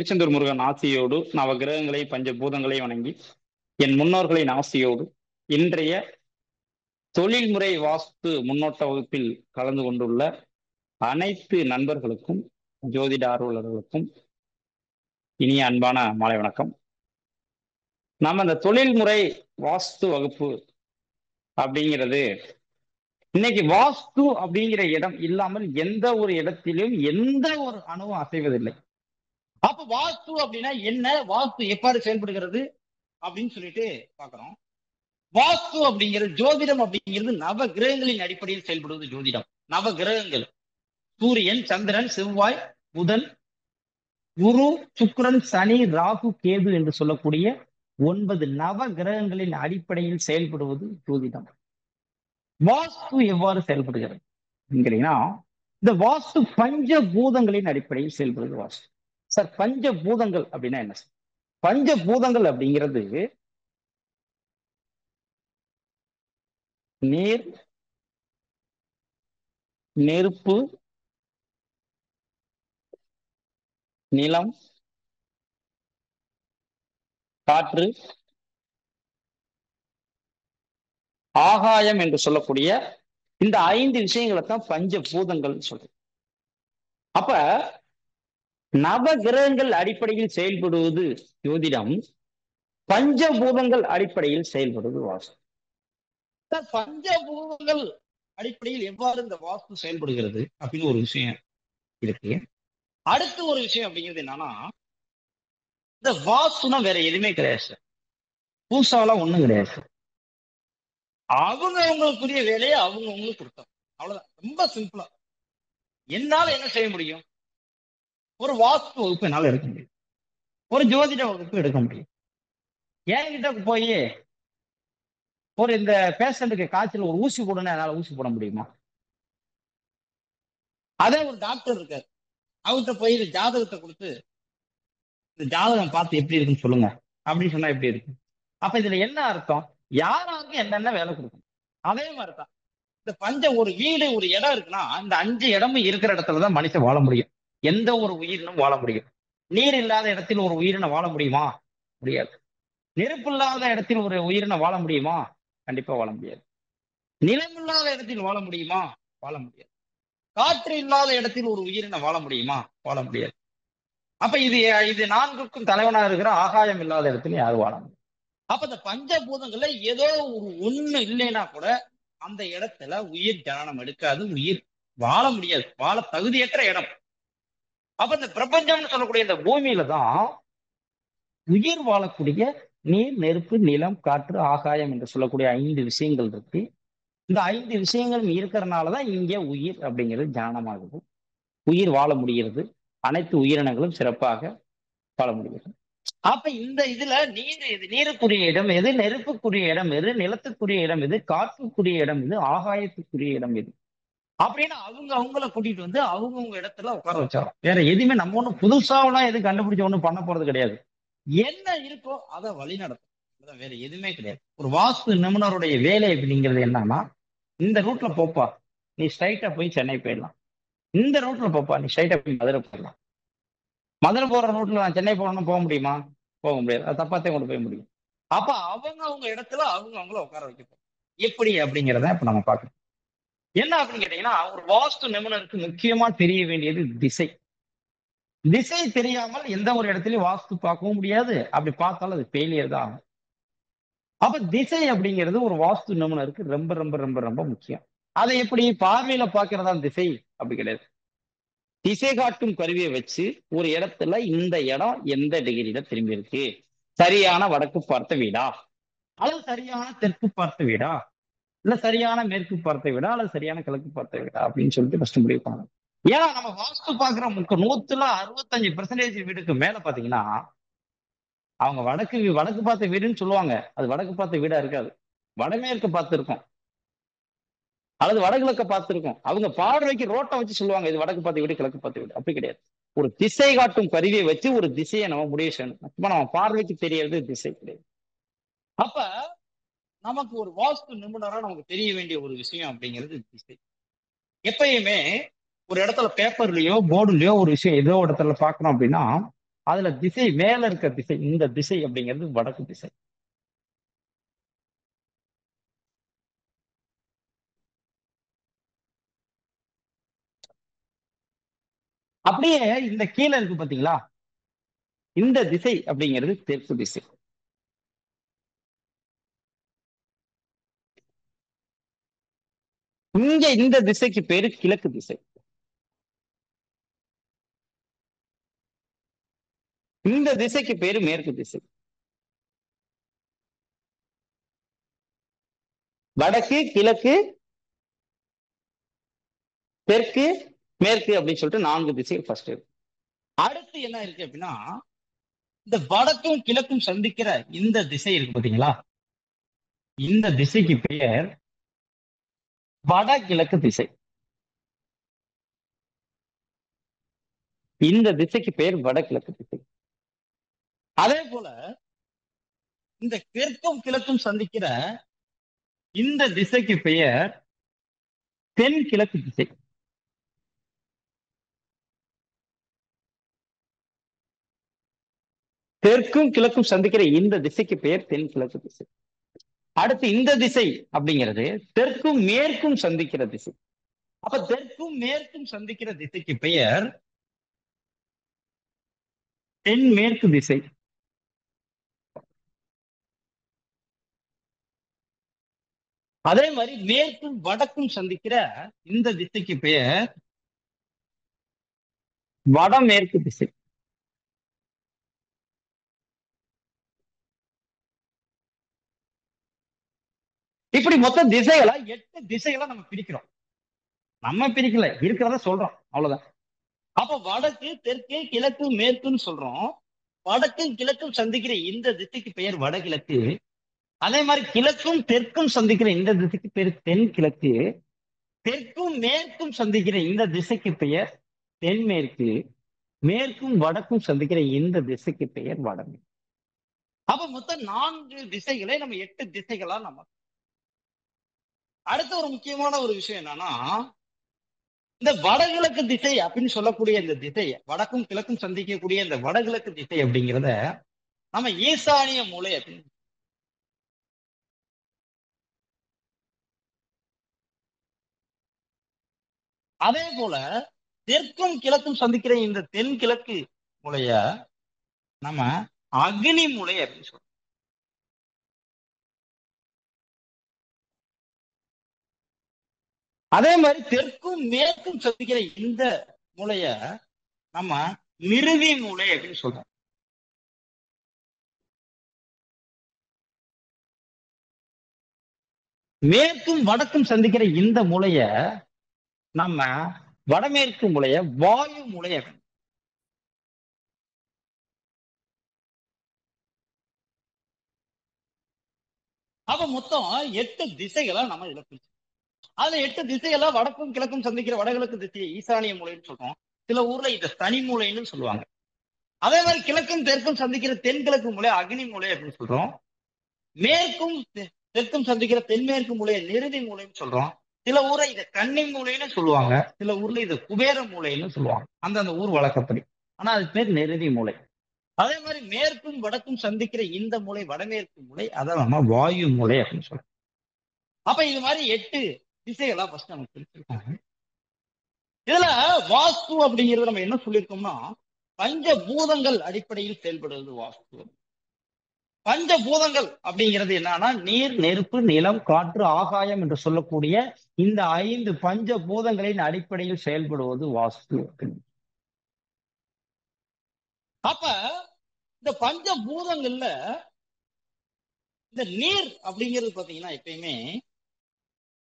திருச்செந்தூர் முருகன் ஆசியோடு நவகிரகங்களை பஞ்சபூதங்களை வணங்கி என் முன்னோர்களின் ஆசியோடு இன்றைய தொழில்முறை வாஸ்து முன்னோட்ட வகுப்பில் கலந்து கொண்டுள்ள அனைத்து நண்பர்களுக்கும் ஜோதிட ஆர்வலர்களுக்கும் இனிய அன்பான மாலை வணக்கம். நம்ம இந்த தொழில்முறை வாஸ்து வகுப்பு அப்படிங்கிறது இன்னைக்கு வாஸ்து அப்படிங்கிற இடம் இல்லாமல் எந்த ஒரு இடத்திலும் எந்த ஒரு அணுவும் அசைவதில்லை. அப்ப வாஸ்து அப்படின்னா என்ன, வாஸ்து எவ்வாறு செயல்படுகிறது அப்படின்னு சொல்லிட்டு பாக்குறோம். வாஸ்து அப்படிங்கிறது ஜோதிடம் அப்படிங்கிறது நவ கிரகங்களின் அடிப்படையில் செயல்படுவது ஜோதிடம். நவ கிரகங்கள் சூரியன், சந்திரன், செவ்வாய், புதன், குரு, சுக்கிரன், சனி, ராகு, கேது என்று சொல்லக்கூடிய 9 நவ கிரகங்களின் அடிப்படையில் செயல்படுவது ஜோதிடம். வாஸ்து எவ்வாறு செயல்படுகிறது என்கிறீங்கன்னா, இந்த வாஸ்து பஞ்சபூதங்களின் அடிப்படையில் செயல்படுவது வாஸ்து. சார், பஞ்சபூதங்கள் அப்படின்னா என்ன சார்? பஞ்சபூதங்கள் அப்படிங்கிறது நீர், நெருப்பு, நிலம், காற்று, ஆகாயம் என்று சொல்லக்கூடிய இந்த 5 விஷயங்களை தான் பஞ்சபூதங்கள் சொல்றோம். அப்ப நவ கிரகங்கள் அடிப்படையில் செயல்படுவது ஜோதிடம், பஞ்சபூதங்கள் அடிப்படையில் செயல்படுவது வாஸ்து. பஞ்சபூதங்கள் அடிப்படையில் எவ்வாறு இந்த வாஸ்து செயல்படுகிறது அப்படின்னு ஒரு விஷயம் இருக்கு. அடுத்த ஒரு விஷயம் அப்படிங்கிறது என்னன்னா, இந்த வாஸ்துனா வேற எதுவுமே கிடையாது, பூசாலாம் ஒண்ணும் கிடையாது. அவங்க அவங்களுக்குரிய வேலையை அவங்க அவங்களுக்கு கொடுத்தோம், அவ்வளவுதான். ரொம்ப சிம்பிளா என்னால என்ன செய்ய முடியும்? ஒரு வாஸ்து வகுப்பு என்னால எடுக்க முடியும், ஒரு ஜோதிட வகுப்பு எடுக்க முடியும். என்கிட்ட போய் ஒரு இந்த பேஷண்ட்டுக்கு காய்ச்சல் ஒரு ஊசி போடணும், என்னால ஊசி போட முடியுமா? அதே ஒரு டாக்டர் இருக்காரு, அவர்கிட்ட போய் இந்த ஜாதகத்தை கொடுத்து இந்த ஜாதகம் பார்த்து எப்படி இருக்குன்னு சொல்லுங்க அப்படின்னு சொன்னா எப்படி இருக்கும்? அப்ப இதுல என்ன அர்த்தம்? யாராருக்கும் என்னென்ன வேலை கொடுக்கும். அதே மாதிரிதான் இந்த ஒரு வீடு, ஒரு இடம் இருக்குன்னா இந்த 5 இடமும் இருக்கிற இடத்துலதான் மனுஷன் வாழ முடியும், எந்த ஒரு உயிரினும் வாழ முடியும். நீர் இல்லாத இடத்தில் ஒரு உயிரினம் வாழ முடியுமா? முடியாது. நெருப்பு இல்லாத இடத்தில் ஒரு உயிரினம் வாழ முடியுமா? கண்டிப்பா வாழ முடியாது. நிலம் இல்லாத இடத்தில் வாழ முடியுமா? வாழ முடியாது. காற்று இல்லாத இடத்தில் ஒரு உயிரினம் வாழ முடியுமா? வாழ முடியாது. அப்ப இது இது 4க்கும் தலைவனா இருக்கிற ஆகாயம் இல்லாத இடத்துல யாரும் வாழ முடியும். அப்ப இந்த பஞ்சபூதங்கள்ல ஏதோ ஒரு ஒண்ணு இல்லைன்னா கூட அந்த இடத்துல உயிர் ஜனனம் எடுக்காது, உயிர் வாழ முடியாது, வாழ தகுதியற்ற இடம். அப்ப இந்த பிரபஞ்சம்னு சொல்லக்கூடிய இந்த பூமியில தான் உயிர் வாழக்கூடிய நீர், நெருப்பு, நிலம், காற்று, ஆகாயம் என்று சொல்லக்கூடிய 5 விஷயங்கள் இருக்கு. இந்த 5 விஷயங்களும் இருக்கிறதுனாலதான் இங்கே உயிர் அப்படிங்கிறது ஜனனமாகுது, உயிர் வாழ முடிகிறது, அனைத்து உயிரினங்களும் சிறப்பாக வாழ முடிகிறது. அப்ப இந்த இதுல நீர் எது, நீருக்குரிய இடம் எது, நெருப்புக்குரிய இடம் எது, நிலத்துக்குரிய இடம் எது, காற்றுக்குரிய இடம் எது, ஆகாயத்துக்குரிய இடம் எது அப்படின்னு அவங்க அவங்கள கூட்டிட்டு வந்து அவங்கவுங்க இடத்துல உட்கார வச்சாரோ. வேற எதுவுமே நம்ம ஒண்ணும் புதுசாவெல்லாம் எதுவும் கண்டுபிடிச்ச ஒண்ணும் பண்ண போறது கிடையாது. என்ன இருக்கோ அதை வழி நடத்தும், வேற எதுவுமே கிடையாது. ஒரு வாஸ்து நிபுணருடைய வேலை அப்படிங்கிறது என்னன்னா, இந்த ரூட்ல போப்பா நீ ஸ்ட்ரைட்டா போய் சென்னை போயிடலாம், இந்த ரூட்ல போப்பா நீ ஸ்ட்ரைட்டா போய் மதுரை போயிடலாம். மதுரை போற ரூட்ல நான் சென்னை போகணும்னு போக முடியுமா? போக முடியாது, அது தப்பாத்தே கொண்டு போய் முடியும். அப்ப அவங்க அவங்க இடத்துல அவங்க அவங்கள உட்கார வைக்கப்போம். எப்படி அப்படிங்கிறத இப்ப நம்ம பார்க்கணும். என்ன அப்படின்னு கேட்டீங்கன்னா, ஒரு வாஸ்து நிபுணருக்கு முக்கியமா தெரிய வேண்டியது திசை. திசை தெரியாமல் எந்த ஒரு இடத்துலயும் வாஸ்து பார்க்கவும் முடியாது, அப்படி பார்த்தாலும் அது ஃபெயிலியர் தான் ஆகும். அப்ப திசை அப்படிங்கிறது ஒரு வாஸ்து நிபுணருக்கு ரொம்ப ரொம்ப ரொம்ப ரொம்ப முக்கியம். அதை எப்படி பார்வையில பார்க்கறதா திசை? அப்படி கிடையாது. திசை காட்டும் கருவியை வச்சு ஒரு இடத்துல இந்த இடம் எந்த டிகிரியில திரும்பி இருக்கு, சரியான வடக்கு பார்த்த வீடா அல்லது சரியான தெற்கு பார்த்த வீடா, இல்ல சரியான மேற்கு பார்த்த வீடா அல்லது சரியான கிழக்கு பார்த்த வீடா அப்படின்னு சொல்லிட்டு ஃபர்ஸ்ட் முடிவு பண்ணணும். ஏன்னா நம்ம வாஸ்து பாக்குற 165% வீடுக்கு மேல பாத்தீங்கன்னா அவங்க வடக்கு வடக்கு பார்த்த வீடுன்னு சொல்லுவாங்க, அது வடக்கு பார்த்த வீடா இருக்காது, வடமேற்கு பார்த்து இருக்கும் அல்லது வடகிழக்க பார்த்திருக்கும். அவங்க பார்வைக்கு ரோட்டை வச்சு சொல்லுவாங்க இது வடக்கு பார்த்த வீடு, கிழக்கு பார்த்த வீடு. அப்படி கிடையாது. ஒரு திசை காட்டும் கருவியை வச்சு ஒரு திசையை நம்ம முடிவு செய்யணும். நம்ம பார்வைக்கு தெரியறது திசை கிடையாது. அப்ப நமக்கு ஒரு வாஸ்து நிபுணரா நமக்கு தெரிய வேண்டிய ஒரு விஷயம் அப்படிங்கிறது திசை. எப்பயுமே ஒரு இடத்துல பேப்பர்லயோ போர்டுலயோ ஒரு விஷயம் ஏதோ இடத்துல பார்க்கணும் அப்படின்னா அதுல திசை மேல இருக்க திசை, இந்த திசை அப்படிங்கிறது வடக்கு திசை. அப்படியே இந்த கீழே இருக்கு பாத்தீங்களா, இந்த திசை அப்படிங்கிறது தெற்கு திசை. இங்க இந்த திசைக்கு பேரு கிழக்கு திசை. இந்த திசைக்கு பேரு மேற்கு திசை. வடக்கு, கிழக்கு, தெற்கு, மேற்கு அப்படின்னு சொல்லிட்டு 4 திசைகள் ஃபர்ஸ்ட் இருக்கு. அடுத்து என்ன இருக்கு அப்படின்னா, இந்த வடக்கும் கிழக்கும் சந்திக்கிற இந்த திசை இருக்கு பாத்தீங்களா, இந்த திசைக்கு பெயர் வடகிழக்கு திசை. இந்த திசைக்கு பெயர் வடகிழக்கு திசை. அதே போல இந்த தெற்கும் கிழக்கும் சந்திக்கிற இந்த திசைக்கு பெயர் தென் கிழக்கு திசை. தெற்கும் கிழக்கும் சந்திக்கிற இந்த திசைக்கு பெயர் தென் கிழக்கு திசை. அடுத்து இந்த திசை அப்படிங்கிறது தெற்கும் மேற்கும் சந்திக்கிற திசை. அப்ப தெற்கும் மேற்கும் சந்திக்கிற திசைக்கு பெயர் தென் மேற்கு திசை. அதே மாதிரி மேற்கும் வடக்கும் சந்திக்கிற இந்த திசைக்கு பெயர் வடமேற்கு திசை. இப்படி மொத்த திசைகளா 8 திசைகளா நம்ம பிரிக்கிறோம். நம்ம பிரிக்கல, இருக்கிறத சொல்றோம், அவ்வளவுதான். அப்ப வடக்கு, தெற்கு, கிழக்கு, மேற்குன்னு சொல்றோம். வடக்கும் கிழக்கும் சந்திக்கிற இந்த திசைக்கு பெயர் வடகிழக்கு. அதே மாதிரி கிழக்கும் தெற்கும் சந்திக்கிற இந்த திசைக்கு பெயர் தென் கிழக்கு. தெற்கும் மேற்கும் சந்திக்கிற இந்த திசைக்கு பெயர் தென்மேற்கு. மேற்கும் வடக்கும் சந்திக்கிற இந்த திசைக்கு பெயர் வடமேற்கு. அப்ப மொத்தம் 4 திசைகளை நம்ம 8 திசைகளா நம்ம. அடுத்த ஒரு முக்கியமான ஒரு விஷயம் என்னன்னா, இந்த வடகிழக்கு திசை அப்படின்னு சொல்லக்கூடிய இந்த திசை, வடக்கும் கிழக்கும் சந்திக்கக்கூடிய இந்த வடகிழக்கு திசை அப்படிங்கிறத நம்ம ஈசானிய மூலை அப்படின்னு. அதே போல தெற்கும் கிழக்கும் சந்திக்கிற இந்த தென் கிழக்கு மூலைய நம்ம அக்னி மூலை அப்படின்னு சொல்றோம். அதே மாதிரி தெற்கும் மேற்கும் சந்திக்கிற இந்த மூலைய நம்ம நிறுவி மூலை அப்படின்னு சொல்றோம். மேற்கும் வடக்கும் சந்திக்கிற இந்த மூலைய நம்ம வடமேற்கு மூலைய வாயு மூலை அப்படின்னு. அப்ப மொத்தம் 8 திசைகளை நம்ம இதுல பிரிச்சோம். அதுல 8 திசைகளா வடக்கும் கிழக்கும் சந்திக்கிற வடகிழக்கு திசையை ஈசானிய மூலைன்னு சொல்றோம். சில ஊர்ல இத தனி மூலைன்னு சொல்லுவாங்க. அதே மாதிரி கிழக்கும் தெற்கும் சந்திக்கிற தென்கிழக்கு மூலை அக்னி மூலை அப்படின்னு சொல்றோம். மேற்கும் தெற்கும் சந்திக்கிற தென்மேற்கு மூலையை நிறுதி மூலைன்னு சொல்றோம். சில ஊரை இதை கன்னி மூலைன்னு சொல்லுவாங்க, சில ஊர்ல இதை குபேர மூலைன்னு சொல்லுவாங்க, அந்த ஊர் வழக்கப்படி. ஆனா அது பேர் நிறுதி மூலை. அதே மாதிரி மேற்கும் வடக்கும் சந்திக்கிற இந்த மூலை வடமேற்கு மூலை, அதை நம்ம வாயு மூலை அப்படின்னு சொல்றோம். அப்ப இது மாதிரி 8 திசைகளா ஃபர்ஸ்ட் நமக்கு பிரிச்சிருக்காங்க. இதுல வாஸ்து அப்படிங்கிறது நம்ம என்ன சொல்லியிருக்கோம்னா, பஞ்சபூதங்கள் அடிப்படையில் செயல்படுவது வாஸ்து. பஞ்சபூதங்கள் அப்படிங்கிறது என்னன்னா, நீர், நெருப்பு, நிலம், காற்று, ஆகாயம் என்று சொல்லக்கூடிய இந்த 5 பஞ்சபூதங்களின் அடிப்படையில் செயல்படுவது வாஸ்து. அப்ப இந்த பஞ்சபூதங்கள்ல இந்த நீர் அப்படிங்கிறது பாத்தீங்கன்னா எப்பயுமே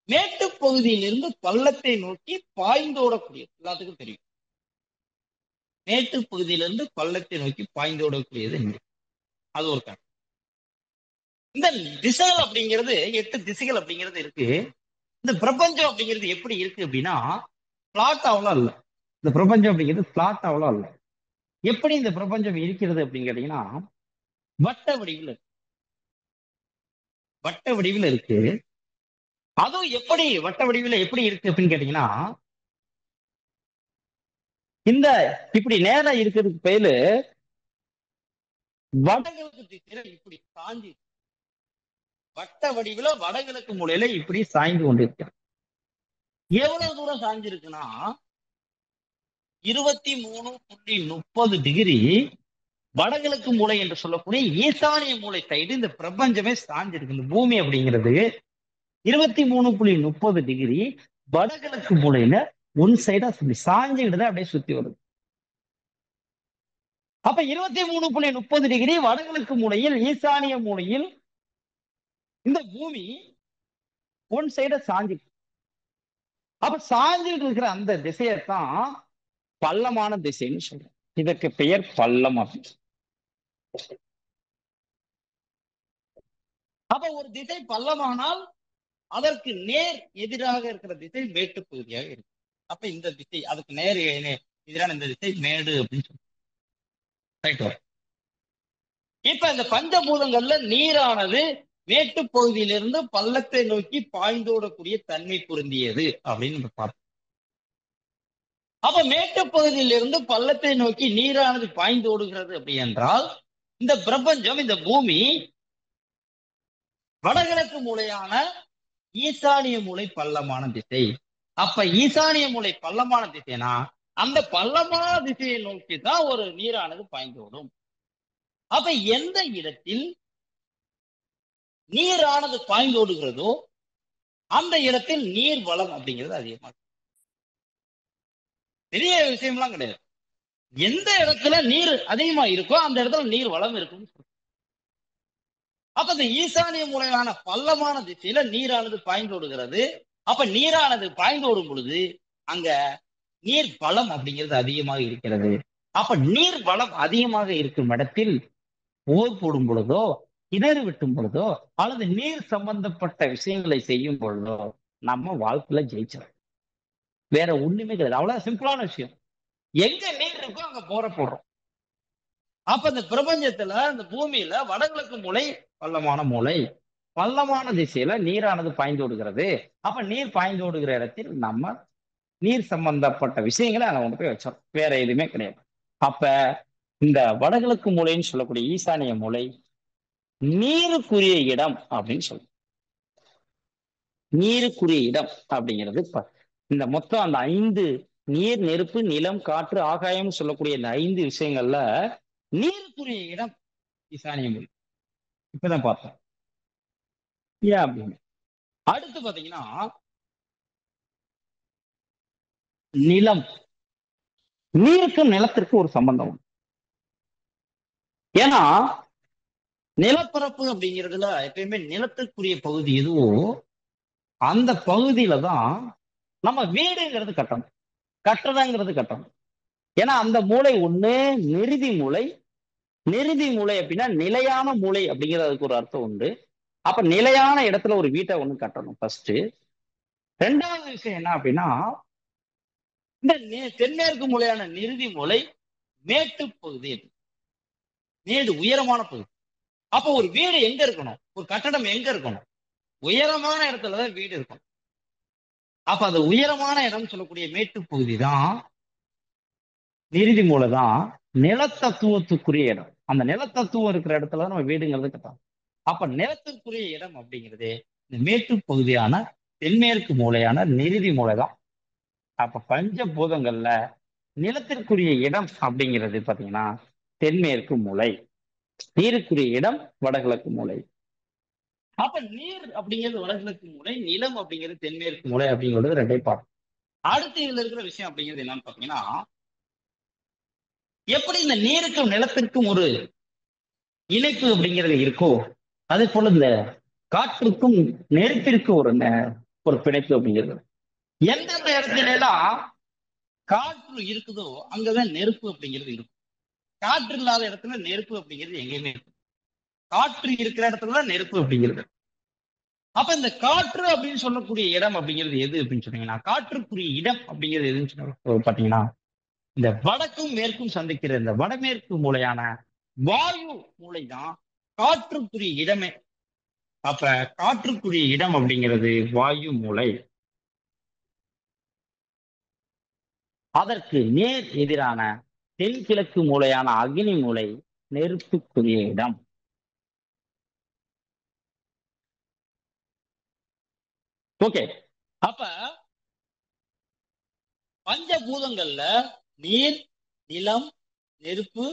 மேட்டு பகுதியிலிருந்து பள்ளத்தை நோக்கி பாய்ந்தோடக்கூடியது, எல்லாத்துக்கும் தெரியும். மேட்டு பகுதியிலிருந்து பள்ளத்தை நோக்கி பாய்ந்தோடக்கூடியது நீர். அது ஒரு காரணம். இந்த திசைகள் அப்படிங்கிறது 8 திசைகள் அப்படிங்கிறது இருக்கு. இந்த பிரபஞ்சம் அப்படிங்கிறது எப்படி இருக்கு அப்படின்னா, பிளாட் அவ்வளோ இல்லை. இந்த பிரபஞ்சம் அப்படிங்கிறது பிளாட் அவ்வளோ இல்லை. எப்படி இந்த பிரபஞ்சம் இருக்கிறது அப்படின்னு கேட்டீங்கன்னா, வட்ட வடிவில் இருக்கு. வட்ட வடிவில் இருக்கு. அதுவும் எப்படி வட்ட வடிவில் எப்படி இருக்கு அப்படின்னு கேட்டீங்கன்னா, இந்த இப்படி நேரா இருக்கிறதுக்கு பேரு வடகிழக்கு திசையில இப்படி சாஞ்சி, வட்ட வடிவுல வடகிழக்கு மூலையில இப்படி சாய்ந்து கொண்டிருக்கிறது. எவ்வளவு தூரம் சாஞ்சிருக்குன்னா 23.30 டிகிரி வடகிழக்கு மூலை என்று சொல்லக்கூடிய ஈசானிய மூலை சைடு இந்த பிரபஞ்சமே சாஞ்சிருக்கு. இந்த பூமி அப்படிங்கிறது 23.30 டிகிரி வடகிழக்கு மூலையில ஒன் சைடா சாஞ்சுக்கிட்டு தான் அப்படியே சுத்தி வருது. அப்ப 23.30 டிகிரி வடகிழக்கு மூலையில் ஈசானிய மூலையில் இந்த பூமி ஒன் சைட சாஞ்சி, அப்ப சாஞ்சிட்டு இருக்கிற அந்த திசையத்தான் பள்ளமான திசைன்னு சொல்றோம். இதற்கு பெயர் பள்ளம் அப்படின்னு. அப்ப ஒரு திசை பள்ளமானால் அதற்கு நேர் எதிராக இருக்கிற திசை மேட்டு பகுதியாக இருக்கு. அப்ப இந்த திசை அதுக்கு நேர் எதிரான இந்த திசை மேடு அப்படின்னு சொல்றோம். இப்ப இந்த பஞ்சபூதங்கள்ல நீரானது மேட்டு பகுதியிலிருந்து பள்ளத்தை நோக்கி பாய்ந்தோடக்கூடிய தன்மை பொருந்தியது அப்படின்னு நம்ம பார்த்தோம். அப்ப மேட்டு பகுதியிலிருந்து பள்ளத்தை நோக்கி நீரானது பாய்ந்து ஓடுகிறது அப்படி என்றால் இந்த பிரபஞ்சம், இந்த பூமி வடகிழக்கு மூலையான ஈசானிய மூலை பள்ளமான திசை. அப்ப ஈசானிய மூலை பள்ளமான திசைனா அந்த பள்ளமான திசையை நோக்கி தான் ஒரு நீரானது பாய்ந்து ஓடும். அப்ப எந்த இடத்தில் நீரானது பாய்ந்து ஓடுகிறதோ அந்த இடத்தில் நீர் வளம் அப்படிங்கிறது அதிகமாக. பெரிய விஷயம்லாம் கிடையாது. எந்த இடத்துல நீர் அதிகமா இருக்கோ அந்த இடத்துல நீர் வளம் இருக்கும். அப்ப இந்த ஈசானிய மூலையான பள்ளமான திசையில நீரானது பாய்ந்து ஓடுகிறது. அப்ப நீரானது பாய்ந்து ஓடும் பொழுது அங்க நீர் வளம் அப்படிங்கிறது அதிகமாக இருக்கிறது. அப்ப நீர் வளம் அதிகமாக இருக்கும் இடத்தில் போர் போடும் பொழுதோ, கிணறு வெட்டும் பொழுதோ, அல்லது நீர் சம்பந்தப்பட்ட விஷயங்களை செய்யும் பொழுதோ நம்ம வாழ்க்கையில ஜெயிச்சோம். வேற ஒண்ணுமே கிடையாது. அவ்வளவு சிம்பிளான விஷயம். எங்க நீர் இருக்கோ அங்க போற போடுறோம். அப்ப இந்த பிரபஞ்சத்துல, இந்த பூமியில வடகிழக்கு மூலை பள்ளமான மூலை, பள்ளமான திசையில நீரானது பாய்ந்து ஓடுகிறது. அப்ப நீர் பாய்ந்து ஓடுகிற இடத்தில் நம்ம நீர் சம்பந்தப்பட்ட விஷயங்களை அதை கொண்டு போய் வச்சோம். வேற எதுவுமே கிடையாது. அப்ப இந்த வடகிழக்கு மூலைன்னு சொல்லக்கூடிய ஈசானிய மூலை நீருக்குரிய இடம் அப்படின்னு சொல்லுவோம். நீருக்குரிய இடம் அப்படிங்கிறது இந்த மொத்தம் அந்த 5 நீர், நெருப்பு, நிலம், காற்று, ஆகாயம் சொல்லக்கூடிய இந்த 5 விஷயங்கள்ல நீருக்குரிய இடம் ஈசானிய மூலை. இப்பதான் பார்த்தோம். ஏன் அப்படின்னு அடுத்து பாத்தீங்கன்னா நிலம். நீருக்கும் நிலத்திற்கும் ஒரு சம்பந்தம். ஏன்னா நிலப்பரப்பு அப்படிங்கிறதுல எப்பயுமே நிலத்திற்குரிய பகுதி எதுவோ அந்த பகுதியில தான் நம்ம வீடுங்கிறது கட்டணும், கட்டடங்கிறது கட்டணும். ஏன்னா அந்த மூளை ஒண்ணு நிறுதி மூளை. நிறுதி மூளை அப்படின்னா நிலையான மூளை அப்படிங்கிறதுக்கு ஒரு அர்த்தம் உண்டு. அப்ப நிலையான இடத்துல ஒரு வீட்டை ஒண்ணு கட்டணும் ஃபர்ஸ்ட். ரெண்டாவது விஷயம் என்ன அப்படின்னா இந்த தென்மேற்கு மூலையான நிறுதி மூலை மேட்டு பகுதி, மேடு உயரமான பகுதி. அப்ப ஒரு வீடு எங்க இருக்கணும், ஒரு கட்டடம் எங்க இருக்கணும், உயரமான இடத்துலதான் வீடு இருக்கணும். அப்ப அந்த உயரமான இடம் சொல்லக்கூடிய மேட்டு பகுதி தான், நிறுதி மூலை தான் நிலத்தத்துவத்துக்குரிய இடம். அந்த நிலத்தத்துவம் இருக்கிற இடத்துல நம்ம வீடுங்கிறது கட்டணும். அப்ப நிலத்திற்குரிய இடம் அப்படிங்கிறது இந்த மேட்டு பகுதியான தென்மேற்கு மூலையான நிறுதி மூலை தான். அப்ப பஞ்சபூதங்கள்ல நிலத்திற்குரிய இடம் அப்படிங்கிறது பாத்தீங்கன்னா தென்மேற்கு மூலை, நீருக்குரிய இடம் வடகிழக்கு மூலை. அப்ப நீர் அப்படிங்கிறது வடகிழக்கு மூலை, நிலம் அப்படிங்கிறது தென்மேற்கு மூலை அப்படிங்கிறது ரெண்டே பாடம். அடுத்து இதுல இருக்கிற விஷயம் அப்படிங்கிறது என்னன்னு பாத்தீங்கன்னா எப்படி இந்த நீருக்கும் நிலத்திற்கும் ஒரு இணைப்பு அப்படிங்கிறது இருக்கோ அதே போல இந்த காற்றுக்கும் நெருப்பிற்கும் ஒரு பிணைப்பு அப்படிங்கிறது. எந்தெந்த இடத்துல எல்லாம் காற்று இருக்குதோ அங்கதான் நெருப்பு அப்படிங்கிறது இருக்கும். காற்று இல்லாத இடத்துல நெருப்பு அப்படிங்கிறது எங்கேயுமே இருக்கும். காற்று இருக்கிற இடத்துலதான் நெருப்பு அப்படிங்கிறது. அப்ப இந்த காற்று அப்படின்னு சொல்லக்கூடிய இடம் அப்படிங்கிறது எது அப்படின்னு சொன்னீங்கன்னா, காற்றுக்குரிய இடம் அப்படிங்கிறது எதுன்னு சொன்ன பாத்தீங்கன்னா இந்த வடக்கும் மேற்கும் சந்திக்கிற இந்த வடமேற்கு மூலையான வாயு மூலை தான் காற்றுக்குரிய இடமே. அப்ப காற்றுக்குரிய இடம் அப்படிங்கிறது வாயு மூலை. அதற்கு நேர் எதிரான தென்கிழக்கு மூலையான அக்னி மூலை நெருப்புக்குரிய இடம். ஓகே. அப்ப பஞ்சபூதங்கள்ல நீர், நிலம், நெருப்பு,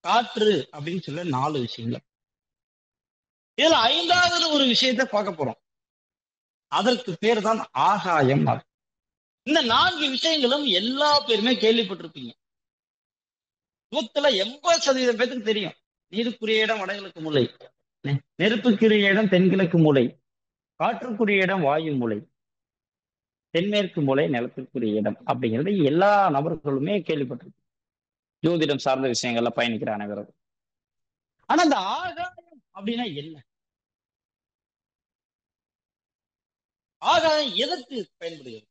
காற்று அப்படின்னு சொல்ல 4 விஷயங்கள். இதுல 5வது ஒரு விஷயத்தை பார்க்க போறோம். அதற்கு பேர் தான் ஆகாயம். இந்த 4 விஷயங்களும் எல்லா பேருமே கேள்விப்பட்டிருப்பீங்க. 80% பேருக்கு தெரியும். நீருக்குரிய இடம் வடகிழக்கு மூலை, நெருப்புக்குரிய இடம் தென்கிழக்கு மூலை, காற்றுக்குரிய இடம் வாயு மூலை, தென்மேற்கு மூலை நிலத்திற்குரிய இடம் அப்படிங்கிறது எல்லா நபர்களுமே கேள்விப்பட்டிருப்பாங்க. ஜோதிடம் சார்ந்த விஷயங்கள்ல பயணிக்கிற அனைவரும். ஆனா இந்த ஆகாயம் அப்படின்னா என்ன? ஆகாயம் எதற்கு பயன்படுகிறது?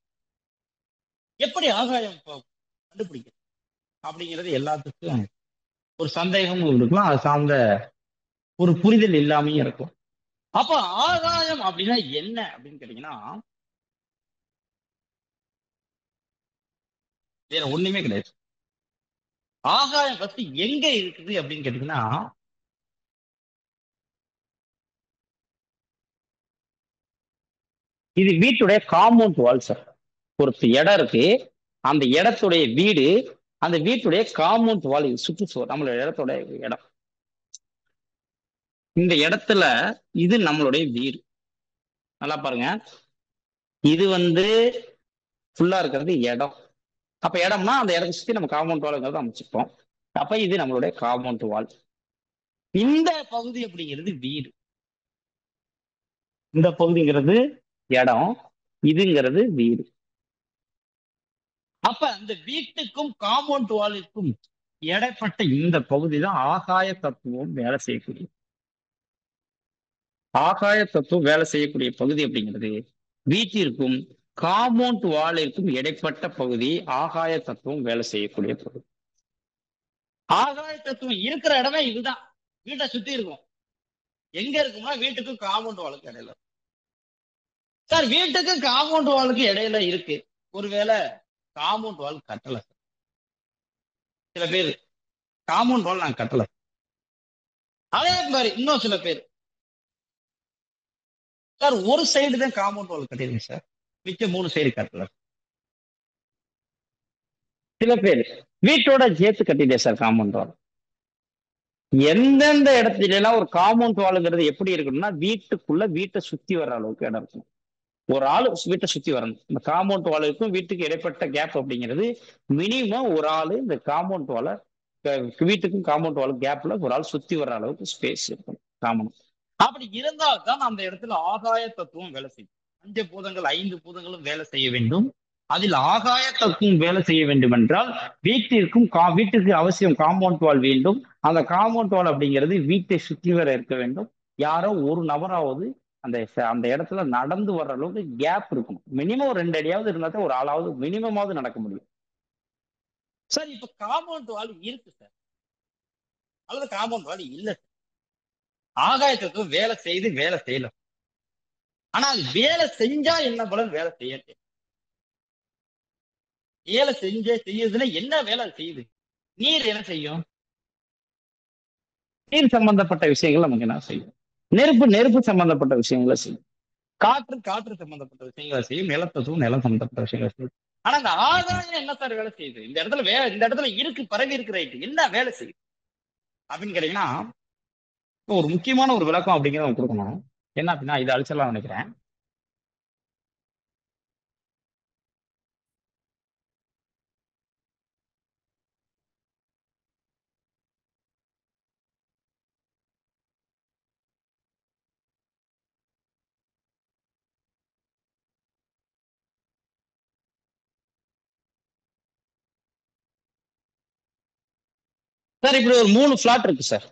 எப்படி ஆகாயம் கண்டுபிடிக்கிறது அப்படிங்கிறது எல்லாத்துக்கும் ஒரு சந்தேகமும் இருக்கலாம். அது சார்ந்த ஒரு புரிதல் இல்லாமையும் இருக்கும். அப்ப ஆகாயம் அப்படின்னா என்ன அப்படின்னு கேட்டீங்கன்னா வேற ஒண்ணுமே கிடையாது. ஆகாயம் ஃபர்ஸ்ட் எங்க இருக்குது அப்படின்னு கேட்டீங்கன்னா இது வீட்டுடைய காம்பவுண்ட் வால் சார். ஒரு இடம் இருக்கு, அந்த இடத்துடைய வீடு, அந்த வீட்டுடைய காம்பவுண்ட் வால் சுற்றுச்சுவர் நம்மளோட இடத்தோட இடம். இந்த இடத்துல இது நம்மளுடைய வீடு. நல்லா பாருங்க, இது ஃபுல்லா இருக்கிறது இடம். அப்ப இடம்னா அந்த இடத்தை சுத்தி நம்ம காம்பவுண்ட் வால்ங்கிறத அமைச்சிருப்போம். அப்ப இது நம்மளுடைய காம்பவுண்ட் வால். இந்த பகுதி அப்படிங்கிறது வீடு, இந்த பகுதிங்கிறது இடம், இதுங்கிறது வீடு. அப்ப அந்த வீட்டுக்கும் காம்பவுண்ட் வாலுக்கும் இடைப்பட்ட இந்த பகுதி தான் ஆகாய தத்துவம் வேலை செய்யக்கூடிய. ஆகாய தத்துவம் வேலை செய்யக்கூடிய பகுதி அப்படிங்கிறது வீட்டிற்கும் காம்பவுண்ட் வாலிற்கும் இடைப்பட்ட பகுதி ஆகாய தத்துவம் வேலை செய்யக்கூடிய பகுதி. ஆகாய தத்துவம் இருக்கிற இடமே இதுதான். வீட்டை சுத்தி இருக்கும். எங்க இருக்கும்னா வீட்டுக்கும் காம்பவுண்ட் வாலுக்கு இடையில. சார் வீட்டுக்கும் காம்பவுண்ட் வாலுக்கு இடையில இருக்கு. ஒருவேளை காம்பவுண்ட் வால் கட்டல. சில பேர் காம்பவுண்ட் வால் நான் கட்டல. அதே மாதிரி இன்னும் சில பேர் சார் ஒரு சைடு தான் காம்பவுண்ட் வால் கட்டிருங்க சார், மிச்சம் 3 சைடு கட்டல. சில பேர் வீட்டோட சேர்த்து கட்டிட்டே சார் காம்பவுண்ட் வால். எந்தெந்த இடத்துல எல்லாம் ஒரு காம்பவுண்ட் வாலுங்கிறது எப்படி இருக்கணும்னா வீட்டுக்குள்ள வீட்டை சுத்தி வர்ற அளவுக்கு இடம் இருக்கும். ஒரு ஆளு வீட்டை சுத்தி வரணும். இந்த காம்பவுண்ட் வாலுக்கும் வீட்டுக்கு இடைப்பட்ட கேப் அப்படிங்கிறது மினிமம் ஒரு ஆளு இந்த காம்பவுண்ட் வாலை வீட்டுக்கும் காம்பவுண்ட் வால் கேப்ல ஒரு ஆள் சுத்தி வர்ற அளவுக்கு ஸ்பேஸ் இருக்கும் காமன். அப்படி இருந்தால் தான் அந்த இடத்துல ஆகாய தத்துவம் வேலை செய்யும். 5 பூதங்கள் 5 பூதங்களும் வேலை செய்ய வேண்டும். அதில் ஆகாய தத்துவம் வேலை செய்ய வேண்டும் என்றால் வீட்டுக்கு அவசியம் காம்பவுண்ட் வால் வேண்டும். அந்த காம்பவுண்ட் வால் அப்படிங்கிறது வீட்டை சுற்றி வர இருக்க வேண்டும். யாரோ ஒரு நபராவது அந்த அந்த இடத்துல நடந்து வர்ற அளவுக்கு கேப் இருக்கணும். மினிமம் ஒரு 2 அடியாவது இருந்தா தான் ஒரு ஆளாவது மினிமமாவது நடக்க முடியும். சார் இப்ப காம்பவுண்ட் வால் இருக்கு சார், அல்லது காம்பவுண்ட் வால் இல்ல சார். ஆகாய தத்துவம் வேலை செய்து வேலை செய்யல. ஆனால் வேலை செஞ்சா என்ன பலன்? வேலை செய்ய வேலை செய்யுதுன்னா என்ன வேலை செய்யுது? நீர் என்ன செய்யும்? நீர் சம்பந்தப்பட்ட விஷயங்கள் நமக்கு என்ன செய்யும்? நெருப்பு சம்பந்தப்பட்ட விஷயங்களை செய்யும். காற்று சம்பந்தப்பட்ட விஷயங்களை செய்யும். நிலத்தத்துவம் நிலம் சம்பந்தப்பட்ட விஷயங்களை செய்யும். ஆனா இந்த ஆதாயம் என்ன சார் வேலை செய்யுது? இந்த இடத்துல இருக்கு, பரவி இருக்கு, ரைட்டு, என்ன வேலை செய்யுது அப்படின்னு கேட்டீங்கன்னா ஒரு முக்கியமான ஒரு விளக்கம் அப்படிங்கிறத கொடுக்கணும். என்ன அப்படின்னா இதை அழிச்சலாம் நினைக்கிறேன். சார் இப்படி ஒரு 3 பிளாட் இருக்கு சார்.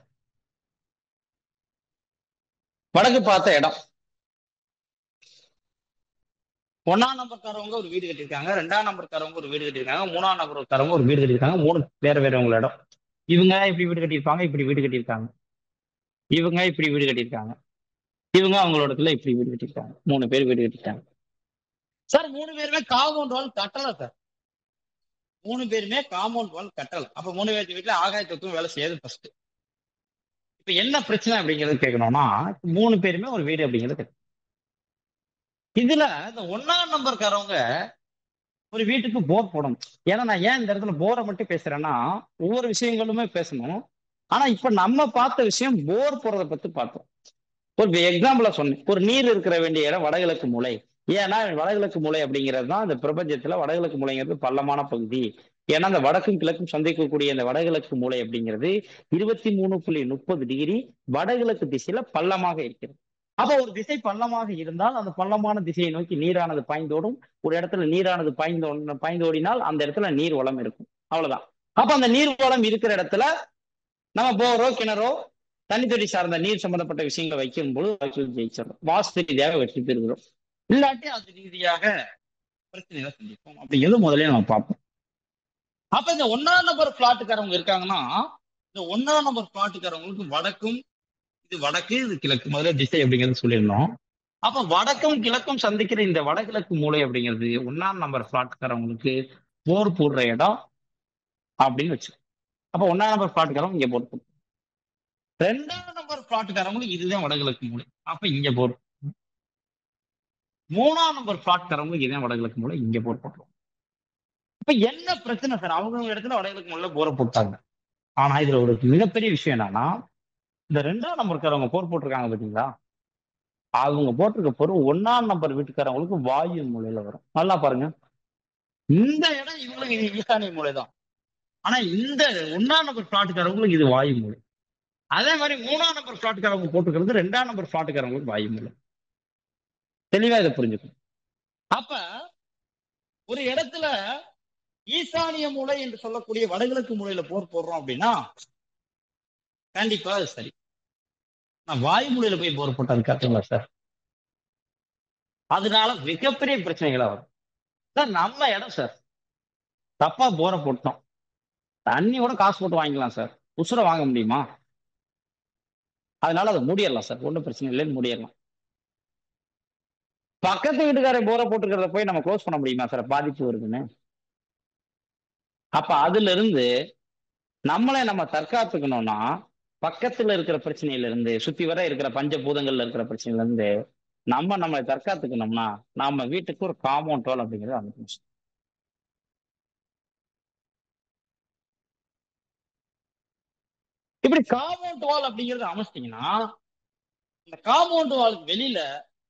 வடக்கு பார்த்த இடம். 1ஆம் நம்பர்காரவங்க ஒரு வீடு கட்டியிருக்காங்க, 2ஆம் நம்பர்காரவங்க ஒரு வீடு கட்டியிருக்காங்க, 3ஆம் நம்பர்காரவங்க ஒரு வீடு கட்டியிருக்காங்க. 3 வேற இடம். இவங்க இப்படி வீடு கட்டியிருப்பாங்க, இப்படி வீடு கட்டியிருக்காங்க. இவங்க இப்படி வீடு கட்டியிருக்காங்க. இவங்க அவங்களோட இடத்துல இப்படி வீடு கட்டியிருக்காங்க. 3 பேர் வீடு கட்டிட்டாங்க சார். 3 பேருமே காம்பவுண்ட் வால் கட்டல சார். 3 பேருமே காம்பவுண்ட் வால் கட்டல. அப்ப 3 பேருக்கு வீட்டுல ஆகாய தத்துவம் வேலை செய்யாது ஃபர்ஸ்ட். இப்ப என்ன பிரச்சனை அப்படிங்கிறது கேட்கணும்னா, இப்ப 3 பேருமே ஒரு வீடு அப்படிங்கிறது இதுல இந்த 1ஆம் நம்பர்காரவங்க ஒரு வீட்டுக்கு போர் போடணும். ஏன்னா நான் ஏன் இந்த இடத்துல போரை மட்டும் பேசுறேன்னா, ஒவ்வொரு விஷயங்களுமே பேசணும். ஆனா இப்ப நம்ம பார்த்த விஷயம் போர் போடுறத பத்தி பார்த்தோம். ஒரு எக்ஸாம்பிளா சொன்னேன். ஒரு நீர் இருக்கிற வேண்டிய இடம் வடகிழக்கு மூலை. ஏன்னா வடகிழக்கு மூலை அப்படிங்கிறது தான் இந்த பிரபஞ்சத்துல வடகிழக்கு மூலைங்கிறது பள்ளமான பகுதி. ஏன்னா அந்த வடக்கும் கிழக்கும் சந்திக்கக்கூடிய இந்த வடகிழக்கு மூலை அப்படிங்கிறது 23.30 டிகிரி வடகிழக்கு திசையில பள்ளமாக இருக்கிறது. அப்ப ஒரு திசை பள்ளமாக இருந்தால் அந்த பள்ளமான திசையை நோக்கி நீரானது பாய்ந்தோடும். ஒரு இடத்துல நீரானது பாய்ந்தோடினால் அந்த இடத்துல நீர் வளம் இருக்கும். அவ்வளவுதான். அப்ப அந்த நீர் வளம் இருக்கிற இடத்துல நம்ம போரோ கிணறோ தனித்தொடி சார்ந்த நீர் சம்பந்தப்பட்ட விஷயங்களை வைக்கும் போது வக்கீல் ஜெயிச்சிடும். வாஸ்து ரீதியாக வெற்றி பெறுகிறோம். இல்லாட்டி அது ரீதியாக பிரச்சனைகளை சந்திப்போம். அப்படிங்கிறது முதல்ல நம்ம பார்ப்போம். அப்ப இந்த 1ஆம் நம்பர் பிளாட்டுக்காரவங்க இருக்காங்கன்னா, இந்த 1ஆம் நம்பர் பிளாட்டுக்காரவங்களுக்கு வடக்கும் இது வடக்கு இது கிழக்கு முதல்ல திசை அப்படிங்கிறது சொல்லியிருந்தோம். அப்ப வடக்கும் கிழக்கும் சந்திக்கிற இந்த வடகிழக்கு மூலை அப்படிங்கிறது 1ஆம் நம்பர் பிளாட்டுக்காரவங்களுக்கு போர் போடுற இடம் அப்படின்னு வச்சு. அப்ப 1ஆம் நம்பர் பிளாட்டுக்காரவங்க இங்க போர் போடும். 2ஆம் நம்பர் பிளாட்டுக்காரவங்களுக்கு இதுதான் வடகிழக்கு மூலை. அப்ப இங்க போர். 3ஆம் நம்பர் பிளாட்காரவங்களுக்கு இதுதான் வடகிழக்கு மூலை. இங்க போர் போட்டுருவோம். இப்ப என்ன பிரச்சனை சார்? அவங்க இடத்துல வடகிழக்கு மூலையில போரை போட்டாங்க. ஆனா இதுல ஒரு மிகப்பெரிய விஷயம் என்னன்னா, இந்த 2ஆம் நம்பர்காரவங்க போர் போட்டிருக்காங்க பாத்தீங்களா? அவங்க போட்டிருக்க போர் 1ஆம் நம்பர் வீட்டுக்காரவங்களுக்கு வாயு மூலையில வரும். நல்லா பாருங்க. இந்த இடம் இவங்களுக்கு இது ஈசானிய மூலை தான். ஆனா இந்த 1ஆம் நம்பர் பிளாட்டுக்காரவங்களுக்கு இது வாயு மூலை. அதே மாதிரி 3ஆம் நம்பர் பிளாட்டுக்காரவங்க போட்டுக்கிறது 2ஆம் நம்பர் பிளாட்டுக்காரவங்களுக்கு வாயு மூலை. தெளிவா இதை புரிஞ்சுக்கணும். அப்ப ஒரு இடத்துல ஈசானிய மூலை என்று சொல்லக்கூடிய வடகிழக்கு மூலையில போர் போடுறோம் அப்படின்னா கண்டிப்பா அது சரி. நான் வாயு மூலையில போய் போர் போட்டது காட்டுங்களா சார்? அதனால மிகப்பெரிய பிரச்சனைகளா வரும். சார் நம்ம இடம் சார், தப்பா போரை போட்டோம். தண்ணியோட காசு போட்டு வாங்கிக்கலாம் சார். உசுரை வாங்க முடியுமா? அதனால அதை மூடிடலாம் சார். ஒன்றும் பிரச்சனை இல்லைன்னு மூடிடலாம். பக்கத்து வீட்டுக்காரன் போரை போட்டுக்கிறத போய் நம்ம க்ளோஸ் பண்ண முடியுமா சார்? பாதிப்பு வருதுன்னு. அப்ப அதுல இருந்து நம்மளை நம்ம தற்காத்துக்கணும்னா பக்கத்துல இருக்கிற பிரச்சனையில இருந்து சுத்தி வர இருக்கிற பஞ்சபூதங்கள்ல இருக்கிற பிரச்சனையில இருந்து நம்மளை தற்காத்துக்கணும்னா நம்ம வீட்டுக்கு ஒரு காம்பவுண்ட் வால் அப்படிங்கிறது அமைக்கணும். இப்படி காம்பவுண்ட் வால் அப்படிங்கிறது அமைச்சிட்டீங்கன்னா இந்த காம்பவுண்ட் வாலுக்கு வெளியில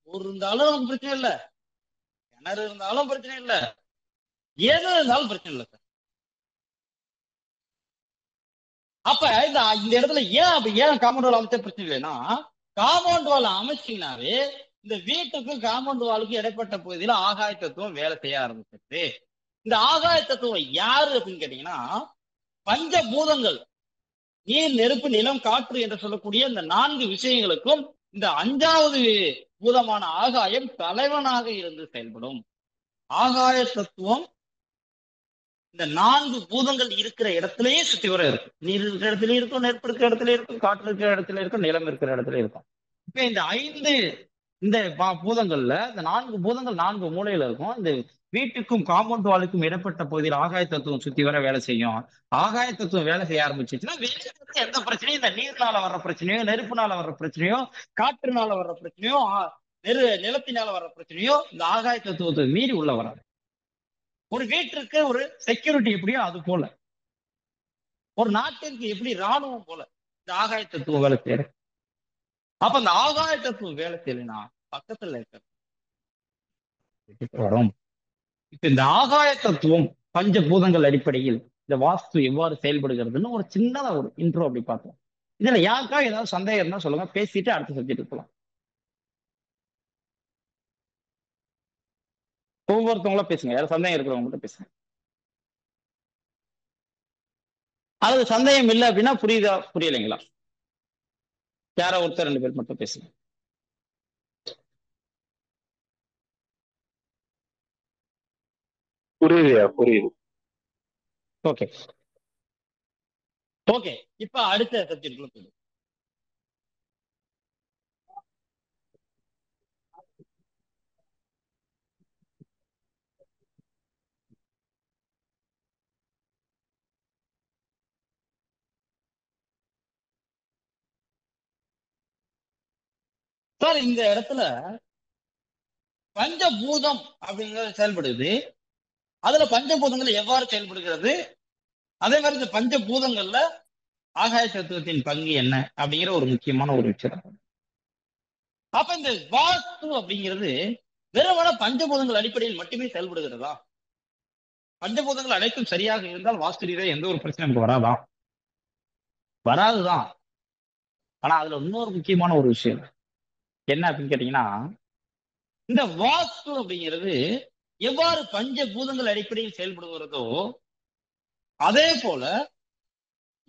ஒரு இருந்தாலும் நமக்கு பிரச்சனை இல்லை, கிணறு இருந்தாலும் பிரச்சனை இல்லை, எது இருந்தாலும் பிரச்சனை இல்லை சார். அப்ப இந்த இந்த இடத்துல ஏன் அப்படி ஏன் காம்பவுண்ட் வால் அமைச்சா பிரச்சனை இல்லைன்னா, காம்பவுண்ட் வால் அமைச்சிங்கனாவே இந்த வீட்டுக்கும் காம்பவுண்ட் வாலுக்கும் இடைப்பட்ட பகுதியில ஆகாய தத்துவம் வேலை செய்ய ஆரம்பிச்சிருது. இந்த ஆகாய தத்துவம் யாரு அப்படின்னு கேட்டீங்கன்னா பஞ்சபூதங்கள் நீர் நெருப்பு நிலம் காற்று என்று சொல்லக்கூடிய இந்த 4 விஷயங்களுக்கும் இந்த 5வது பூதமான ஆகாயம் தலைவனாக இருந்து செயல்படும். ஆகாய தத்துவம் இந்த 4 பூதங்கள் இருக்கிற இடத்திலேயே சுத்தி வர இருக்கும். நீர் இருக்கிற இடத்துலயும் இருக்கும், நெருப்பு இருக்கிற இடத்துல இருக்கும், காற்று இருக்கிற இடத்துல இருக்கும், நிலம் இருக்கிற இடத்துல இருக்கும். இப்ப இந்த 5 இந்த பூதங்கள்ல இந்த 4 பூதங்கள் 4 மூலையில இருக்கும். இந்த வீட்டுக்கும் காம்பவுண்ட் வாலுக்கும் இடப்பட்ட பகுதியில் ஆகாய தத்துவம் சுத்தி வர வேலை செய்யும். ஆகாய தத்துவம் வேலை செய்ய ஆரம்பிச்சுச்சுன்னா வெளியில இருந்து எந்த பிரச்சனையும் இந்த நீர்னால வர்ற பிரச்சனையோ, நெருப்புனால வர்ற பிரச்சனையோ, காற்றுனால வர்ற பிரச்சனையோ, நிலத்தினால வர்ற பிரச்சனையோ இந்த ஆகாய தத்துவத்தை மீறி உள்ள வராது. ஒரு வீட்டிற்கு ஒரு செக்யூரிட்டி எப்படியோ அது போல, ஒரு நாட்டிற்கு எப்படி ராணுவம் போல இந்த ஆகாய தத்துவம் வேலை செய்யறது. அப்ப அந்த ஆகாய தத்துவம் வேலை செய்யலைன்னா பக்கத்துல இருக்க வரும். இப்ப இந்த ஆகாய தத்துவம் பஞ்சபூதங்கள் அடிப்படையில் இந்த வாஸ்து எவ்வாறு செயல்படுகிறதுன்னு ஒரு சின்னதா ஒரு இன்ட்ரோ அப்படி பார்த்தோம். இதுல யாருக்கா ஏதாவது சந்தேகம் இருந்தா சொல்லுங்க, பேசிட்டு அடுத்த சப்ஜெக்ட் போலாம். ஒவ்வொருத்தவங்களா பேசுங்க, யாரும் சந்தேகம் இருக்கிறவங்க மட்டும் பேசுங்க. அது சந்தேகம் இல்லை அப்படின்னா புரியுதா புரியலைங்களா? யாரோ ஒருத்தர் 2 பேர் மட்டும் பேசுங்க. புரியுதுயா, புரியுது. ஓகே. ஓகே. இப்ப அடுத்த சப்ஜெக்ட் போயிடும். சார் இந்த இடத்துல பஞ்சபூதம் அப்படிங்கிறது செயல்படுது. அதுல பஞ்சபூதங்கள் எவ்வாறு செயல்படுகிறது, அதே மாதிரி இந்த பஞ்சபூதங்கள்ல ஆகாய தத்துவத்தின் பங்கு என்ன அப்படிங்கிற ஒரு முக்கியமான ஒரு விஷயம். அப்ப இந்த வாஸ்து அப்படிங்கிறது வெறுமன பஞ்சபூதங்கள் அடிப்படையில் மட்டுமே செயல்படுகிறதா? பஞ்சபூதங்கள் அனைத்தும் சரியாக இருந்தால் வாஸ்து ரீதியா எந்த ஒரு பிரச்சனை நமக்கு வராதா? வராதுதான். ஆனா அதுல இன்னொரு முக்கியமான ஒரு விஷயம் என்ன அப்படின்னு கேட்டீங்கன்னா, இந்த வாஸ்து அப்படிங்கிறது எவ்வாறு பஞ்சபூதங்கள் அடிப்படையில் செயல்படுகிறதோ அதே போல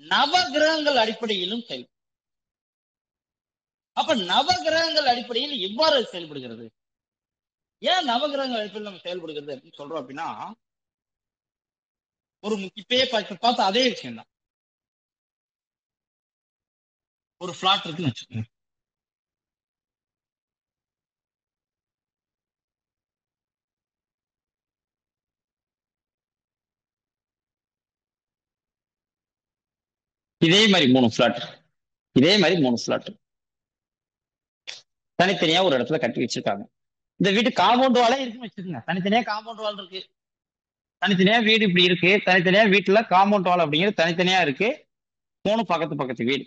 நவகிரகங்கள் அடிப்படையிலும் செயல்படும். அப்ப நவகிரகங்கள் அடிப்படையில் எவ்வாறு செயல்படுகிறது? ஏன் நவகிரகங்கள் அடிப்படையில் நம்ம செயல்படுகிறது அப்படின்னு சொல்றோம் அப்படின்னா, ஒரு இப்பயே பார்த்த அதே விஷயம் தான். ஒரு பிளாட் இருக்குன்னு வச்சுக்கோங்க. இதே மாதிரி 3 பிளாட், இதே மாதிரி 3 பிளாட் தனித்தனியா ஒரு இடத்துல கட்டி வச்சிருக்காங்க. இந்த வீட்டு காம்பவுண்ட் வாலே இருக்குன்னு வச்சுக்கோங்க. தனித்தனியா காம்பவுண்ட் வால் இருக்கு, தனித்தனியா வீடு இப்படி இருக்கு, தனித்தனியா வீட்டுல காம்பவுண்ட் வால் அப்படிங்கிறது தனித்தனியா இருக்கு. 3 பக்கத்து பக்கத்து வீடு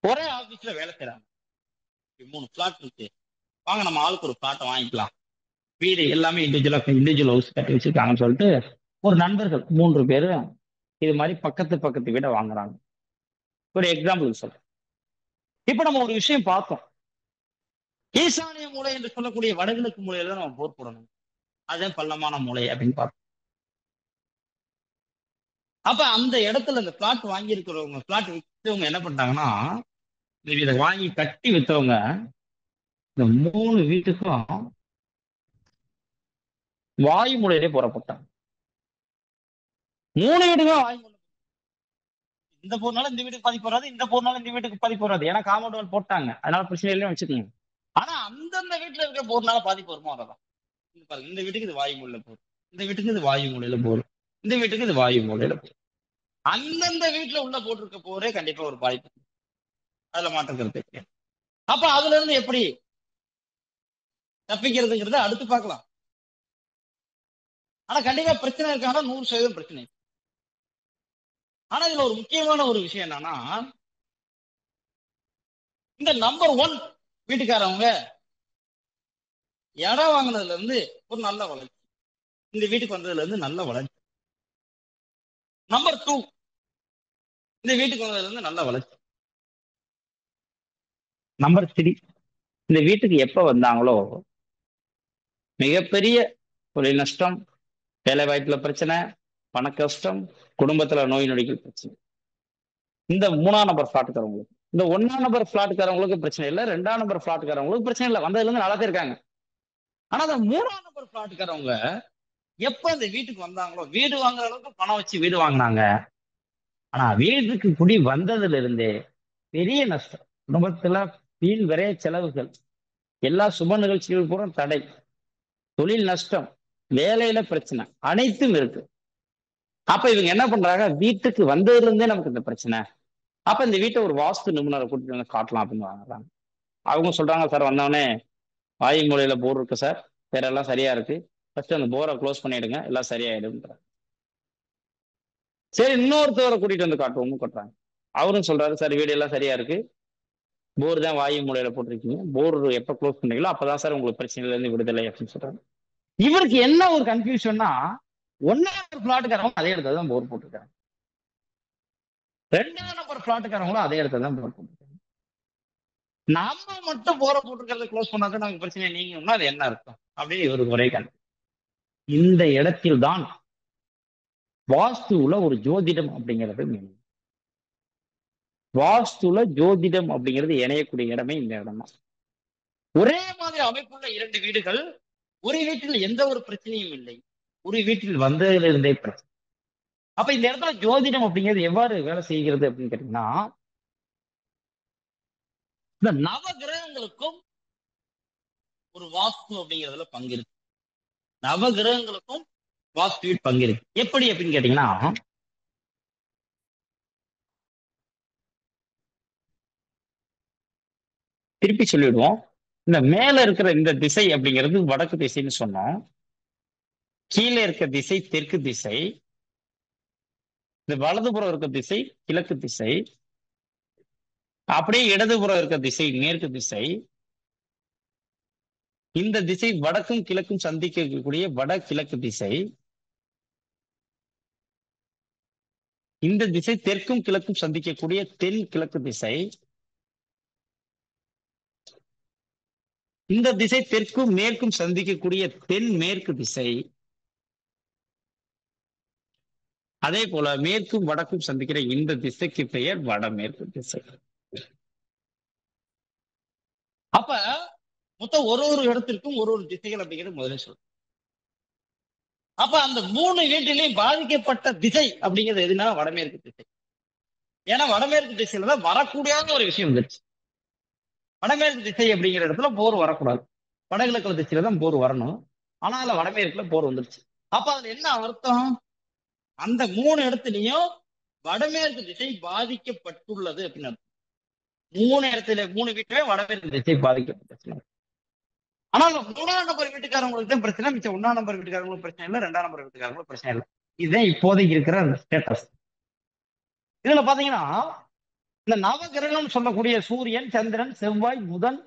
ஒரே ஆபீஸ்ல வேலை செய்யறாங்க. 3 பிளாட் இருக்கு, வாங்க நம்ம ஆளுக்கு ஒரு பிளாட்டை வாங்கிக்கலாம். வீடு எல்லாமே இண்டிவிஜுவல் ஹவுஸ் கட்டி வச்சிருக்காங்கன்னு சொல்லிட்டு ஒரு நண்பர்கள் 3 பேரும் இது மாதிரி பக்கத்து பக்கத்து வீடை வாங்குறாங்க. ஒரு எக்ஸாம்பிள் சொல்றேன். இப்ப நம்ம ஒரு விஷயம் பார்த்தோம். ஈசானிய மூலை என்று சொல்லக்கூடிய வடகிழக்கு மூலையில தான் நம்ம போர் போடணும். அதுதான் பள்ளமான மூலை அப்படின்னு பார்த்தோம். அப்ப அந்த இடத்துல இந்த பிளாட் வாங்கி இருக்கிறவங்க, பிளாட் விற்றவங்க என்ன பண்ணிட்டாங்கன்னா, இதை வாங்கி கட்டி வித்தவங்க இந்த 3 வீட்டுக்கும் வாயு மூலையிலே போறப்பட்டாங்க. 3 வீடுக்கும் வாயு மூலை. இந்த போர்னால இந்த வீட்டுக்கு பாதிப்பு வராது, இந்த போர்னால இந்த வீட்டுக்கு பாதிப்பு வராது. ஏன்னா காம்பவுண்ட் வால் போட்டாங்க, அதனால பிரச்சனை இல்லைன்னு வச்சுக்கோங்க. ஆனா அந்தந்த வீட்டுல இருக்க போர்னால பாதிப்பு வருமா வராதான்? பாருங்க, இந்த வீட்டுக்கு இது வாயு மூலையில போகும், இந்த வீட்டுக்கு இது வாயு மூலையில போகும், இந்த வீட்டுக்கு இது வாயு மூலையில போகும். அந்தந்த வீட்டுல உள்ள போட்டிருக்க போரே கண்டிப்பா ஒரு பாதிப்பு, அதுல மாற்றம் கருத்து கிடையாது. அப்ப அதுல இருந்து எப்படி தப்பிக்கிறதுங்கிறத அடுத்து பார்க்கலாம். ஆனா கண்டிப்பா பிரச்சனை இருக்காங்கன்னா 100% பிரச்சனை. ஆனா இதுல ஒரு முக்கியமான ஒரு விஷயம் என்னன்னா, இந்த நம்பர் 1 வீட்டுக்காரவங்க இடம் வாங்கினதுல இருந்து ஒரு நல்ல வளர்ச்சி, இந்த வீட்டுக்கு வந்ததுல இருந்து நல்ல வளர்ச்சி. நம்பர் 2 இந்த வீட்டுக்கு வந்ததுல இருந்து நல்ல வளர்ச்சி. நம்பர் 3 இந்த வீட்டுக்கு எப்ப வந்தாங்களோ மிகப்பெரிய தொழில் நஷ்டம், வேலை வாய்ப்புல பிரச்சனை, பண கஷ்டம், குடும்பத்துல நோய் நொடிகள் பிரச்சனை. இந்த 3ஆம் நம்பர் பிளாட்டுக்காரவங்களுக்கு, இந்த 1ஆம் நம்பர் பிளாட்டுக்காரவங்களுக்கு பிரச்சனை இல்லை, 2ஆம் நம்பர் பிளாட்டுக்காரவங்களுக்கு பிரச்சனை இல்லை, வந்ததுல இருந்து நல்லா தான் இருக்காங்க. ஆனா அந்த 3ஆம் நம்பர் பிளாட்டுக்காரவங்க எப்ப இந்த வீட்டுக்கு வந்தாங்களோ, வீடு வாங்குற அளவுக்கு பணம் வச்சு வீடு வாங்கினாங்க. ஆனா வீட்டுக்கு குடி வந்ததுல இருந்தே பெரிய நஷ்டம். குடும்பத்துல வீண் விரைய செலவுகள், எல்லா சுப நிகழ்ச்சிகள் பூரா தடை, தொழில் நஷ்டம், வேலையில பிரச்சனை, அனைத்தும் இருக்கு. அப்ப இவங்க என்ன பண்றாங்க, வீட்டுக்கு வந்ததுல இருந்தே நமக்கு இந்த பிரச்சனை, அப்ப இந்த வீட்டை ஒரு வாஸ்து நிபுணரை கூட்டிட்டு வந்து காட்டலாம் அப்படின்னு வாங்குறாங்க. அவங்க சொல்றாங்க, சார் வந்தவொடனே வாயு மூலையில போர் இருக்கு சார், வேற எல்லாம் சரியா இருக்கு, ஃபர்ஸ்ட் அந்த போரை க்ளோஸ் பண்ணிடுங்க, எல்லாம் சரியாயிடும். சரி, இன்னொருத்தவரை கூட்டிட்டு வந்து காட்டுவோம்னு கொட்டுறாங்க. அவரும் சொல்றாரு, சார் வீடு எல்லாம் சரியா இருக்கு, போர் தான் வாயு மூலையில போட்டிருக்கீங்க, போர் எப்ப க்ளோஸ் பண்ணீங்களோ அப்பதான் சார் உங்களுக்கு பிரச்சனையில இருந்து விடுதலை அப்படின்னு சொல்றாங்க. இவருக்கு என்ன ஒரு கன்ஃபியூஷன்னா, 1ஆம் நம்பர் பிளாட்டுக்காரங்க அதே இடத்துல தான் போர் போட்டிருக்காங்க, 2ஆம் நம்பர் பிளாட்டுக்காரங்களும் அதே இடத்துல தான் போர் போட்டிருக்காங்க. நம்ம மட்டும் போரை போட்டிருக்கிறத க்ளோஸ் பண்ணாதான் நமக்கு பிரச்சனை நீங்கன்னா அது என்ன அர்த்தம் அப்படின்னு இவருக்கு ஒரே கணக்கு. இந்த இடத்தில் தான் வாஸ்துல ஒரு ஜோதிடம் அப்படிங்கிறது meaning. வாஸ்துல ஜோதிடம் அப்படிங்கிறது இணையக்கூடிய இடமே இந்த இடம் தான். ஒரே மாதிரி அமைப்புள்ள 2 வீடுகள், ஒரு வீட்டில் எந்த ஒரு பிரச்சனையும் இல்லை, ஒரு வீட்டில் வந்ததிலிருந்தே பிரச்சனை. அப்ப இந்த இடத்துல ஜோதிடம் அப்படிங்கிறது எவ்வாறு வேலை செய்கிறது அப்படின்னு கேட்டீங்கன்னா, இந்த நவ கிரகங்களுக்கும் ஒரு வாஸ்து அப்படிங்கிறதுல பங்கு இருக்கு. நவ கிரகங்களுக்கும் வாஸ்துவில் பங்கு இருக்கு. எப்படி அப்படின்னு கேட்டீங்கன்னா, திருப்பி சொல்லிடுவோம். இந்த மேல இருக்கிற இந்த திசை அப்படிங்கிறது வடக்கு திசைன்னு சொன்னோம். கீழே இருக்க திசை தெற்கு திசை. இந்த வலதுபுறம் இருக்க திசை கிழக்கு திசை. அப்படியே இடதுபுறம் இருக்க திசை மேற்கு திசை. இந்த திசை வடக்கும் கிழக்கும் சந்திக்கக்கூடிய வட கிழக்கு திசை. இந்த திசை தெற்கும் கிழக்கும் சந்திக்கக்கூடிய தென் கிழக்கு திசை. இந்த திசை தெற்கும் மேற்கும் சந்திக்கக்கூடிய தென் மேற்கு திசை. அதே போல மேற்கும் வடக்கும் சந்திக்கிற இந்த திசைக்கு பெயர் வடமேற்கு திசை. அப்ப மொத்தம் ஒரு ஒரு இடத்திற்கும் ஒரு ஒரு திசைகள் அப்படிங்கிறது முதல்ல சொல்றோம். அப்ப அந்த 3 வீட்டிலையும் பாதிக்கப்பட்ட திசை அப்படிங்கிறது எதுனா வடமேற்கு திசை. ஏன்னா வடமேற்கு திசையில தான் வரக்கூடியாத ஒரு விஷயம் வந்துருச்சு. வடமேற்கு திசை அப்படிங்கிற இடத்துல போர் வரக்கூடாது. வடகிழக்கு திசையில தான் போர் வரணும். ஆனா அதுல வடமேற்குல போர் வந்துருச்சு. அப்ப அதுல என்ன அர்த்தம்? அந்த 3 இடத்துலயும் வடமேற்கு திசை பாதிக்கப்பட்டுள்ளது அப்படின்னு. 3 இடத்துல 3 வீட்டுமே வடமேற்கு திசை பாதிக்கப்பட்டுச்சு. ஆனா 3ஆம் நம்பர் வீட்டுக்காரங்களுக்கு தான் பிரச்சனை. மிச்சம் 1ஆம் நம்பர் வீட்டுக்காரங்களுக்கு பிரச்சனை இல்லை, 2ஆம் நம்பர் வீட்டுக்காரங்களுக்கு பிரச்சனை இல்லை. இதுதான் இப்போதைக்கு இருக்கிற ஸ்டேட்டஸ். இதுல பாத்தீங்கன்னா இந்த நவகிரகம் சொல்லக்கூடிய சூரியன், சந்திரன், செவ்வாய், புதன்,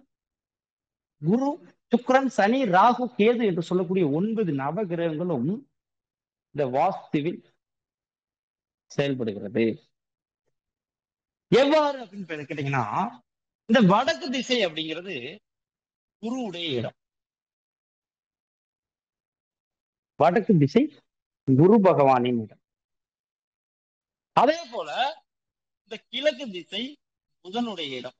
குரு, சுக்கிரன், சனி, ராகு, கேது என்று சொல்லக்கூடிய 9 நவகிரகங்களும் இந்த வாஸ்துவில் செயல்படுகிறது. எவ்வாறு அப்படின்னு கேட்டீங்கன்னா, இந்த வடக்கு திசை அப்படிங்கிறது குருவுடைய இடம். வடக்கு திசை குரு பகவானின் இடம். அதே போல இந்த கிழக்கு திசை புதனுடைய இடம்.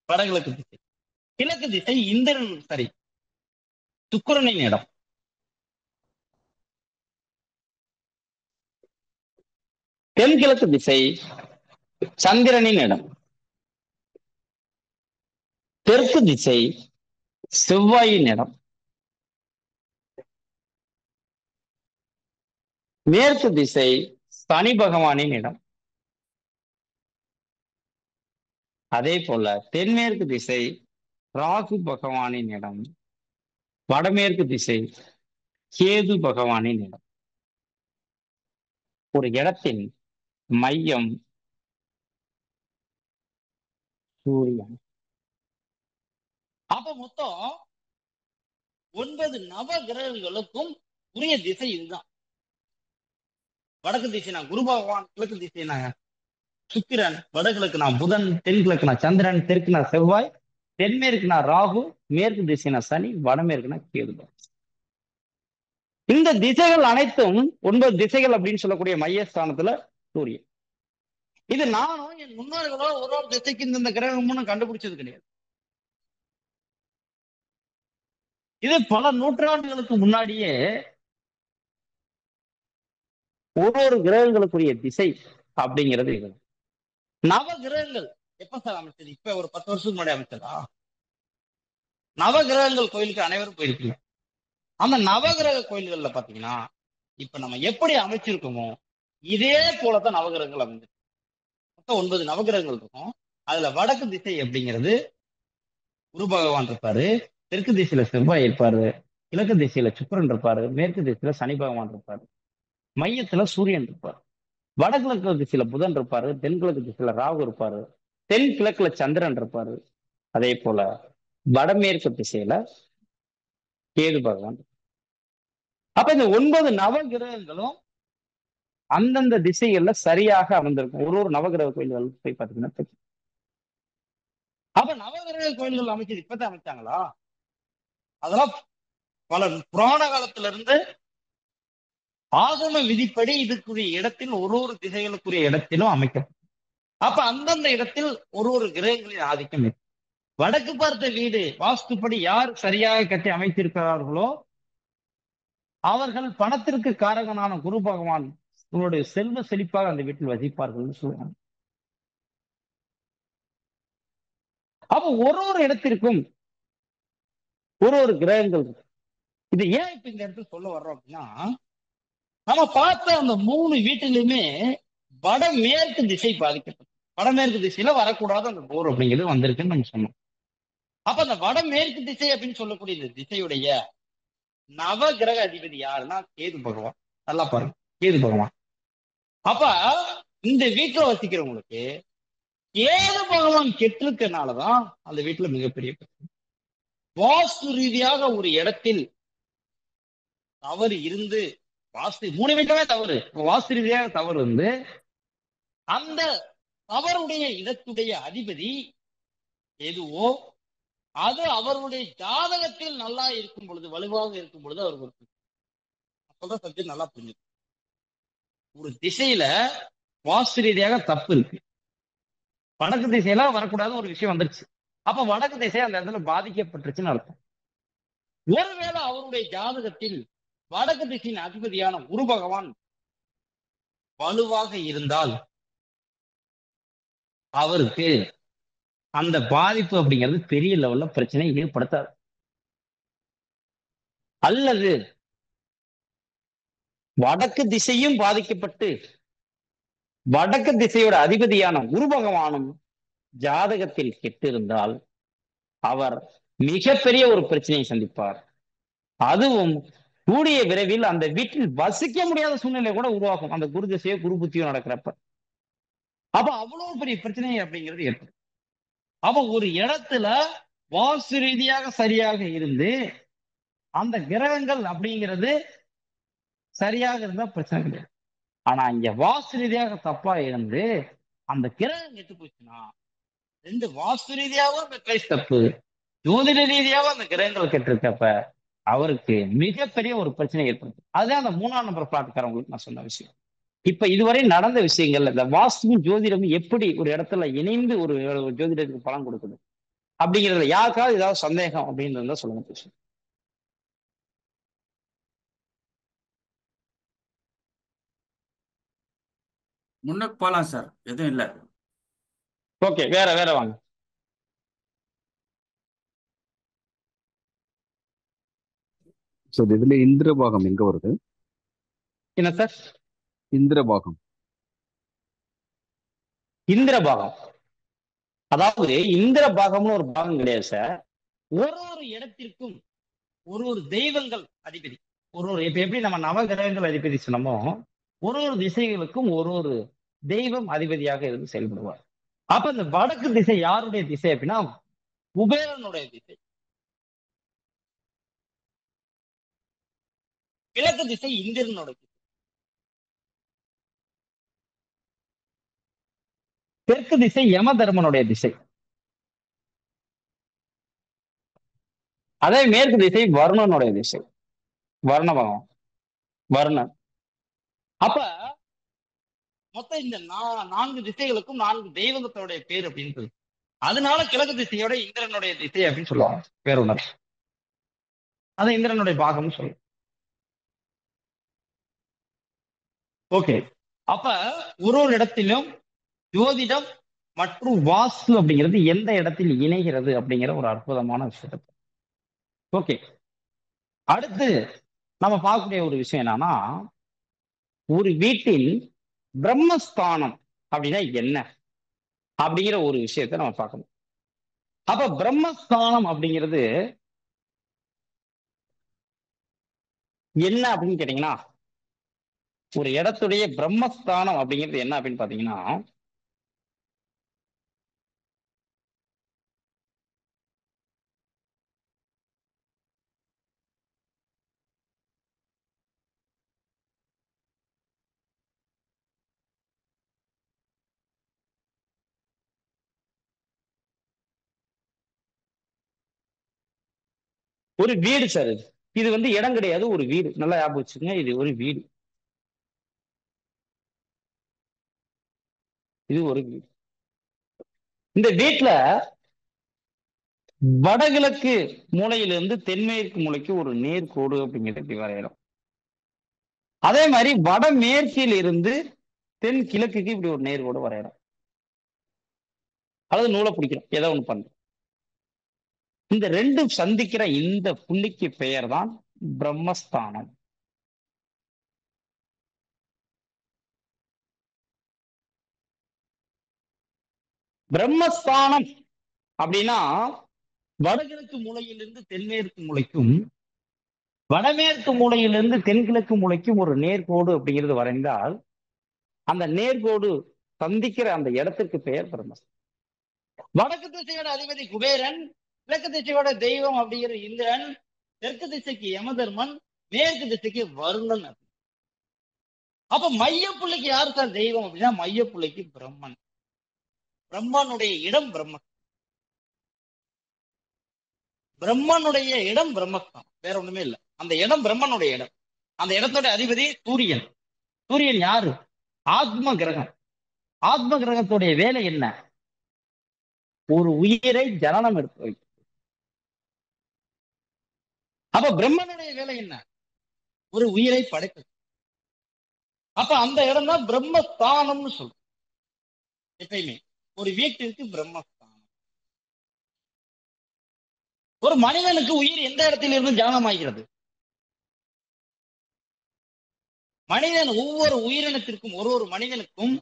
வடகிழக்கு திசை. கிழக்கு திசை இந்திரன் சுக்கிரனின் இடம். தென்கிழக்கு திசை சந்திரனின் இடம். தெற்கு திசை செவ்வாயின் இடம். மேற்கு திசை சனி பகவானின் இடம். அதே போல தென்மேற்கு திசை ராகு பகவானின் இடம். வடமேற்கு திசை கேது பகவானின் இடம். ஒரு இடத்தின் மையம் சூரியன். அப்ப மொத்தம் 9 நவ கிரகங்களுக்கும் உரிய திசை இதுதான். வடக்கு திசை நான் குரு பகவான், கிழக்கு திசை நான் சுக்கிரன், வடகிழக்கு நான் புதன், தென்கிழக்கு நான் சந்திரன், தெற்கு நான் செவ்வாய், தென்மேற்கு நான் ராகு, மேற்கு திசை நான் சனி, வடமேற்கு நான் கேது. இந்த திசைகள் அனைத்தும் 9 திசைகள் அப்படின்னு சொல்லக்கூடிய மையஸ்தானத்துல சூரியன். இது நானும் என் முன்னோர்களோ ஒரு ஒரு திசைக்கு இந்த கிரகமும் கண்டுபிடிச்சது கிடையாது. இது பல நூற்றாண்டுகளுக்கு முன்னாடியே ஒரு ஒரு கிரகங்களுக்குரிய திசை அப்படிங்கிறது இது. நவ கிரகங்கள் எப்ப சார் அமைச்சது? இப்ப ஒரு 10 வருஷத்துக்கு முன்னாடி அமைச்சதா? நவ கிரகங்கள் கோயிலுக்கு அனைவரும் போயிருக்கீங்க. அந்த நவகிரக கோயில்கள்ல பாத்தீங்கன்னா இப்ப நம்ம எப்படி அமைச்சிருக்கோமோ இதே போலதான் நவகிரகங்கள் அமைஞ்சிருக்கு. மொத்தம் 9 நவகிரகங்கள் இருக்கும். அதுல வடக்கு திசை அப்படிங்கிறது குரு பகவான் இருப்பாரு, தெற்கு திசையில செவ்வாய் இருப்பாரு, கிழக்கு திசையில சுக்கிரன் இருப்பாரு, மேற்கு திசையில சனி பகவான் இருப்பாரு, மையத்துல சூரியன் இருப்பார். வடகிழக்கு திசையில புதன் இருப்பாரு, தென்கிழக்கு திசையில ராகு இருப்பாரு, தென் கிழக்குல சந்திரன் இருப்பாரு. அதே போல வடமேற்கு திசையில கேது பகவான். அப்ப இந்த 9 நவகிரகங்களும் அந்தந்த திசைகள்ல சரியாக அமர்ந்திருக்கும். ஒரு ஒரு நவகிரக கோயில்கள் போய் பாத்தீங்கன்னா. அப்ப நவகிரக கோயில்கள் அமைச்சது இப்பதான் அமைச்சாங்களா? அதெல்லாம் பல புராண காலத்துல இருந்து ஆகம விதிப்படி இதுக்குரிய இடத்தில் ஒரு ஒரு திசைகளுக்குரிய இடத்திலும் அமைக்கும். அப்ப அந்தந்த இடத்தில் ஒரு ஒரு கிரகங்களின் ஆதிக்கம் இருக்கு. வடக்கு பார்த்த வீடு வாஸ்துப்படி யார் சரியாக கட்டி அமைத்திருக்கிறார்களோ அவர்கள் பணத்திற்கு காரகனான குரு பகவான் உங்களுடைய செல்வ செழிப்பாக அந்த வீட்டில் வசிப்பார்கள் சொல்லுவாங்க. அப்ப ஒரு ஒரு இடத்திற்கும் ஒரு ஒரு கிரகங்கள் இருக்கு. இது ஏன் இப்ப இந்த இடத்துல சொல்ல வர்றோம் அப்படின்னா, நம்ம பார்த்த அந்த 3 வீட்டிலுமே வடமேற்கு திசை பாதிக்கப்பட்டது. வடமேற்கு திசையில வரக்கூடாது அந்த போர் அப்படிங்கிறது வந்திருக்குன்னு நம்ம சொன்னோம். அப்ப அந்த வடமேற்கு திசை அப்படின்னு சொல்லக்கூடிய இந்த திசையுடைய நவ கிரக அதிபதி யாருன்னா கேது பகவான். நல்லா பாருங்க, கேது பகவான். அப்ப இந்த வீட்டுல வசிக்கிறவங்களுக்கு கேது பகவான் கெட்டிருக்கனாலதான் அந்த வீட்டுல மிகப்பெரிய பிரச்சனை. வாஸ்து ரீதியாக ஒரு இடத்தில் தவறு இருந்து, வாஸ்து 3 வீட்டுமே தவறு, வாஸ்து ரீதியாக தவறு இருந்து அந்த தவறுடைய இடத்துடைய அதிபதி எதுவோ அது அவருடைய ஜாதகத்தில் நல்லா இருக்கும் பொழுது, வலுவாக இருக்கும் பொழுது அவருக்கு ஒரு சொல்ற சப்ஜெக்ட் நல்லா புரிஞ்சு. ஒரு திசையில வாஸ்து ரீதியாக தப்பு இருக்கு, வடக்கு திசையில வரக்கூடாத ஒரு விஷயம் வந்துருச்சு, அப்ப வடக்கு திசை அந்த இடத்துல பாதிக்கப்பட்டுருச்சுன்னு அர்த்தம். ஒருவேளை அவருடைய ஜாதகத்தில் வடக்கு திசையின் அதிபதியான குரு பகவான் வலுவாக இருந்தால் அவருக்கு அந்த பாதிப்பு அப்படிங்கிறது பெரிய லெவல்ல பிரச்சனை ஏற்படுத்தாது. அல்லது வடக்கு திசையும் பாதிக்கப்பட்டு வடக்கு திசையோட அதிபதியான குரு பகவானும் ஜாதகத்தில் கெட்டிருந்தால் அவர் மிகப்பெரிய ஒரு பிரச்சனையை சந்திப்பார். அதுவும் கூடிய விரைவில் அந்த வீட்டில் வசிக்க முடியாத சூழ்நிலை கூட உருவாக்கும், அந்த குரு திசையோ குரு புத்தியோ நடக்கிறப்ப. அப்ப அவ்வளவு பெரிய பிரச்சனை அப்படிங்கிறது ஏற்படும். அப்ப ஒரு இடத்துல வாஸ்து ரீதியாக சரியாக இருந்து அந்த கிரகங்கள் அப்படிங்கிறது சரியாக இருந்தா பிரச்சனை கிடையாது. ஆனா இங்க வாஸ்து ரீதியாக தப்பா இருந்து அந்த கிரகம் கெட்டு போச்சுன்னா, ரெண்டு வாஸ்து ரீதியாகவும் அந்த பிளேஸ் தப்பு, ஜோதிட ரீதியாகவும் அந்த கிரகங்கள் கெட்டிருக்கப்ப அவருக்கு மிகப்பெரிய ஒரு பிரச்சனை ஏற்படுது. அதுதான் அந்த 3ஆம் நம்பர் பிளாட்காரங்களுக்கு நான் சொன்ன விஷயம். இப்ப இதுவரை நடந்த விஷயங்கள்ல இந்த வாஸ்துவும் ஜோதிடமும் எப்படி ஒரு இடத்துல இணைந்து ஒரு ஜோதிடத்துக்கு பலன் கொடுக்குது அப்படிங்கிறதுல யாருக்காவது ஏதாவது சந்தேகம் அப்படின்னு சொல்லுங்க பேசுங்க. முன்னுக்கு போலாம் சார், எதுவும் இல்லை. ஓகே, வேற வேற வாங்க. சார் இதுல இந்திரபாகம் எங்க வருது? என்ன சார்? இந்திரபாகம். இந்திரபாகம் அதாவது இந்திர பாகம்னு ஒரு பாகம் கிடையாது சார். ஒரு ஒரு இடத்திற்கும் ஒரு ஒரு தெய்வங்கள் அதிபதி, ஒரு ஒரு இப்ப எப்படி நம்ம நவகிரகங்கள் அதிபதி சொன்னமோ ஒரு ஒரு திசைகளுக்கும் ஒரு ஒரு தெய்வம் அதிபதியாக இருந்து செயல்படுவார். அப்ப இந்த வடக்கு திசை யாருடைய திசை அப்படின்னா குபேரனுடைய திசை. கிழக்கு திசை இந்திரனுடைய திசை. தெற்கு திசை யம தர்மனுடைய திசை. அதே மேற்கு திசை வருணனுடைய திசை, வர்ண பகவான், வர்ணன். அப்ப மொத்தம் இந்த 4 திசைகளுக்கும் 4 தெய்வங்களுடைய பேர் அப்படின்றது. அதனால கிழக்கு திசையோட இந்திரனுடைய திசை அப்படின்னு சொல்லுவாங்க வேற ஒண்ணு. அது இந்திரனுடைய பாகம்னு சொல்லுவோம். ஓகே, அப்ப ஒரு ஒரு இடத்திலும் ஜோதிடம் மற்றும் வாஸ்து அப்படிங்கிறது எந்த இடத்தில் இணைகிறது அப்படிங்கிற ஒரு அற்புதமான விஷயத்தை. ஓகே, அடுத்து நம்ம பார்க்கக்கூடிய ஒரு விஷயம் என்னன்னா, ஒரு வீட்டில் பிரம்மஸ்தானம் அப்படின்னா என்ன அப்படிங்கிற ஒரு விஷயத்தை நம்ம பார்க்கணும். அப்ப பிரம்மஸ்தானம் அப்படிங்கிறது என்ன அப்படின்னு கேட்டீங்கன்னா, ஒரு இடத்துடைய பிரம்மஸ்தானம் அப்படிங்கிறது என்ன அப்படின்னு பாத்தீங்கன்னா, ஒரு வீடு சார். இது வந்து இடம் கிடையாது, ஒரு வீடு. நல்லா ஞாபகம் வச்சுக்கோங்க, இது ஒரு வீடு. இது ஒரு வீடு. இந்த வீட்டுல வடகிழக்கு மூலையிலிருந்து தென்மேற்கு மூலைக்கு ஒரு நேர்கோடு அப்படிங்கிறது இப்படி வரையணும். அதே மாதிரி வடமேற்கில் இருந்து தென் கிழக்குக்கு இப்படி ஒரு நேர்கோடு வரையணும், அல்லது நூலை பிடிக்கணும், ஏதோ ஒண்ணு பண்ணணும். இந்த ரெண்டும் சந்திக்கிற இந்த புள்ளிக்கு பெயர் தான் பிரம்மஸ்தானம். பிரம்மஸ்தானம் அப்படின்னா வடகிழக்கு மூலையிலிருந்து தென்மேற்கு மூலைக்கும், வடமேற்கு மூலையிலிருந்து தென்கிழக்கு மூலைக்கும் ஒரு நேர்கோடு அப்படிங்கிறது வரைந்தால் அந்த நேர்கோடு சந்திக்கிற அந்த இடத்திற்கு பெயர் பிரம்மஸ்தானம். வடக்கு திசையோட அதிபதி குபேரன், கிழக்கு திசையோட தெய்வம் அப்படிங்கிற இந்திரன், தெற்கு திசைக்கு யமதர்மன், மேற்கு திசைக்கு வருணன். அப்ப மையப்புள்ளிக்கு யாரு சார் தெய்வம் அப்படின்னா மையப்புள்ளிக்கு பிரம்மன். பிரம்மனுடைய இடம் பிரம்மன். பிரம்மனுடைய இடம் பிரம்மஸ்தானம், வேற ஒண்ணுமே இல்லை. அந்த இடம் பிரம்மனுடைய இடம். அந்த இடத்தோட அதிபதி சூரியன். சூரியன் யாரு? ஆத்ம கிரகம். ஆத்ம கிரகத்துடைய வேலை என்ன? ஒரு உயிரை ஜனனம் எடுத்து வைக்கும். அப்ப பிரம்மனுடைய வேலை என்ன? ஒரு உயிரை படைப்பது. அப்ப அந்த இடம் தான் பிரம்மஸ்தானம்னு சொல்றோம். எப்பயுமே ஒரு வீட்டிற்கு பிரம்மஸ்தானம். ஒரு மனிதனுக்கு உயிர் எந்த இடத்தில் இருந்து ஜனனமாகிறது? மனிதன் ஒவ்வொரு உயிரினத்திற்கும், ஒரு மனிதனுக்கும்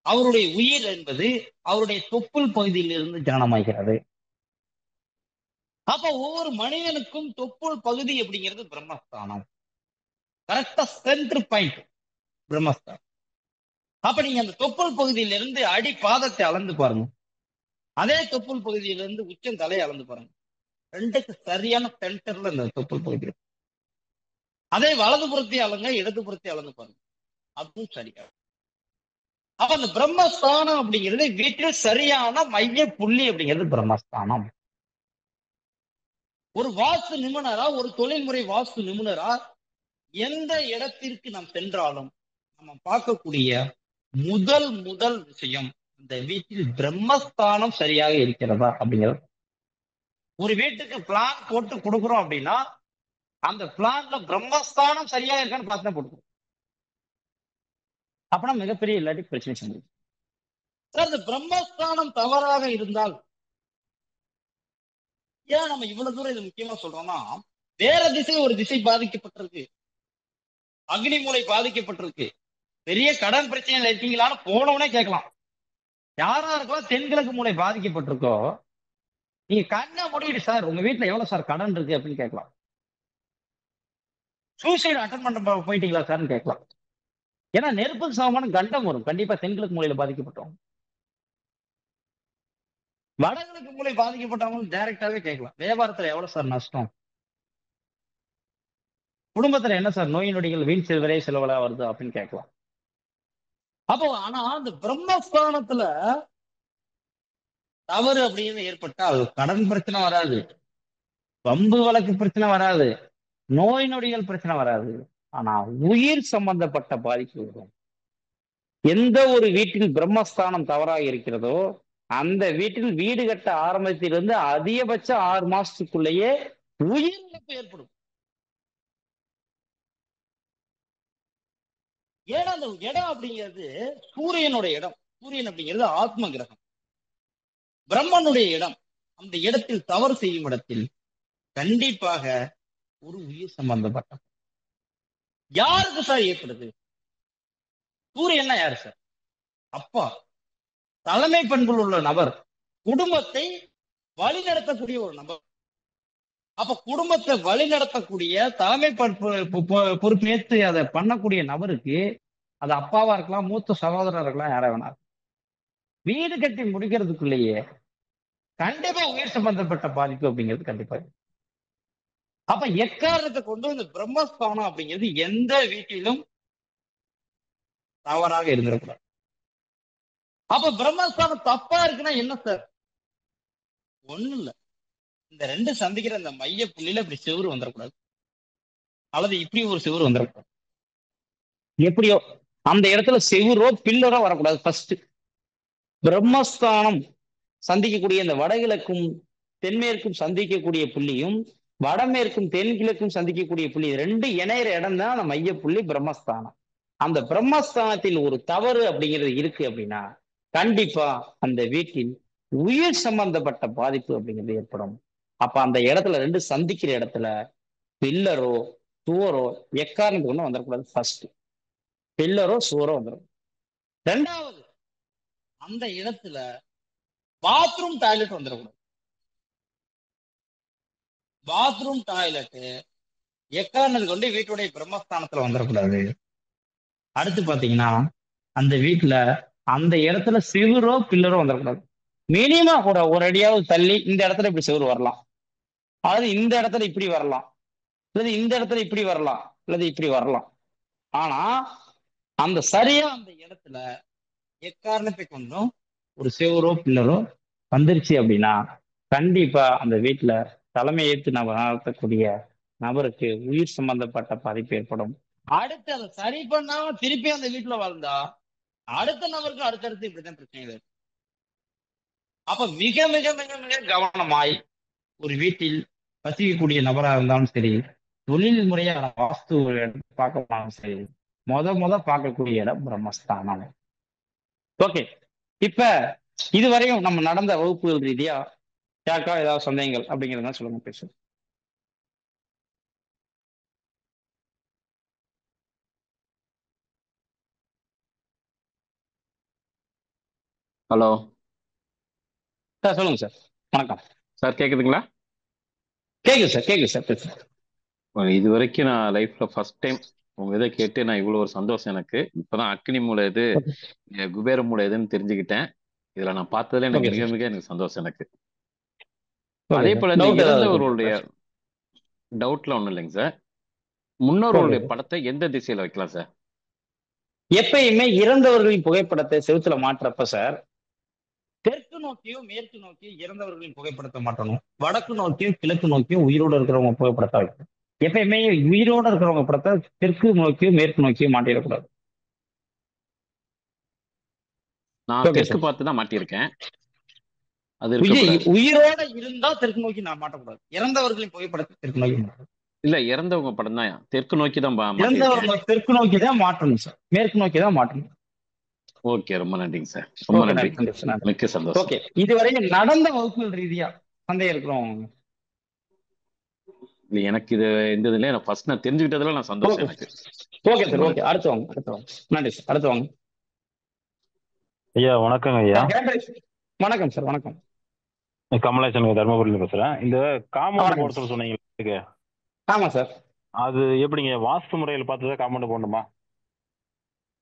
அவருடைய உயிர் என்பது அவருடைய தொப்புள் பகுதியில் இருந்து ஜனனமாகிறது. அப்ப ஒவ்வொரு மனிதனுக்கும் தொப்புள் பகுதி அப்படிங்கிறது பிரம்மஸ்தானம். கரெக்டா சென்டர் பாயிண்ட் பிரம்மஸ்தானம். அப்ப நீங்க அந்த தொப்புள் பகுதியிலிருந்து அடி பாதத்தை அளந்து பாருங்க. அதே தொப்புள் பகுதியிலிருந்து உச்சம் தலையை அளந்து பாருங்க. ரெண்டுக்கு சரியான சென்டர்ல இந்த தொப்புள் பகுதி. அதே வலதுபுறத்தை அளங்க, இடதுபுறத்தை அளந்து பாருங்க, அதுவும் சரியா. அப்ப அந்த பிரம்மஸ்தானம் அப்படிங்கிறது வீட்டில் சரியான மைய புள்ளி அப்படிங்கிறது பிரம்மஸ்தானம். ஒரு வாஸ்து நிபுணரா, ஒரு தொழில்முறை வாஸ்து நிபுணரா எந்த இடத்திற்கு நாம் சென்றாலும் நம்ம பார்க்கக்கூடிய முதல் விஷயம் இந்த வீட்டில் பிரம்மஸ்தானம் சரியாக இருக்கிறதா அப்படிங்கிறது. ஒரு வீட்டுக்கு பிளான் போட்டு கொடுக்குறோம் அப்படின்னா அந்த பிளான்ல பிரம்மஸ்தானம் சரியா இருக்கான்னு பார்த்து தான் கொடுக்கணும். அப்படின்னா மிகப்பெரிய இல்லாட்டி பிரச்சனை சந்திக்கும். சார், இந்த பிரம்மஸ்தானம் தவறாக இருந்தால் ஏன் நம்ம இவ்வளவு தூரம் இது முக்கியமா சொல்றோம்னா, வேற திசை ஒரு திசை பாதிக்கப்பட்டிருக்கு, அக்னி மூலை பாதிக்கப்பட்டிருக்கு, பெரிய கடன் பிரச்சனையில இருக்கீங்களான்னு போனவனே கேட்கலாம். யாரா இருக்கலாம் தென்கிழக்கு மூலை பாதிக்கப்பட்டிருக்கோ நீங்க கண்ணை மூடிட்டு சார் உங்க வீட்டுல எவ்வளவு சார் கடன் இருக்கு அப்படின்னு கேட்கலாம். சூசைட் அட்டன் பண்ண போயிட்டீங்களா சார்னு கேட்கலாம். ஏன்னா நெருப்புக்கு சமமான கண்டம் வரும் கண்டிப்பா தென்கிழக்கு மூலையில பாதிக்கப்பட்டவங்க. வடகிழக்கு மூலை பாதிக்கப்பட்டவங்க டைரக்டாவே கேட்கலாம், வியாபாரத்துல எவ்வளவு சார் நஷ்டம், குடும்பத்துல என்ன சார் நோய் நொடிகள், வீண் செல்வரே செலவலா வருது அப்படின்னு கேட்கலாம். அப்போ ஆனா அந்த பிரம்மஸ்தானத்துல தவறு அப்படின்னு ஏற்பட்டால் கடன் பிரச்சனை வராது, வம்பு வழக்கு பிரச்சனை வராது, நோய் நொடிகள் பிரச்சனை வராது, ஆனா உயிர் சம்பந்தப்பட்ட பாதிப்பு வரும். எந்த ஒரு வீட்டில் பிரம்மஸ்தானம் தவறாக இருக்கிறதோ அந்த வீட்டில் வீடு கட்ட ஆரம்பத்திலிருந்து அதிகபட்சம் 6 மாசத்துக்குள்ளேயே உயிர் இழப்பு ஏற்படும். ஏன்னா அந்த இடம் அப்படிங்கிறது சூரியனுடைய இடம். சூரியன் அப்படிங்கிறது ஆத்ம கிரகம், பிரம்மனுடைய இடம். அந்த இடத்தில் தவறு செய்யும் இடத்தில் கண்டிப்பாக ஒரு உயிர் சம்பந்தப்பட்ட யாருக்கு சார் ஏற்படுது? சூரியன்னா யாரு சார்? அப்பா, தலைமை பண்புகள் உள்ள நபர், குடும்பத்தை வழிநடத்தக்கூடிய ஒரு நபர். அப்ப குடும்பத்தை வழிநடத்தக்கூடிய தலைமை பொறுப்பேற்று அதை பண்ணக்கூடிய நபருக்கு அது அப்பாவா இருக்கலாம், மூத்த சகோதரர் இருக்கலாம், யாரா வேணா வீடு கட்டி முடிக்கிறதுக்குள்ளேயே கண்டிப்பா உயிர் சம்பந்தப்பட்ட பாதிப்பு அப்படிங்கிறது கண்டிப்பா. அப்ப எக்காரணத்தை கொண்டு இந்த பிரம்மஸ்தானம் அப்படிங்கிறது எந்த வீட்டிலும் தவறாக இருந்திடக்கூடாது. அப்ப பிரம்மஸ்தானம் தப்பா இருக்குன்னா என்ன சார்? ஒண்ணும் இல்ல, இந்த ரெண்டு சந்திக்கிற இந்த மைய புள்ளியில இப்படி செவுறு வந்துடக்கூடாது, அல்லது இப்படி ஒரு செவுறு வந்துடக்கூடாது. எப்படியோ அந்த இடத்துல செவுரோ பில்லரோ வரக்கூடாது. ஃபர்ஸ்ட் பிரம்மஸ்தானம் சந்திக்கக்கூடிய இந்த வடகிழக்கும் தென்மேற்கும் சந்திக்கக்கூடிய புள்ளியும் வடமேற்கும் தென்கிழக்கும் சந்திக்கக்கூடிய புள்ளி ரெண்டு இணையிற இடம் தான் அந்த மைய புள்ளி பிரம்மஸ்தானம். அந்த பிரம்மஸ்தானத்தில் ஒரு தவறு அப்படிங்கிறது இருக்கு அப்படின்னா கண்டிப்பா அந்த வீட்டில் உயிர் சம்பந்தப்பட்ட பாதிப்பு அப்படிங்கிறது ஏற்படும். அப்ப அந்த இடத்துல ரெண்டு சந்திக்கிற இடத்துல பில்லரோ சுவரோ எக்காரணத்துக்கு ஒண்ணு வந்துடக்கூடாது. ஃபர்ஸ்ட் பில்லரோ சுவரோ வந்துடும். ரெண்டாவது அந்த இடத்துல பாத்ரூம் டாய்லெட் வந்துடக்கூடாது. பாத்ரூம் டாய்லெட் எக்காரணத்தை கொண்டு வீட்டுடைய பிரம்மஸ்தானத்துல வந்துடக்கூடாது. அடுத்து பாத்தீங்கன்னா அந்த வீட்டுல அந்த இடத்துல சிவரோ பில்லரோ வந்துடக்கூடாது. மினிமம் கூட ஒரு அடியாவது தள்ளி இந்த இடத்துல இப்படி சிவரு வரலாம், அதாவது இந்த இடத்துல இப்படி வரலாம், அல்லது இந்த இடத்துல இப்படி வரலாம், அல்லது இப்படி வரலாம். ஆனா அந்த சரியா அந்த இடத்துல எக்காரணத்தை கொண்டும் ஒரு சிவரோ பில்லரோ வந்துருச்சு அப்படின்னா கண்டிப்பா அந்த வீட்டுல தலைமை ஏற்று நடத்தக்கூடிய நபருக்கு உயிர் சம்பந்தப்பட்ட பாதிப்பு ஏற்படும். அடுத்து அதை சரி பண்ணாம திருப்பி அந்த வீட்டுல வாழ்ந்தா அடுத்த நபருக்கு அடுத்தடுத்து இப்படிதான் பிரச்சனைகள் இருக்கு. அப்ப மிக மிக மிக மிக கவனமாய் ஒரு வீட்டில் வசிக்கக்கூடிய நபராக இருந்தாலும் சரி, தொழில் முறையான வாஸ்து பார்க்கணும் சரி, முத பார்க்கக்கூடிய இடம் பிரம்மஸ்தானம். ஓகே, இப்ப இதுவரையும் நம்ம நடந்த வகுப்புகள் ரீதியா யாருக்கா ஏதாவது சந்தேகங்கள் அப்படிங்கிறத சொல்லுங்க, பேசுங்க. ஹலோ சார் சொல்லுங்க சார். வணக்கம் சார், கேக்குதுங்களா? கேக்குது சார், கேக்குது சார், பேசுங்க. இது வரைக்கும் நான் லைஃப்ல ஃபர்ஸ்ட் டைம் உங்க இதை கேட்டு நான் இவ்வளவு ஒரு சந்தோஷம். எனக்கு இப்பதான் அக்னி மூலை எது, குபேர மூலை எதுன்னு தெரிஞ்சுக்கிட்டேன். இதுல நான் பார்த்ததுல எனக்கு ஓகே மிக சார். மிக எனக்கு சந்தோஷம். எனக்கு ஓகே அதே சார். போல இந்த டவுட் ஏதாவது இறந்தவர்களுடைய இருக்கா சார்? டவுட்ல ஒண்ணும் இல்லைங்க சார். ஓகே முன்னோர்களுடைய சார். படத்தை எந்த திசையில வைக்கலாம் சார்? எப்பயுமே இறந்தவர்களின் புகைப்படத்தை செவுத்துல மாற்றப்ப சார், தெற்கு நோக்கியும் மேற்கு நோக்கியும் இறந்தவர்களின் புகைப்படத்தை மாட்டணும், வடக்கு நோக்கியும் கிழக்கு நோக்கியும் உயிரோடு இருக்கிறவங்க புகைப்படத்தை வைக்கணும். எப்பயுமே உயிரோடு இருக்கிறவங்க படத்தை தெற்கு நோக்கியும் மேற்கு நோக்கியும் மாட்டிடக்கூடாது. நான் ஓகே தெற்கு சார். பார்த்து தான் மாட்டியிருக்கேன். அது இருக்கக்கூடாது. உயிரோட இருந்தா தெற்கு நோக்கி நான் மாட்டக்கூடாது. இறந்தவர்களின் புகைப்படத்தை தெற்கு நோக்கி மாட்டணும். இல்ல, இறந்தவங்க படம் தான் தெற்கு நோக்கி தான் மாட்டியிருக்கேன். இறந்தவர்கள் தெற்கு நோக்கி தான் மாற்றணும் சார், மேற்கு நோக்கி தான் மாற்றணும். ஓகே, ரொம்ப நன்றிங்க சார், ரொம்ப ஓகே, நன்றி, நன்றி சார், நன்றி. மிக்க சந்தோஷம். ஓகே, இதுவரையும் நடந்த வகுப்புகள் ரீதியா சந்தேகம் இருக்கிறவங்க? இல்ல, எனக்கு இது இந்த இதுல நான் ஃபர்ஸ்ட் நான் தெரிஞ்சுக்கிட்டதுல நான் சந்தோஷம் எனக்கு. Okay sir, okay. அடுத்து வாங்க, அடுத்து வாங்க. நன்றி சார், அடுத்து வாங்க. ஐயா வணக்கங்க ஐயா. வணக்கம் சார், வணக்கம். கமலேசன் தர்மபுரியில பேசுறேன். இந்த காம்பவுண்ட் வணக்கம். போட சொல்ல சொன்னீங்க, ஆமா சார். அது எப்படிங்க வாஸ்து முறையில் பார்த்துதான் காம்பவுண்ட் போடணுமா?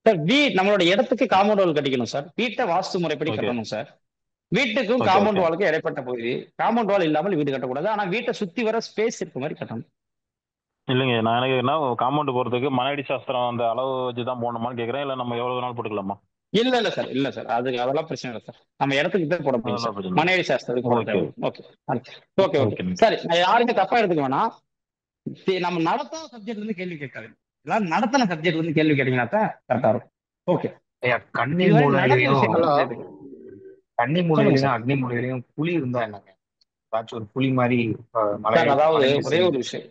சார் நம்மளோட இடத்துக்கு காம்பவுண்ட் வால் கட்டிக்கணும் சார். வீட்டை வாஸ்து முறைப்படி ஓகே கட்டணும் சார். வீட்டுக்கும் ஓகே காம்பவுண்ட் ஓகே வாலுக்கும் இடைப்பட்ட பகுதி, காம்பவுண்ட் வால் இல்லாமல் வீடு கட்டக்கூடாது. ஆனா வீட்டை சுத்தி வர ஸ்பேஸ் இருக்க மாதிரி கட்டணும். இல்லைங்க, நான் எனக்கு என்ன காம்பவுண்ட் போறதுக்கு மனையடி சாஸ்திரம் அந்த அளவு வச்சு தான் போடணுமான்னு கேட்குறேன். இல்லை நம்ம எவ்வளவு நாள் போட்டுக்கலாமா? இல்ல இல்ல சார், இல்ல சார், அதெல்லாம் பிரச்சனை இல்லை சார். நம்ம இடத்துக்கு தான் போட முடியும் சார். அதெல்லாம் பிரச்சனை இல்லை. மனைவி சாஸ்திரத்துக்கு போட ஓகே தேவை. ஓகே ஓகே ஓகே ஓகே சரி. நான் யாருமே தப்பா எடுத்துக்க வேணாம். நம்ம நடத்தாத சப்ஜெக்ட் வந்து கேள்வி கேட்காது. எல்லாரும் நடத்தின சப்ஜெக்ட் வந்து கேள்வி கேட்டீங்கன்னா தான் கரெக்டா இருக்கும். ஓகே, ஐயா, கன்னி இதுவரை நடந்த மூலையிலையும் விஷயங்கள் ஹலோ கேளுங்க. கன்னி சொல்லுங்க மூலையிலையும் சார். அக்னி மூலையிலையும் புலி இருந்தா என்னங்க? ஏதாச்சும் ஒரு புலி மாதிரி மலை சார் அதாவது மலை ஒரே மீது ஒரு விஷயம்,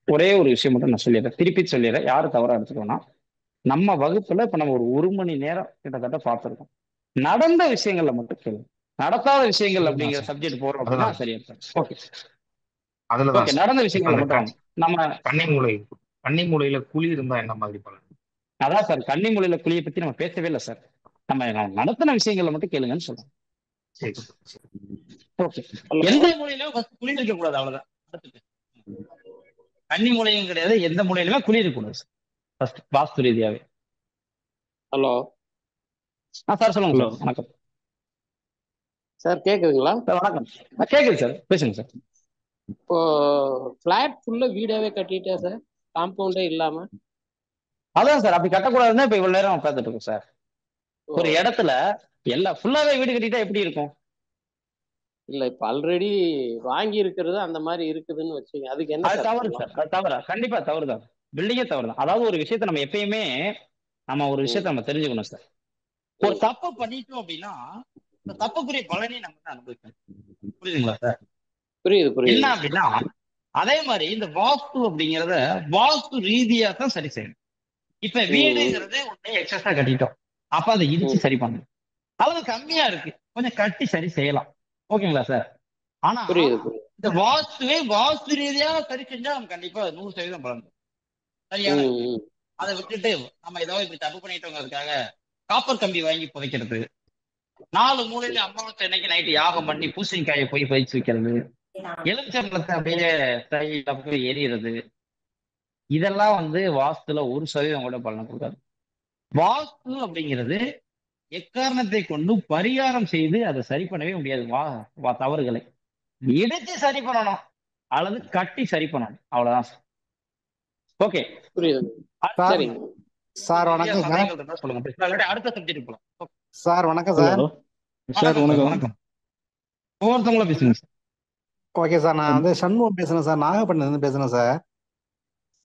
ஒரே ஒரு விஷயம் மட்டும் நான் சொல்லிடுறேன், திருப்பி சொல்லிடுறேன், யாரும் தவறா எடுத்துக்கோனா. நம்ம வகுப்புல இப்ப நம்ம ஒரு மணி நேரம் கிட்டத்தட்ட பார்த்துருக்கோம். நடந்த விஷயங்கள்ல மட்டும் கேளுங்க. நடத்தாத விஷயங்கள் அதுதான் அப்படிங்கிற சார், சப்ஜெக்ட் போறோம் அப்படின்னா அதுதான் சரியா இருக்கும். ஓகே அதுலதான் ஓகே, சார். நடந்த இப்ப விஷயங்கள்ல அந்த மட்டும் வாங்க. நம்ம கன்னி மூலையில குழி இருந்தா என்ன மாதிரி பலன்? அதான் சார், கன்னிமொழியில குழியை பத்தி நம்ம பேசவே இல்லை சார். நம்ம நடத்தின விஷயங்கள்ல மட்டும் கேளுங்கன்னு சொல்றோம். சரி சரி. ஓகே, எந்த மூலையிலும் ஃபர்ஸ்ட் குழி இருக்க கூடாது, அவ்வளவுதான். அடுத்தது கன்னி மூலையும் கிடையாது, எந்த மூலையிலுமே குழி இருக்கக்கூடாது சார். ஃபர்ஸ்ட் வாஸ்து ரீதியாவே. ஹலோ சார் சொல்லுங்க ஹலோ சார். வணக்கம் சார், கேக்குதுங்களா? சார். வணக்கம். கேக்குது சார், பேசுங்க சார். இப்போ ஃபிளாட் ஃபுல்லா வீடாவே கட்டிட்டேன் சார், காம்பவுண்டே இல்லாம. அதான் சார், அப்படி கட்டக்கூடாதுன்னு இப்ப இவ்வளவு நேரம் பார்த்துட்டு இருக்கோம் சார். ஓ, ஒரு இடத்துல எல்லாம் ஃபுல்லாவே வீடு கட்டிட்டா எப்படி இருக்கும்? இல்ல இப்ப ஆல்ரெடி வாங்கி இருக்கிறது அந்த மாதிரி இருக்குதுன்னு வச்சுங்க, அதுக்கு என்ன அது சார் தவறு பண்ணலாம்? சார், அது தவறா, கண்டிப்பா தவறு தான். பில்டிங்கே தவறு தான். அதாவது ஒரு விஷயத்த நம்ம எப்பயுமே ஒரு ம் விஷயத்த நம்ம தெரிஞ்சுக்கணும் சார். ஒரு ம் தப்பு பண்ணிட்டோம் அப்படின்னா இந்த தப்புக்குரிய பலனை நம்ம தான் அனுபவிக்கணும். புரியுதுங்களா சார்? புரியுது என்ன புரியுது. அப்படின்னா அதே மாதிரி இந்த வாஸ்து அப்படிங்கிறத வாஸ்து ரீதியா தான் சரி செய்யணும். இப்ப ம் ம் வீடுங்கிறது ஒண்ணு எக்ஸஸா கட்டிட்டோம், அப்ப அதை இடிச்சு ம் சரி பண்ணணும். அளவு கம்மியா இருக்கு, கொஞ்சம் கட்டி சரி செய்யலாம். ஓகேங்களா சார்? ஆனா புரியுது புரியுது. இந்த வாஸ்துவே வாஸ்து ரீதியா சரி செஞ்சா நம்ம கண்டிப்பா 100% பலன் தரும். சரியான ம் விஷயம். ம் அதை விட்டுட்டு நம்ம ஏதோ இப்படி தப்பு பண்ணிட்டோங்கிறதுக்காக காப்பர் கம்பி வாங்கி புதைக்கிறது, 4 மூலையில அமாவாசை அன்னைக்கு நைட்டு யாகம் பண்ணி பூசணிக்காயை போய் பறிச்சு வைக்கிறது, எலுமிச்சம்பழத்தை அப்படியே தையில போய் எரியறது, இதெல்லாம் வந்து வாஸ்துல 1% கூட பலனை கொடுக்காது. வாஸ்து அப்படிங்கிறது எக்காரணத்தை கொண்டு பரிகாரம் செய்து அதை சரி பண்ணவே முடியாது. தவறுகளை இடிச்சு சரி பண்ணணும் அல்லது கட்டி சரி பண்ணணும், அவ்வளவுதான். ஓகே, புரியுது. சார் சரிங்க. சார் உங்களுக்கு வணக்கம் சார். சந்தேகங்கள் இருந்தா சொல்லுங்க, பேசலாம். இல்லாட்டி அடுத்த சப்ஜெக்ட் போலாம். Okay. சார் வணக்கம் சார். ஹலோ சார் வணக்கம் சார், வணக்கம். வணக்கம். ஒவ்வொருத்தவங்களும் பேசுங்க சார். ஓகே சார், நான் வந்து சண்முகம் பேசுறேன் சார், நாகப்பட்டினத்துலேருந்து பேசுறேன் சார்.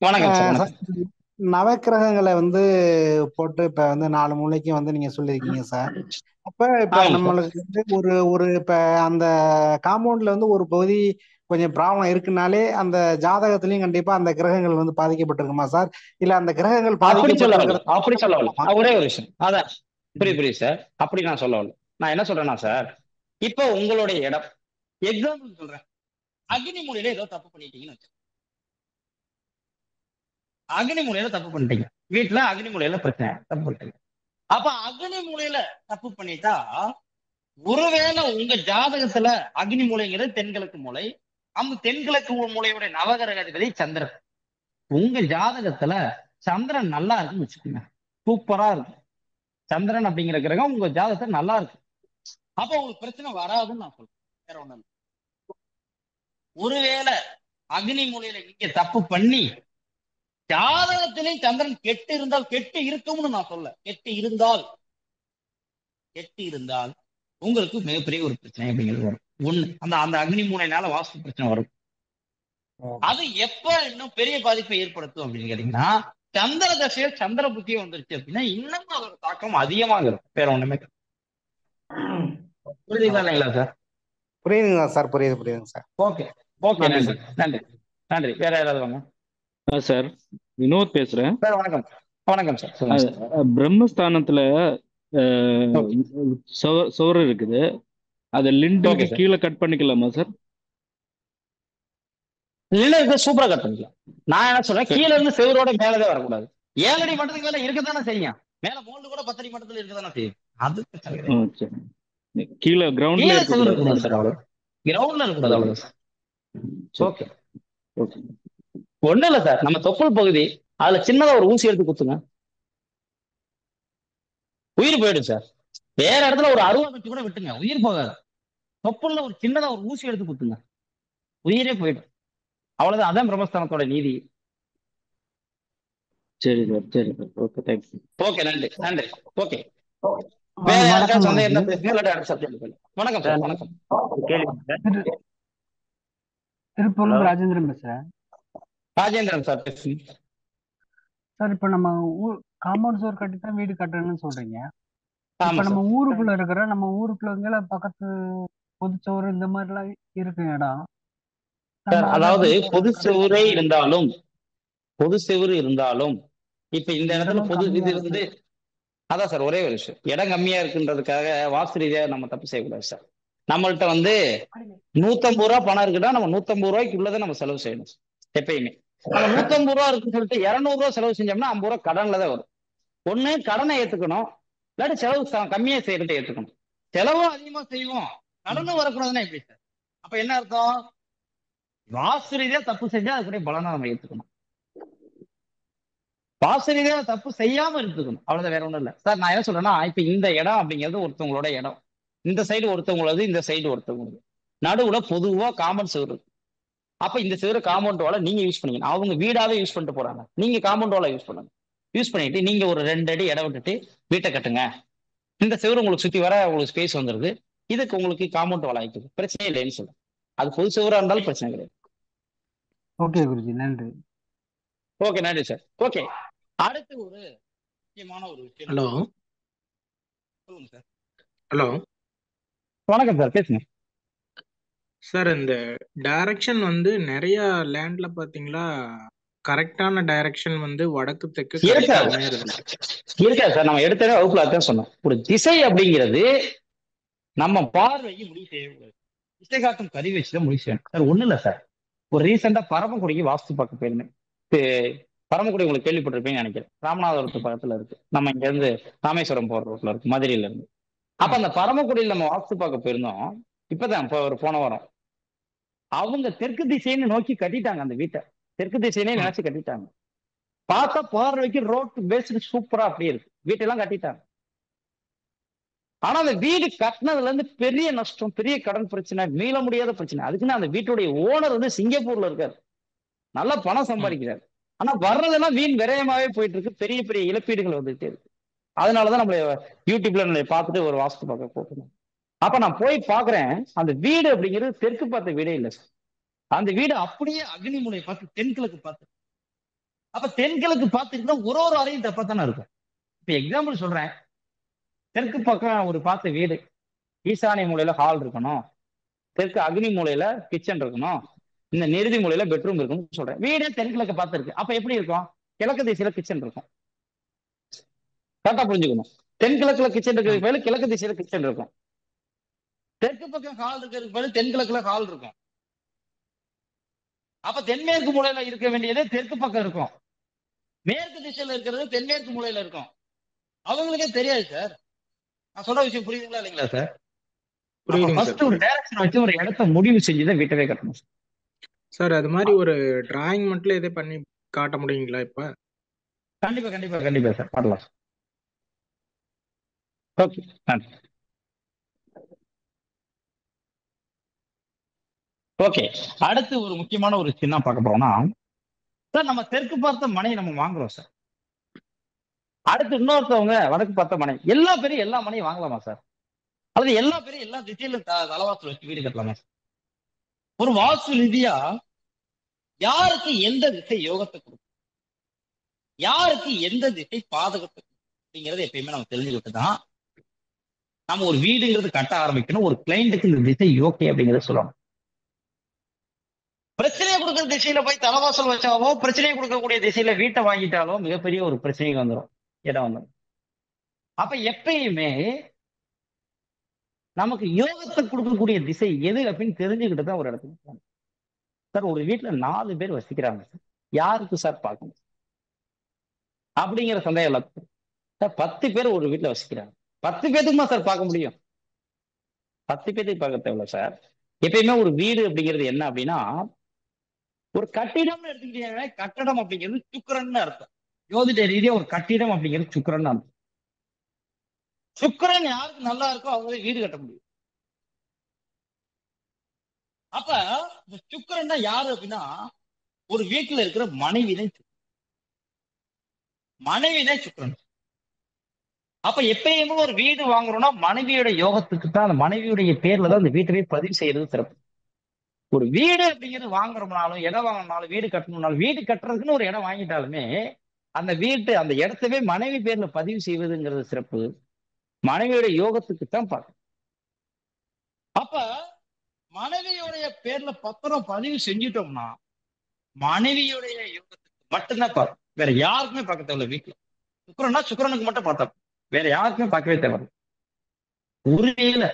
வணக்கம் சார், சார், வணக்கம். நவக்கிரகங்களை வந்து போட்டு இப்ப வந்து 4 மூலைக்கும் வந்து நீங்க சொல்லியிருக்கீங்க சார். இப்ப ஆமாம் சார். நம்மளுக்கு வந்து ஒரு ஒரு இப்ப அந்த காம்பவுண்ட்ல வந்து ஒரு பகுதி கொஞ்சம் ப்ராப்ளம் இருக்குனாலே அந்த ஜாதகத்திலயும் கண்டிப்பா அந்த கிரகங்கள் வந்து பாதிக்கப்பட்டிருக்குமா சார்? இல்ல அந்த கிரகங்கள் அப்படி சொல்ல வரல, பாதிக்கப்பட்டிருக்கிறது அப்படி சொல்ல வரல. ஒரே ஒரு விஷயம், அதான் புரியுது சார். அப்படி நான் சொல்ல வரல. நான் என்ன சொல்றேன்னா சார், இப்போ உங்களுடைய இடம், எக்ஸாம்பிள் சொல்றேன், அக்னி மூலையில ஏதோ தப்பு பண்ணிட்டீங்கன்னு வச்சு. அக்னி மூலையில தப்பு பண்ணிட்டீங்க, வீட்டுல அக்னி மூலையில பிரச்சனை, தப்பு பண்ணிட்டீங்க. அப்ப அக்னி மூலையில தப்பு பண்ணிட்டா, ஒருவேளை உங்க ஜாதகத்துல அக்னி மூலைங்கிறது தென்கிழக்கு மூலை, அந்த தென்கிழக்கு மூலையோட நவகிரக அதிபதி சந்திரன். உங்க ஜாதகத்துல சந்திரன் நல்லா இருக்குன்னு வச்சுக்கோங்க, சூப்பரா இருக்கு, சந்திரன் அப்படிங்கிற கிரகம் உங்க ஜாதகத்துல நல்லா இருக்கு. அப்ப உங்களுக்கு பிரச்சனை வராதுன்னு நான் சொல்றேன், வேற ஒண்ணும் இல்லை. ஒருவேளை அக்னி மூலையில நீங்க தப்பு பண்ணி ஜாதகத்திலே சந்திரன் கெட்டு இருந்தால், கெட்டு இருக்கும்னு நான் சொல்ல, கெட்டு இருந்தால் உங்களுக்கு மிகப்பெரிய ஒரு பிரச்சனை அப்படிங்கிறது வரும். ஒண்ணு, அந்த அந்த அக்னி மூலையினால வாஸ்து பிரச்சனை வரும். அது எப்ப இன்னும் பெரிய பாதிப்பை ஏற்படுத்தும் அப்படின்னு கேட்டீங்கன்னா, சந்திர தசையோ சந்திர புத்தியோ வந்துருச்சு அப்படின்னா இன்னும் அதோட தாக்கம் அதிகமாக இருக்கும். வேற ஒண்ணுமே கிடையாது. புரியுதுங்களா இல்லைங்களா சார்? புரியுதுங்களா சார்? புரியுதுங்க சார். ஓகே ஓகே, நன்றி நன்றி நன்றி. வேற யாராவது வாங்க சார். வினோத் பேசுறேன் சார். வணக்கம் வணக்கம் சார், சொல்லுங்க சார். பிரம்மஸ்தானத்துல ஓகே சுவர் இருக்குது, அதை ஓகே லிண்டுக்கு சார். கீழே கட் பண்ணிக்கலாமா சார்? இல்ல இது சூப்பரா கட் பண்ணிக்கலாம். நான் என்ன சொல்றேன், கீழ இருந்து செவரோட மேலதான் வரக்கூடாது. 7 அடி மட்டத்துக்கு மேல இருக்கத்தானே செய்யும், மேல மோல்டு கூட 10 அடி மட்டத்துல இருக்கத்தானே செய்யும். அது பிரச்சனை கிடையாது. சரி. கீழே கிரவுண்ட்ல கீழே செவர் இருக்கக்கூடாது. இருக்கக்கூடாது சார், அவ்வளவு கிரவுண்ட்ல இருக்கக்கூடாது, அவ்வளவு சார். Okay, okay. ஒண்ணும் இல்ல சார், நம்ம தொப்புள் பகுதி, அதுல சின்னதா ஒரு ஊசி எடுத்து குத்துங்க, உயிர் போயிடும் சார். வேற இடத்துல ஒரு அருவா வச்சு கூட விட்டுங்க, உயிர் போகாது. தொப்புள்ள ஒரு சின்னதா ஒரு ஊசி எடுத்து குத்துங்க, உயிரே போயிடும். அவ்வளவுதான், அதான் பிரம்மஸ்தானத்தோட நீதி. சரி சார், சரி சார். Okay, thanks. ஓகே, நன்றி நன்றி. ஓகே, வேற யாருக்காவது சந்தேகம் இருந்தா பேசுங்க, இல்லாட்டி அடுத்த சப்ஜெக்ட் போயிடலாம். வணக்கம் சார், வணக்கம். திருப்பூர்ல ராஜேந்திரன் பேசுறேன் ராஜேந்திரன் சார் பேசுங்க. சார். இப்ப நம்ம காம்பவுண்ட் சுவர் கட்டி தான் வீடு கட்டணும்னு சொல்றீங்க. இப்ப ஆமா நம்ம சார். ஊருக்குள்ள இருக்கிற நம்ம ஊருக்குள்ள பக்கத்து பொதுச்சோறு இந்த மாதிரி எல்லாம் இருக்கு இடம். சார், நம்ம அதை அதாவது வந்து பொது செவுரே இருந்தாலும், பொது செவுரு இருந்தாலும், இப்ப இந்த இடத்துல இடமும் பொது கம்மியா இது இருக்கு. வந்து, அதான் சார் ஒரே ஒரு விஷயம், இடம் கம்மியா இருக்குன்றதுக்காக வாஸ்து ரீதியா நம்ம தப்பு செய்யக்கூடாது சார். நம்மள்ட்ட வந்து 150 ரூபா பணம் இருக்குன்னா நம்ம 150 ரூபாய்க்குள்ளதான் நம்ம செலவு செய்யணும் எப்பயுமே. நம்ம 150 ரூபா இருக்குன்னு சொல்லிட்டு 200 ரூபா செலவு செஞ்சோம்னா 50 ரூபா கடன்ல தான் வரும். ஒண்ணு கடனை ஏத்துக்கணும், இல்லாட்டி செலவு கம்மியா செய்யறதை ஏத்துக்கணும். செலவும் அதிகமா செய்வோம், கடனும் வரக்கூடாதுன்னா எப்படி சார்? அப்ப என்ன அர்த்தம்? வாஸ்து ரீதியா தப்பு செஞ்சா அதுக்குரிய பலனை நம்ம ஏத்துக்கணும், வாஸ்து ரீதியா தப்பு செய்யாம எடுத்துக்கணும், அவ்வளவுதான், வேற ஒண்ணும் இல்ல சார். நான் என்ன சொல்றேன்னா, இப்ப இந்த இடம் அப்படிங்கிறது ஒருத்தவங்களோட இடம், இந்த சைடு ஒருத்தவங்களது, இந்த சைடு ஒருத்தவங்களது, நடுவுல பொதுவா காமன் செவரு இருக்கு. அப்ப இந்த செவரு காம்பவுண்ட் வால நீங்க யூஸ் பண்ணீங்க, அவங்க வீடாவே யூஸ் பண்ணிட்டு போறாங்க, நீங்க காம்பவுண்ட் வால யூஸ் பண்ணுங்க. யூஸ் பண்ணிட்டு நீங்க ஒரு 2 அடி இடம் விட்டுட்டு வீட்டை கட்டுங்க. இந்த செவரு உங்களுக்கு சுத்தி வர உங்களுக்கு ஸ்பேஸ் வந்துருது, இதுக்கு உங்களுக்கு காம்பவுண்ட் வால் ஆயிக்குது, பிரச்சனை இல்லைன்னு சொல்லுங்க. அது பொது செவரா இருந்தாலும் பிரச்சனை கிடையாது. ஓகே குருஜி, நன்றி. ஓகே, நன்றி சார். ஓகே, அடுத்து ஒரு முக்கியமான ஒரு விஷயம். ஹலோ சொல்லுங்க சார். ஹலோ வணக்கம் சார், பேசுங்க சார். இந்த டைரக்ஷன் வந்து நிறைய லேண்ட்ல பாத்தீங்களா, கரெக்டான டைரக்ஷன் வந்து வடக்கு தெற்கு கரெக்டா இருக்காது அமையறது இல்ல. இருக்காது சார். நம்ம எடுத்தவே வகுப்புல அதான் சொன்னோம், ஒரு திசை அப்படிங்கிறது நம்ம பார்வைக்கு முடிவு செய்யக்கூடாது, திசை காட்டும் கருவி வச்சுதான் முடிவு செய்யணும் சார். ஒண்ணும் இல்ல சார், ஒரு ரீசெண்டா பரமக்குடிக்கு வாஸ்து பார்க்க போயிருந்தேன். பரமக்குடி உங்களுக்கு கேள்விப்பட்டிருப்பீங்கன்னு நினைக்கிறேன், ராமநாதபுரத்து பக்கத்துல இருக்கு. நம்ம இங்க இருந்து ராமேஸ்வரம் போற ரோட்ல இருக்கு, மதுரையில இருந்து. அப்ப அந்த பரமக்குடியில் நம்ம வாஸ்து பார்க்க போயிருந்தோம். இப்பதான் இப்போ ஒரு போன வாரம் அவங்க தெற்கு திசைன்னு நோக்கி கட்டிட்டாங்க அந்த வீட்டை. தெற்கு திசைனே நினைச்சு கட்டிட்டாங்க. பார்த்தா பார்வைக்கு ரோட் பேஸ்டு சூப்பரா அப்படியே இருக்கு. வீட்டெல்லாம் கட்டிட்டாங்க. ஆனா அந்த வீடு கட்டினதுல இருந்து பெரிய நஷ்டம், பெரிய கடன் பிரச்சனை, மீள முடியாத பிரச்சனை. அதுக்குன்னு அந்த வீட்டுடைய ஓனர் வந்து சிங்கப்பூர்ல இருக்காரு, நல்ல பணம் சம்பாதிக்கிறாரு. ஆனா வர்றதெல்லாம் வீண் விரயமாவே போயிட்டு இருக்கு. பெரிய பெரிய இழப்பீடுகள் வந்துட்டே இருக்கு. அதனாலதான் நம்மள யூடியூப்ல நம்மளை பார்த்துட்டு ஒரு வாஸ்து பார்க்க போட்டுருந்தோம். அப்ப நான் போய் பாக்குறேன், அந்த வீடு அப்படிங்கிறது தெற்கு பார்த்த வீடே இல்லை சார். அந்த வீடு அப்படியே அக்னி மூலையை பார்த்து தென்கிழக்கு பார்த்து. அப்ப தென்கிழக்கு பார்த்துக்கிட்டா ஒரு ஒரு அறையும் தப்பா தானே இருக்கும். இப்ப எக்ஸாம்பிள் சொல்றேன், தெற்கு பக்கம் ஒரு பார்த்த வீடு, ஈசானிய மூலையில ஹால் இருக்கணும், தெற்கு அக்னி மூலையில கிச்சன் இருக்கணும், இந்த நிறுதி மூலையில பெட்ரூம் இருக்கும்னு சொல்றேன். வீடே தென்கிழக்கு பார்த்து இருக்கு. அப்ப எப்படி இருக்கும்? கிழக்கு திசையில கிச்சன் இருக்கும். கரெக்டா புரிஞ்சுக்கணும். தென்கிழக்குல கிச்சன் இருக்கிறதுக்கு பதில் கிழக்கு திசையில கிச்சன் இருக்கும். தெற்கு பக்கம் ஹால் இருக்கிறதுக்கு பதில் தென்கிழக்குல ஹால் இருக்கும். அப்ப தென்மேற்கு மூலையில இருக்க வேண்டியதே தெற்கு பக்கம் இருக்கும், மேற்கு திசையில இருக்கிறது தென்மேற்கு மூலையில இருக்கும். அவங்களுக்கே தெரியாது சார். நான் சொல்ற விஷயம் புரியுதுங்களா இல்லைங்களா சார்? புரியுதுங்க ஃபர்ஸ்ட் சார். ஒரு டைரக்ஷன் வச்சு ஒரு இடத்த முடிவு செஞ்சுதான் வீட்டவே கட்டணும் சார். சார் அது மாதிரி ஒரு டிராயிங் மட்டும் எதே பண்ணி காட்ட முடியுங்களா இப்ப? கண்டிப்பா கண்டிப்பா கண்டிப்பா சார், பண்ணலாம். ஓகே, நன்றி. ஓகே, அடுத்து ஒரு முக்கியமான ஒரு சின்ன பார்க்க போறோம்னா சார், நம்ம தெற்கு பார்த்த மனை நம்ம வாங்குறோம் சார். அடுத்து இன்னொருத்தவங்க வடக்கு பார்த்த மனை. எல்லா பேரும் எல்லா மனையும் வாங்கலாமா சார்? அல்லது எல்லா பேரும் எல்லா திசையிலும் தலவாசல் வச்சு வீடு கட்டலாமா சார்? ஒரு வாஸ்து ரீதியா யாருக்கு எந்த திசை யோகத்தை கொடுக்கும், யாருக்கு எந்த திசை பாதகத்தை கொடுக்கும் அப்படிங்கறது எப்பயுமே நம்ம தெரிஞ்சுக்கிட்டு தான் நம்ம ஒரு வீடுங்கிறது கட்ட ஆரம்பிக்கணும். ஒரு கிளைண்ட்டுக்கு இந்த திசை ஓகே அப்படிங்கறத சொல்லணும். பிரச்சனையை கொடுக்குற திசையில போய் தலைவாசல் வச்சாவோ, பிரச்சனையை கொடுக்கக்கூடிய திசையில வீட்டை வாங்கிட்டாலோ மிகப்பெரிய ஒரு பிரச்சனைக்கு வந்துடும், இடம் வந்துடும். அப்ப எப்பயுமே நமக்கு யோகத்தை கொடுக்கக்கூடிய திசை எது அப்படின்னு தெரிஞ்சுக்கிட்டு தான் ஒரு இடத்துக்கு போகணும். சார், ஒரு வீட்டுல 4 பேர் வசிக்கிறாங்க சார், யாருக்கு சார் பார்க்கணும் அப்படிங்கிற சந்தேகம் எல்லாத்துக்கும். சார், 10 பேர் ஒரு வீட்டுல வசிக்கிறாங்க, 10 பேத்துக்குமா சார் பார்க்க முடியும்? 10 பேத்துக்கு பார்க்க தேவையில்ல சார். எப்பயுமே ஒரு வீடு அப்படிங்கிறது என்ன அப்படின்னா, ஒரு கட்டிடம்னு எடுத்துக்கிட்டீங்கன்னா கட்டடம் அப்படிங்கிறது சுக்கிரன்னு அர்த்தம். ஜோதிட ரீதியா ஒரு கட்டிடம் அப்படிங்கிறது சுக்கிரன்னு அர்த்தம். சுக்கிரன் யாருக்கு நல்லா இருக்கோ அவங்க வீடு கட்ட முடியும். அப்ப இந்த சுக்கிரன் தான் யாரு அப்படின்னா, ஒரு வீட்டுல இருக்கிற மனைவிதான் சுக்கிரன். அப்ப எப்பயுமே ஒரு வீடு வாங்குறோம்னா மனைவியோட யோகத்துக்கு தான், அந்த மனைவியுடைய பேர்ல தான் அந்த வீட்டை பதிவு செய்யறது சிறப்பு. ஒரு வீடு அப்படிங்கிறது வாங்குறோம்னாலும், இடம் வாங்கணும்னாலும், வீடு கட்டணும்னாலும், வீடு கட்டுறதுக்குன்னு ஒரு இடம் வாங்கிட்டாலுமே அந்த அந்த இடத்தவே மனைவி பேர்ல பதிவு செய்வதுங்கிறது சிறப்பு. மனைவியோட யோகத்துக்கு தான் பார்க்கணும். அப்ப மனைவியுடைய பேர்ல பத்திரம் பதிவு செஞ்சுட்டோம்னா மனைவியுடைய யோகத்துக்கு மட்டும்தான் பார்க்கணும், வேற யாருக்குமே பார்க்க தேவையில்ல. வீட்டுல சுக்கிரன்னா சுக்கிரனுக்கு மட்டும் பார்த்தா, வேற யாருக்குமே பார்க்கவே தேவையில்லை. உறுதியில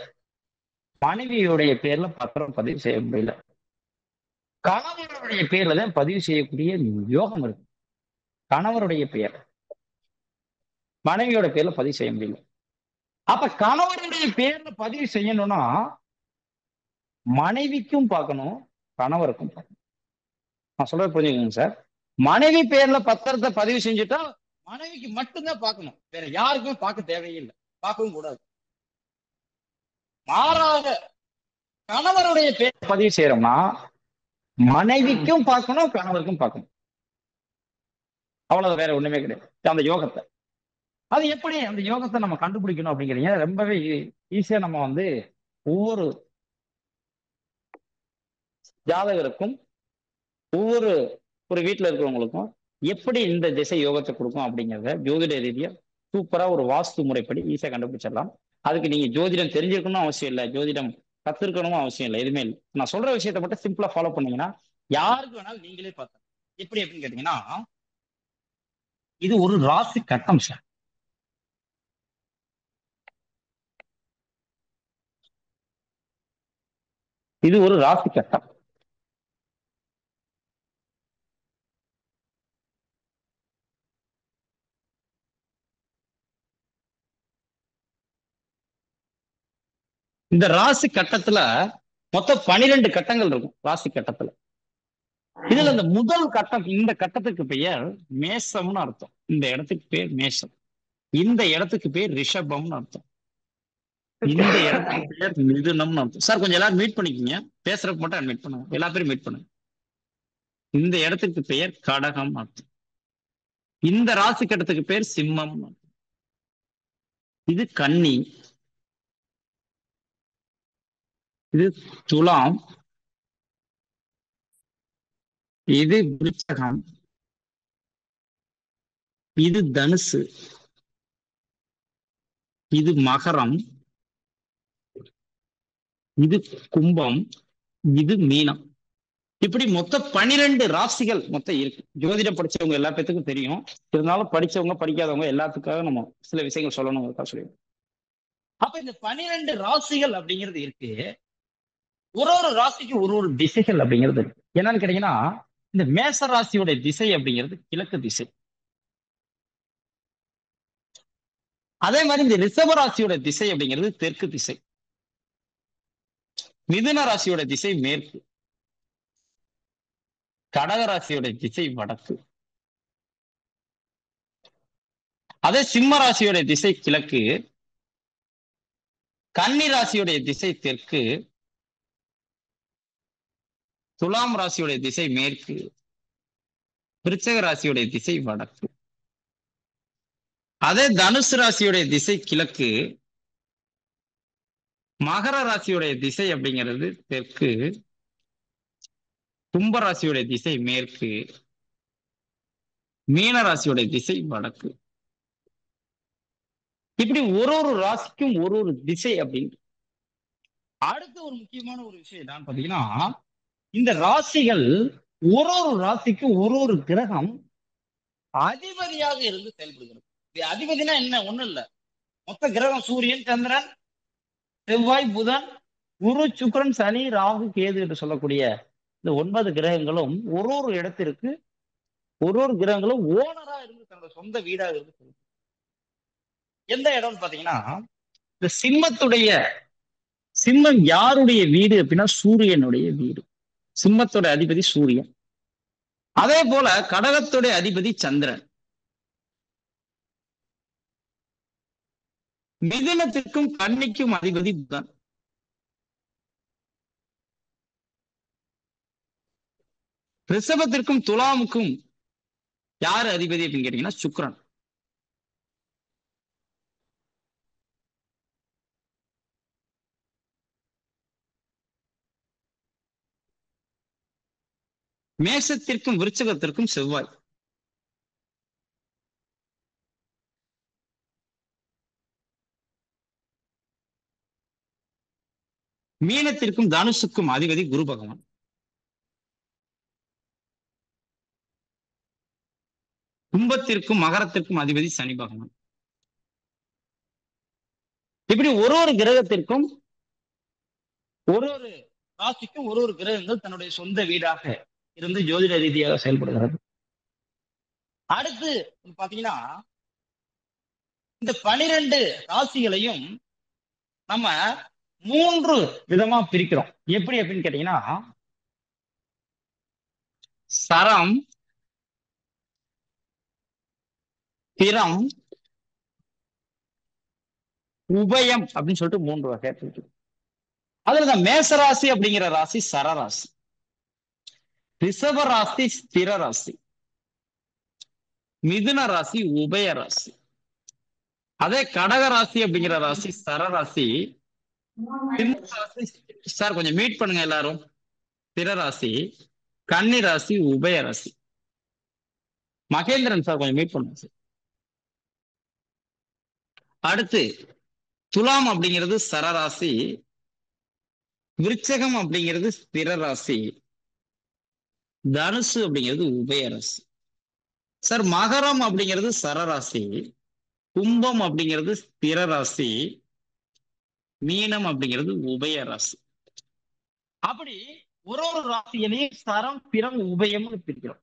மனைவியுடைய பேர்ல பத்திரம் பதிவு செய்ய முடியல, கணவருடைய பேர்ல தான் பதிவு செய்யக்கூடிய யோகம் இருக்கு. கணவருடைய பெயர் மனைவியோட பேர்ல பதிவு செய்ய முடியல. அப்ப கணவருடைய பேர்ல பதிவு செய்யணும்னா மனைவிக்கும் பார்க்கணும், கணவருக்கும் பார்க்கணும். நான் சொல்றது புரிஞ்சுக்கோங்க சார். மனைவி பேர்ல பத்திரத்தை பதிவு செஞ்சுட்டா மனைவிக்கு மட்டும்தான் பார்க்கணும், வேற யாருக்குமே பார்க்க தேவையில்லை, பார்க்கவும் கூடாது. மாறாக கணவருடைய பேர் பதிவு செய்யறோம்னா மனைவிக்கும் பார்க்கணும், கணவருக்கும் பார்க்கணும். அவ்வளவு, வேற ஒண்ணுமே கிடையாது. அந்த யோகத்தை, அது எப்படி அந்த யோகத்தை நம்ம கண்டுபிடிக்கணும் அப்படிங்கிறீங்க, ரொம்பவே ஈஸியா நம்ம ஒவ்வொரு ஜாதகருக்கும் ஒவ்வொரு ஒரு வீட்டுல இருக்கிறவங்களுக்கும் எப்படி இந்த திசை யோகத்தை கொடுக்கும் அப்படிங்கிறத ஜோதிட ரீதியா சூப்பரா ஒரு வாஸ்து முறைப்படி ஈஸியா கண்டுபிடிச்சிடலாம். அதுக்கு நீங்க ஜோதிடம் தெரிஞ்சிருக்கணும் அவசியம் இல்லை, ஜோதிடம் கத்துருக்கணும் அவசியம் இல்லை, எதுவுமே இல்லை. நான் சொல்ற விஷயத்த மட்டும் சிம்பிளா ஃபாலோ பண்ணீங்கன்னா யாருக்கு வேணாலும் நீங்களே பார்த்தா எப்படி அப்படின்னு கேட்டீங்கன்னா, இது ஒரு ராசி கட்டம் சார். இது ஒரு ராசி கட்டம். இந்த ராசி கட்டத்துல மொத்தம் 12 கட்டங்கள் இருக்கும் ராசி கட்டத்துல. இதுல இந்த முதல் கட்டம், இந்த கட்டத்துக்கு பெயர் மேசம்னு அர்த்தம். இந்த இடத்துக்கு பேர் மேசம். இந்த இடத்துக்கு பேர் ரிஷபம்னு அர்த்தம். இந்த இடத்துக்கு பேர் மிதுனம்னு அர்த்தம். சார் கொஞ்சம் எல்லாரும் மீட் பண்ணிக்கோங்க, பேசுறப்ப மட்டும் அட்மிட் பண்ணுங்க, எல்லா பேரும் மீட் பண்ணுங்க. இந்த இடத்துக்கு பெயர் கடகம் அர்த்தம். இந்த ராசி கட்டத்துக்கு பேர் சிம்மம் அர்த்தம். இது கன்னி, இது துலாம், இது விருச்சகம், இது தனுசு, இது மகரம், இது கும்பம், இது மீனம். இப்படி மொத்தம் 12 ராசிகள் மொத்தம் இருக்கு. ஜோதிடம் படிச்சவங்க எல்லா பேத்துக்கும் தெரியும். இருந்தாலும் படிச்சவங்க படிக்காதவங்க எல்லாத்துக்காக நம்ம சில விஷயங்கள் சொல்லணும் சொல்லி. அப்ப இந்த 12 ராசிகள் அப்படிங்கிறது இருக்கு. ஒரு ஒரு ராசிக்கு ஒரு ஒரு திசைகள் அப்படிங்கிறது இருக்கு. என்னன்னு கேட்டீங்கன்னா, இந்த மேச ராசியோட திசை அப்படிங்கிறது கிழக்கு திசை. அதே மாதிரி இந்த ரிஷப ராசியோட திசை அப்படிங்கிறது தெற்கு திசை. மிதுன ராசியோட திசை மேற்கு. கடக ராசியோட திசை வடக்கு. அதே சிம்ம ராசியோட திசை கிழக்கு. கன்னி ராசியோடைய திசை தெற்கு. துலாம் ராசியோடைய திசை மேற்கு. விருச்சக ராசியோடைய திசை வடக்கு. அதே தனுசு ராசியோடைய திசை கிழக்கு. மகர ராசியோடைய திசை அப்படிங்கிறது தெற்கு. கும்பராசியோடைய திசை மேற்கு. மீன ராசியோடைய திசை வடக்கு. இப்படி ஒரு ஒரு ராசிக்கும் ஒரு ஒரு திசை அப்படின்னு. அடுத்த ஒரு முக்கியமான ஒரு விஷயம் என்னன்னு பாத்தீங்கன்னா, இந்த ராசிகள் ஒரு ஒரு ராசிக்கும் ஒரு ஒரு கிரகம் அதிபதியாக இருந்து செயல்படுகிறது. அதிபதினா என்ன? ஒண்ணும் இல்ல, மொத்த கிரகம் சூரியன், சந்திரன், செவ்வாய், புதன், குரு, சுக்கிரன், சனி, ராகு, கேது என்று சொல்லக்கூடிய இந்த 9 கிரகங்களும் ஒரு ஒரு இடத்திற்கு ஒரு ஒரு கிரகங்களும் ஓனரா இருந்து தன்னோட சொந்த வீடாக இருந்து. எந்த இடம்னு பாத்தீங்கன்னா, இந்த சிம்மம் யாருடைய வீடு அப்படின்னா சூரியனுடைய வீடு. சிம்மத்தோட அதிபதி சூரியன். அதே போல கடகத்துடைய அதிபதி சந்திரன். மிதுனத்திற்கும் கன்னிக்கும் அதிபதி புதன். ரிஷபத்திற்கும் துலாமுக்கும் யாரு அதிபதி அப்படின்னு கேட்டீங்கன்னா சுக்கிரன். மேஷத்திற்கும் விருச்சகத்திற்கும் செவ்வாய். மீனத்திற்கும் தனுசுக்கும் அதிபதி குரு பகவான். கும்பத்திற்கும் மகரத்திற்கும் அதிபதி சனி பகவான். இப்படி ஒரு ஒரு கிரகத்திற்கும் ஒரு ஒரு ராசிக்கும் ஒரு ஒரு கிரகங்கள் தன்னுடைய சொந்த வீடாக இருந்து ஜோதிட ரீதியாக செயல்படுகிறது. அடுத்து பாத்தீங்கன்னா, இந்த 12 ராசிகளையும் நம்ம 3 விதமா பிரிக்கிறோம். எப்படி அப்படின்னு கேட்டீங்கன்னா, சரம், பிரம், உபயம் அப்படின்னு சொல்லிட்டு 3 வகை இருக்கு. அதுல இந்த மேசராசி அப்படிங்கிற ராசி சரராசி. ரிஷப ராசி ஸ்திர ராசி. மிதுன ராசி உபய ராசி. அதே கடக ராசி அப்படிங்கிற ராசி சரராசி. சார் கொஞ்சம் மீட் பண்ணுங்க எல்லாரும். ஸ்திர ராசி. கன்னி ராசி உபய ராசி. மகேந்திரன் சார் கொஞ்சம் மீட் பண்ணுங்க சார். அடுத்து துலாம் அப்படிங்கிறது சரராசி. விருச்சகம் அப்படிங்கிறது ஸ்திர ராசி. தனுசு அப்படிங்கிறது உபயராசி. சார் மகரம் அப்படிங்கிறது சரராசி. கும்பம் அப்படிங்கிறது ஸ்திர ராசி. மீனம் அப்படிங்கிறது உபயராசி. அப்படி ஒரு ஒரு ராசியிலையும் சரம், பிறம், உபயம் பிரிக்கிறோம்.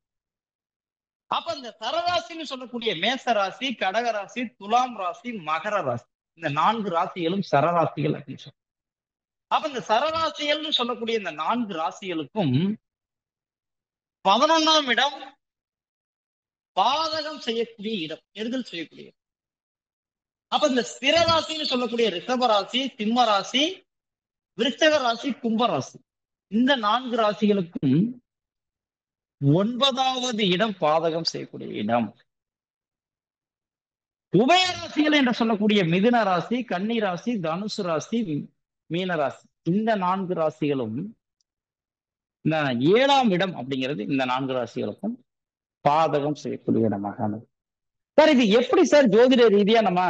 அப்ப இந்த சரராசின்னு சொல்லக்கூடிய மேச ராசி, கடக ராசி, துலாம் ராசி, மகர ராசி, இந்த 4 ராசிகளும் சரராசிகள் அப்படின்னு சொல்றோம். அப்ப இந்த சரராசிகள்னு சொல்லக்கூடிய இந்த 4 ராசிகளுக்கும் 11ஆம் இடம் பாதகம் செய்யக்கூடிய இடம், கெடுதல் செய்யக்கூடிய இடம். அப்ப இந்த ஸ்திர ராசின்னு சொல்லக்கூடிய ரிஷப ராசி, சிம்ம ராசி, விருச்சக ராசி, கும்ப ராசி, இந்த 4 ராசிகளுக்கும் 9வது இடம் பாதகம் செய்யக்கூடிய இடம். உபய ராசிகள் என்று சொல்லக்கூடிய மிதுன ராசி, கன்னி ராசி, தனுசு ராசி, மீன ராசி, இந்த 4 ராசிகளும் இந்த 7ஆம் இடம் அப்படிங்கிறது இந்த 4 ராசிகளுக்கும் பாதகம் செய்யக்கூடிய இடமாக அமையும். சார் இது எப்படி சார் ஜோதிட ரீதியா நம்ம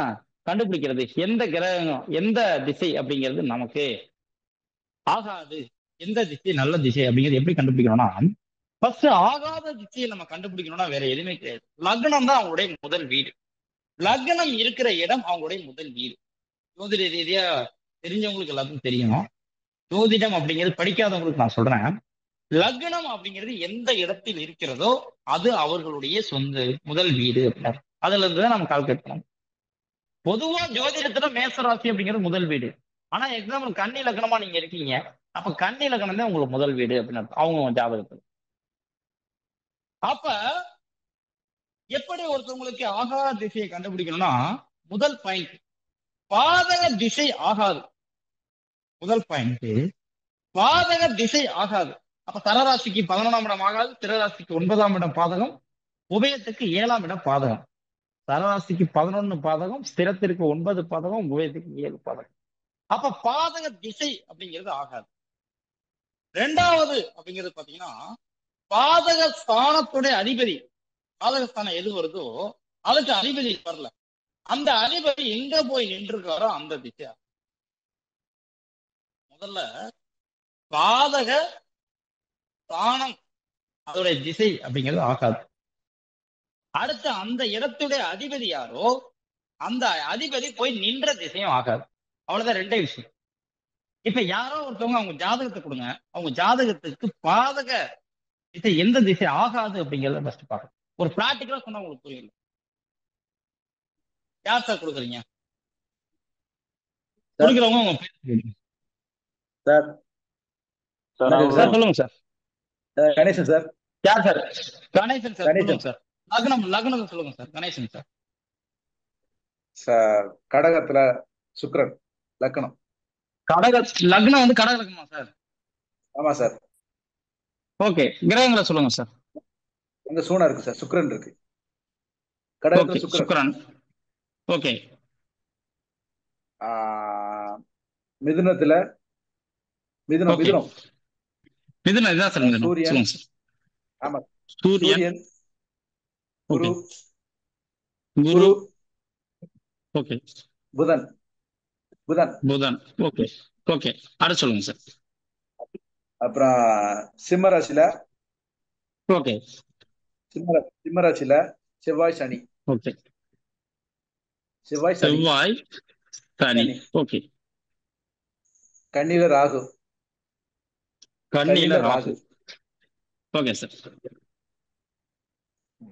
கண்டுபிடிக்கிறது? எந்த கிரகம் எந்த திசை அப்படிங்கிறது நமக்கு ஆகாது, எந்த திசை நல்ல திசை அப்படிங்கிறது எப்படி கண்டுபிடிக்கணும்னா, ஃபர்ஸ்ட் ஆகாத திசையை நம்ம கண்டுபிடிக்கணும்னா வேற எதுவுமே கிடையாது. லக்னம் தான் அவங்களுடைய முதல் வீடு. லக்னம் இருக்கிற இடம் அவங்களுடைய முதல் வீடு. ஜோதிட ரீதியா தெரிஞ்சவங்களுக்கு எல்லாத்துக்கும் தெரியணும். ஜோதிடம் அப்படிங்கிறது படிக்காதவங்களுக்கு நான் சொல்றேன். லக்னம் அப்படிங்கிறது எந்த இடத்தில் இருக்கிறதோ அது அவர்களுடைய சொந்த முதல் வீடு அப்படின்னாரு. அதுல இருந்து தான் நம்ம கால்குலேட் பண்ணணும். பொதுவா ஜோதிடத்துல மேசராசி அப்படிங்கிறது முதல் வீடு. ஆனா எக்ஸாம்பிள் கன்னி லக்னமா நீங்க இருக்கீங்க, அப்ப கன்னி லக்னம் தான் உங்களுக்கு முதல் வீடு அப்படின்னு அவங்க ஜாதகத்துல. அப்ப எப்படி ஒருத்தவங்களுக்கு ஆகாத திசையை கண்டுபிடிக்கணும்னா, முதல் பாயிண்ட் பாதக திசை ஆகாது. முதல் பாயிண்ட் பாதக திசை ஆகாது. அப்ப சரராசிக்கு 11ஆம் இடம் ஆகாது, திரராசிக்கு 9ஆம் இடம் பாதகம், உபயத்துக்கு 7ஆம் இடம் பாதகம். சரராசிக்கு 11 பாதகம், ஸ்திரத்திற்கு 9 பாதகம், உபயத்துக்கு 7 பாதகம். அப்ப பாதக திசை அப்படிங்கிறது ஆகாது. 2வது அப்படிங்கிறது பாத்தீங்கன்னா, பாதக ஸ்தானத்துடைய அதிபதி, பாதகஸ்தானம் எது வருதோ அதுக்கு அதிபதி வரல, அந்த அதிபதி எங்க போய் நின்றுருக்காரோ அந்த திசை. முதல்ல பாதக ஸ்தானம் அதோடைய திசை அப்படிங்கிறது ஆகாது. அடுத்து அந்த இடத்துடைய அதிபதி யாரோ அந்த அதிபதி போய் நின்ற திசையும் ஆகாது. அவ்வளவுதான், 2 விஷயம். இப்ப யாரோ ஒருத்தவங்க அவங்க ஜாதகத்தை கொடுங்க, அவங்க ஜாதகத்துக்கு பாதக திசை எந்த திசை ஆகாது அப்படிங்கிறத ஃபர்ஸ்ட் பார்க்கணும். ஒரு பிராக்டிக்கலா சொன்னா உங்களுக்கு புரியல. யார் சார் கொடுக்குறீங்க? கொடுக்குறவங்க உங்க பேர் சொல்லுங்க. சார் சார் சொல்லுங்க சார். கணேசன் சார். யார் சார்? கணேசன் சார் சொல்லுங்க சார். லக்னம் சொல்லுங்க சார். கணேசன் சார். சார் கடகத்துல சுக்கிரன் லக்னம். லக்னம் வந்து கடக லக்னமா சார்? ஆமா சார். ஓகே, கிரகங்களை சொல்லுங்க சார். அங்க சூனா இருக்கு சார், சுக்கிரன் இருக்கு கடகத்துல. சுக்கிரன். ஓகே. மிதுனத்துல மிதுனம் மிதுனம் மிதுனம் இதான் சார். மிதுனம் சூரியன். ஆமா, சூரியன், குரு குரு. ஓகே. புதன் புதன் புதன். ஓகே ஓகே, அடுத்து சொல்லுங்க சார். அப்புறம் சிம்ம ராசியில. ஓகே. சிம்ம ராசியில செவ்வாய் சனி. ஓகே. செவ்வாய் சனி. ஓகே. கன்னியில ராகு. கன்னியில ராகு. Okay sir.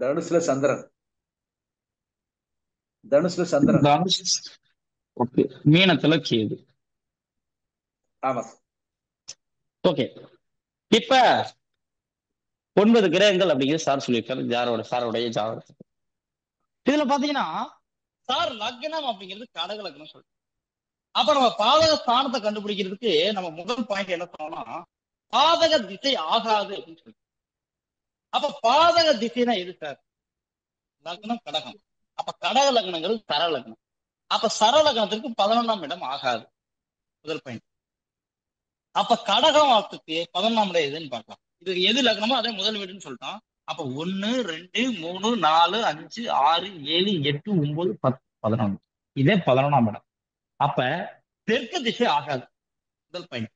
தனுசுல சந்திரன். தனுசுல சந்திரன். ஓகே. மீனத்துல கேது. ஆமா. ஓகே. இப்ப 9 கிரகங்கள் அப்படிங்கிறது சார் சொல்லியிருக்காரு சாருடைய ஜாதகத்துக்கு. இதுல பாத்தீங்கன்னா சார் லக்னம் அப்படிங்கிறது கடக லக்னம் சொல்றோம். அப்ப நம்ம பாதக ஸ்தானத்தை கண்டுபிடிக்கிறதுக்கு நம்ம முதல் பாயிண்ட் என்ன சொன்னோம்னா, பாதக திசை ஆகாது அப்படின்னு சொல்லி. அப்ப பாதக திசைனா எது சார்? லக்னம் கடகம். அப்ப கடக லக்னங்கள் சர லக்னம். அப்ப சர லக்னத்திற்கு 11ஆம் இடம் ஆகாது. முதல் பாயிண்ட். அப்ப கடகம் வாக்குக்கு 11ஆம் இடம் எதுன்னு பார்க்கலாம். இது எது லக்னமோ அதே முதல் வீடுன்னு சொல்லிட்டோம். அப்ப 1 2 3 4 5 6 7 8 9 10 11 இதே 11ஆம் இடம். அப்ப தெற்கு திசை ஆகாது. முதல் பாயிண்ட்.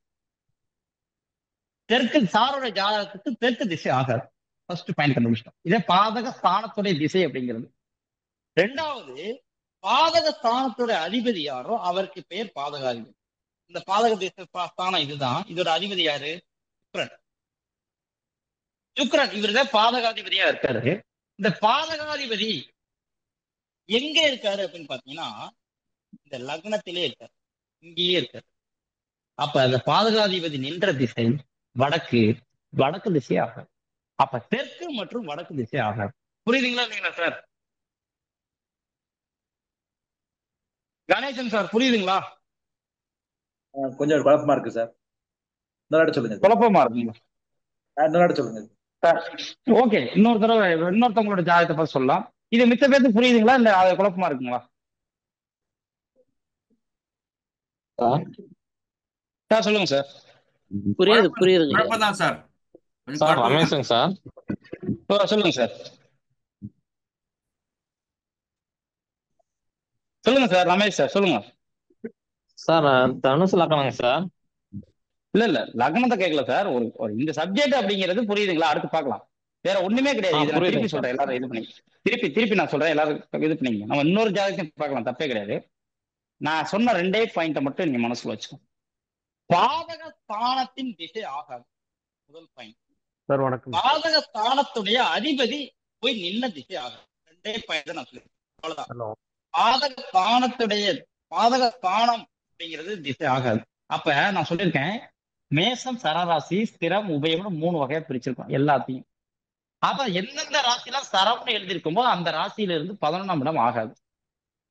தெற்கு சாரோட ஜாதகத்துக்கு தெற்கு திசை ஆகாது. ஃபர்ஸ்ட் பாயிண்ட் கண்டுபிடிச்சிட்டோம். இதே பாதக ஸ்தானத்துடைய திசை அப்படிங்கிறது. 2வது பாதக ஸ்தானத்துடைய அதிபதி யாரோ அவருக்கு பெயர் பாதகாதிபதி. இந்த பாதக திசை ஸ்தானம் இதுதான். இதோட அதிபதி யாரு? சுக்கிரன். சுக்கிரன் இவருதான் பாதகாதிபதியா இருக்காரு. இந்த பாதகாதிபதி எங்க இருக்காரு அப்படின்னு பாத்தீங்கன்னா இந்த லக்னத்திலே இருக்காரு, இங்கேயே இருக்காரு. அப்ப அந்த பாதகாதிபதி நின்ற திசை வடக்கு, வடக்கு திசை ஆகாது. அப்ப தெற்கு மற்றும் வடக்கு திசை ஆகாது. புரியுதுங்களா இல்லைங்களா சார்? கணேசன் சார் புரியுதுங்களா? கொஞ்சம் குழப்பமா இருக்கு சார். இன்னொரு சொல்லுங்க. குழப்பமா இருக்குங்களா? இன்னொரு சொல்லுங்க. ஓகே, இன்னொரு தடவை இன்னொருத்தவங்களோட ஜாதகத்தை பார்த்து சொல்லலாம். இது மித்த பேருக்கு புரியுதுங்களா இல்ல அது குழப்பமா இருக்குங்களா? சார் சொல்லுங்க சார். புரியுது புரியுதுங்க. குழப்பம் தான் சார். கொஞ்சம் சார் குழப்பம் தான். ரமேஷுங்க சார். சொல்லுங்க சார். சொல்லுங்க சார் ரமேஷ் சார் சொல்லுங்க. சார் தனுசு லக்கணங்க சார். இல்ல லக்னத்தை கேட்கல சார். இந்த சப்ஜெக்ட் அப்படிங்கிறது புரியுதுங்களா? அடுத்து பார்க்கலாம். வேற ஒண்ணுமே கிடையாது. இது நான் திருப்பி புரியுதுங்க சார். சொல்றேன், எல்லாரும் இது பண்ணி திருப்பி நான் சொல்றேன், எல்லாரும் இது பண்ணிங்க. நம்ம இன்னொரு ஜாதகத்தையும் பார்க்கலாம், தப்பே கிடையாது. நான் சொன்ன 2 பாயிண்ட்டை மட்டும் நீங்க மனசுல வச்சுக்கோங்க. பாதக ஸ்தானத்தின் திசை ஆகாது. முதல் பாயிண்ட். சார் வணக்கம். பாதக ஸ்தானத்துடைய அதிபதி போய் நின்ன திசை ஆகாது. 2 பாயிண்ட் தான் நான் சொல்லுவேன். அவ்வளவுதான். ஹலோ. பாதக ஸ்தானம் அப்படிங்கிறது திசை ஆகாது. அப்ப நான் சொல்லியிருக்கேன், மேசம், சரராசி, ஸ்திரம், உபயம்னு 3 வகையா பிரிச்சிருக்கோம் எல்லாத்தையும். அப்ப எந்தெந்த ராசிலாம் சரம்னு எழுதியிருக்குமோ அந்த ராசியில இருந்து 11ஆம் இடம் ஆகாது.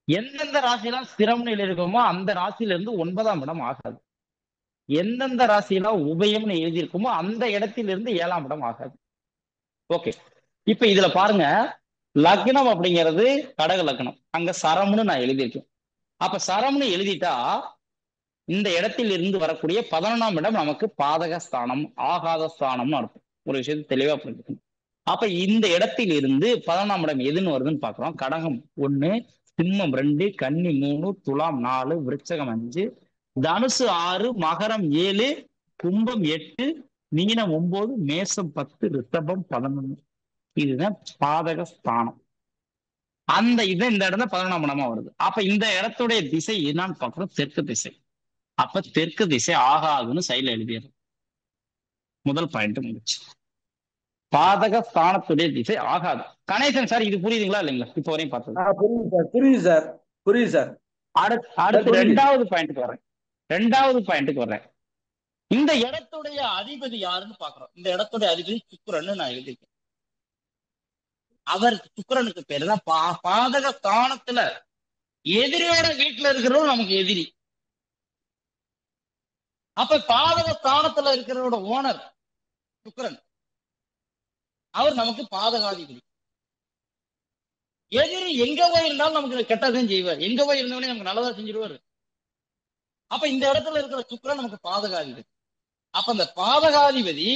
எந்தெந்த ராசியெல்லாம் ஸ்திரம்னு எழுதியிருக்கோமோ அந்த ராசியில இருந்து 9ஆம் இடம் ஆகாது. எந்தெந்த ராசியெல்லாம் உபயம்னு எழுதியிருக்குமோ அந்த இடத்திலிருந்து 7ஆம் இடம் ஆகாது. ஓகே, இப்ப இதுல பாருங்க, லக்னம் அப்படிங்கிறது கடக லக்னம், அங்க சரம்னு நான் எழுதியிருக்கேன். அப்ப சரம்னு எழுதிட்டா இந்த இடத்தில் இருந்து வரக்கூடிய 11ஆம் இடம் நமக்கு பாதக ஸ்தானம், ஆகாத ஸ்தானம்னு அர்த்தம். ஒரு விஷயத்தை தெளிவா புரிஞ்சுக்கணும். அப்ப இந்த இடத்தில் இருந்து 11ஆம் இடம் எதுன்னு வருதுன்னு பாக்குறோம். கடகம் 1, சிம்மம் 2, கன்னி 3, துலாம் 4, விருச்சகம் 5, தனுசு 6, மகரம் 7, கும்பம் 8, மீனம் 9, மேசம் 10, ரிஷபம் 11. இதுதான் பாதக ஸ்தானம். அந்த இந்த இடம் தான் 11ஆம் இடமா வருது. அப்ப இந்த இடத்துடைய திசை என்னன்னு பாக்குறோம், தெற்கு திசை. அப்ப தெற்கு திசை ஆகாதுன்னு சைட்ல எழுதிடுறோம். முதல் பாயிண்ட் முடிச்சு. பாதக ஸ்தானத்துடைய திசை ஆகாது. கணேசன் சார் இது புரியுதுங்களா இல்லைங்களா? இப்ப வரையும் பார்த்தது புரியுது சார். அடுத்து 2வது பாயிண்ட்டுக்கு வர்றேன். இந்த இடத்துடைய அதிபதி யாருன்னு பாக்குறோம். இந்த இடத்துடைய அதிபதி சுக்கிரன்னு நான் எழுதியிருக்கேன். அவர் சுக்கிரனுக்கு பேரு தான் பாதக ஸ்தானத்துல எதிரியோட வீட்டுல இருக்கிறவரும் நமக்கு எதிரி. அப்ப பாதக ஸ்தானத்துல இருக்கிறவரோட ஓனர் சுக்கிரன், அவர் நமக்கு பாதகாதிபதி. எதிரி எங்க போய் இருந்தாலும் நமக்கு கெட்டதும் செய்வார், எங்க போய் இருந்தவனே நமக்கு நல்லதா செஞ்சிருவாரு. அப்ப இந்த இடத்துல இருக்கிற சுக்கிரன் நமக்கு பாதகாதிபதி. அப்ப அந்த பாதகாதிபதி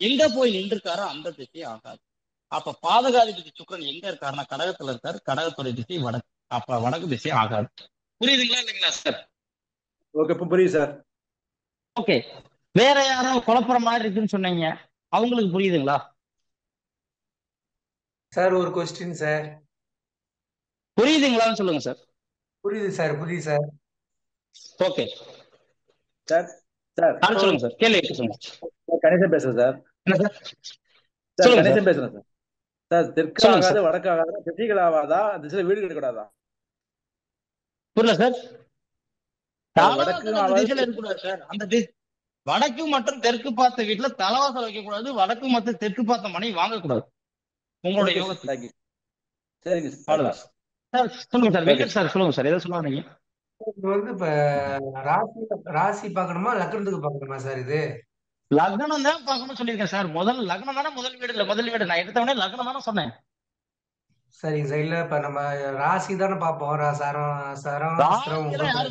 எங்க போய் நின்றுருக்காரோ அந்த திசை ஆகாது. அப்ப பாதகாதிபதி சுக்கிரன் எங்க இருக்காருன்னா கடகத்துல இருக்காரு. கடகத்துடைய திசை வடக்கு. அப்ப வடக்கு திசை ஆகாது. புரியுதுங்களா இல்லைங்களா சார்? ஓகே, புரியுது சார். ஓகே, வேற யாராவது குழப்பற மாதிரி இருக்குன்னு சொன்னீங்க, அவங்களுக்கு புரியுதுங்களா சார்? ஒரு கொஸ்டின் சார். புரியுதுங்களான்னு சொல்லுங்க சார். புரியுது சார், புரியுது சார். ஓகே சார் சொல்லுங்க சார். கேள்வி சொல்லுங்க. கணேசன் பேசுறேன் சார். என்ன சார்? கணேசன் பேசுறேன் சார். சார் தெற்கு ஆகாது, வடக்கு ஆகாது, திசைகள் ஆகாதா, திசையில வீடு கிடைக்கூடாதா? புரியல சார். வடக்கு திசையில இருக்கக்கூடாது சார். அந்த வடக்கு மற்றும் தெற்கு பார்த்த வீட்டுல தலைவாசல் வைக்க கூடாது. வடக்கு மற்றும் தெற்கு பார்த்த மனை வாங்கக்கூடாது. உங்களுடைய யோகத்துக்கு. சரிங்க அவ்வளவுதான் சார். சொல்லுங்க சார். வெங்கட் சார் சொல்லுங்க சார். எதை சொல்லுவாங்க? இது வந்து இப்ப ராசி பார்க்கணுமா லக்னத்துக்கு பார்க்கணுமா சார்? இது லக்னம் தான் பார்க்கணும்னு சொல்லியிருக்கேன் சார். லக்னம் தானே முதல் வீடு. இல்ல முதல் வீடு நான் எடுத்தவனே லக்னம் தானே சொன்னேன். சரிங்க சார். இல்ல இப்ப நம்ம ராசி தானே பார்ப்போம். யாரும்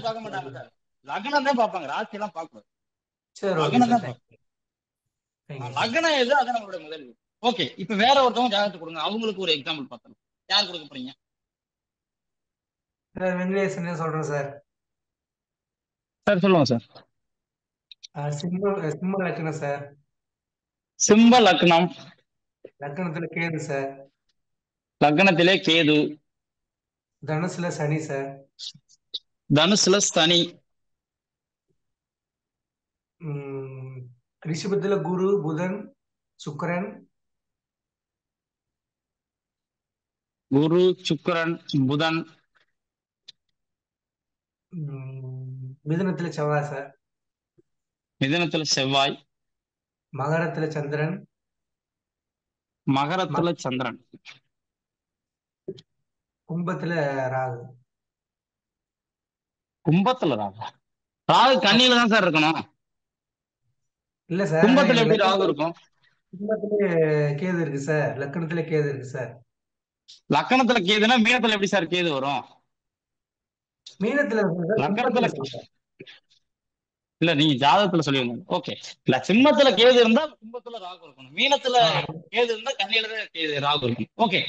பார்க்க மாட்டாங்க சார். லக்னம் தான் பார்ப்பாங்க, ராசி எல்லாம் பார்க்கணும். சரி, லக்னம் தான் லக்னம் எது அது நம்மளுடைய முதல் வீடு. ஓகே, இப்ப வேற ஒருத்தவங்க ஜாதகத்தை கொடுங்க. அவங்களுக்கு ஒரு எக்ஸாம்பிள் பார்த்தோம். யார் கொடுக்க போறீங்க? வெங்கடேசன் சொல்றேன் சார். சார் சொல்லுங்க சார். சிம்ம லக்னம் சார். சிம்ம லக்னம். லக்னத்துல கேது சார். லக்னத்திலே கேது. தனுசுல சனி சார். தனுசுல சனி. ரிஷபத்துல குரு, புதன், சுக்கிரன். குரு, சுக்கிரன், புதன். மிதுனத்துல செவ்வாய் சார். மிதுனத்துல செவ்வாய், மகரத்துல சந்திரன். மகரத்துல சந்திரன், கும்பத்துல ராகு. கும்பத்துல ராகு. ராகு கண்ணியில தான் சார் இருக்கணும். இல்ல சார், கும்பத்துல எப்படி ராகு இருக்கும்? கும்பத்திலே கேது இருக்கு சார், லக்கணத்துல கேது இருக்கு சார். லக்கணத்துல கேதுன்னா மீனத்துல எப்படி சார் கேது வரும்? மீனத்துல இருக்கு சார், லக்கணத்துல கும்பத்துல இருக்கு சார். இல்ல நீங்க ஜாதகத்துல சொல்லிருங்க. ஓகே, இல்ல சிம்மத்துல கேது இருந்தா கும்பத்துல ராகு இருக்கணும், மீனத்துல கேது இருந்தா கண்ணியில தான் கேது ராகு இருக்கணும். ஓகே,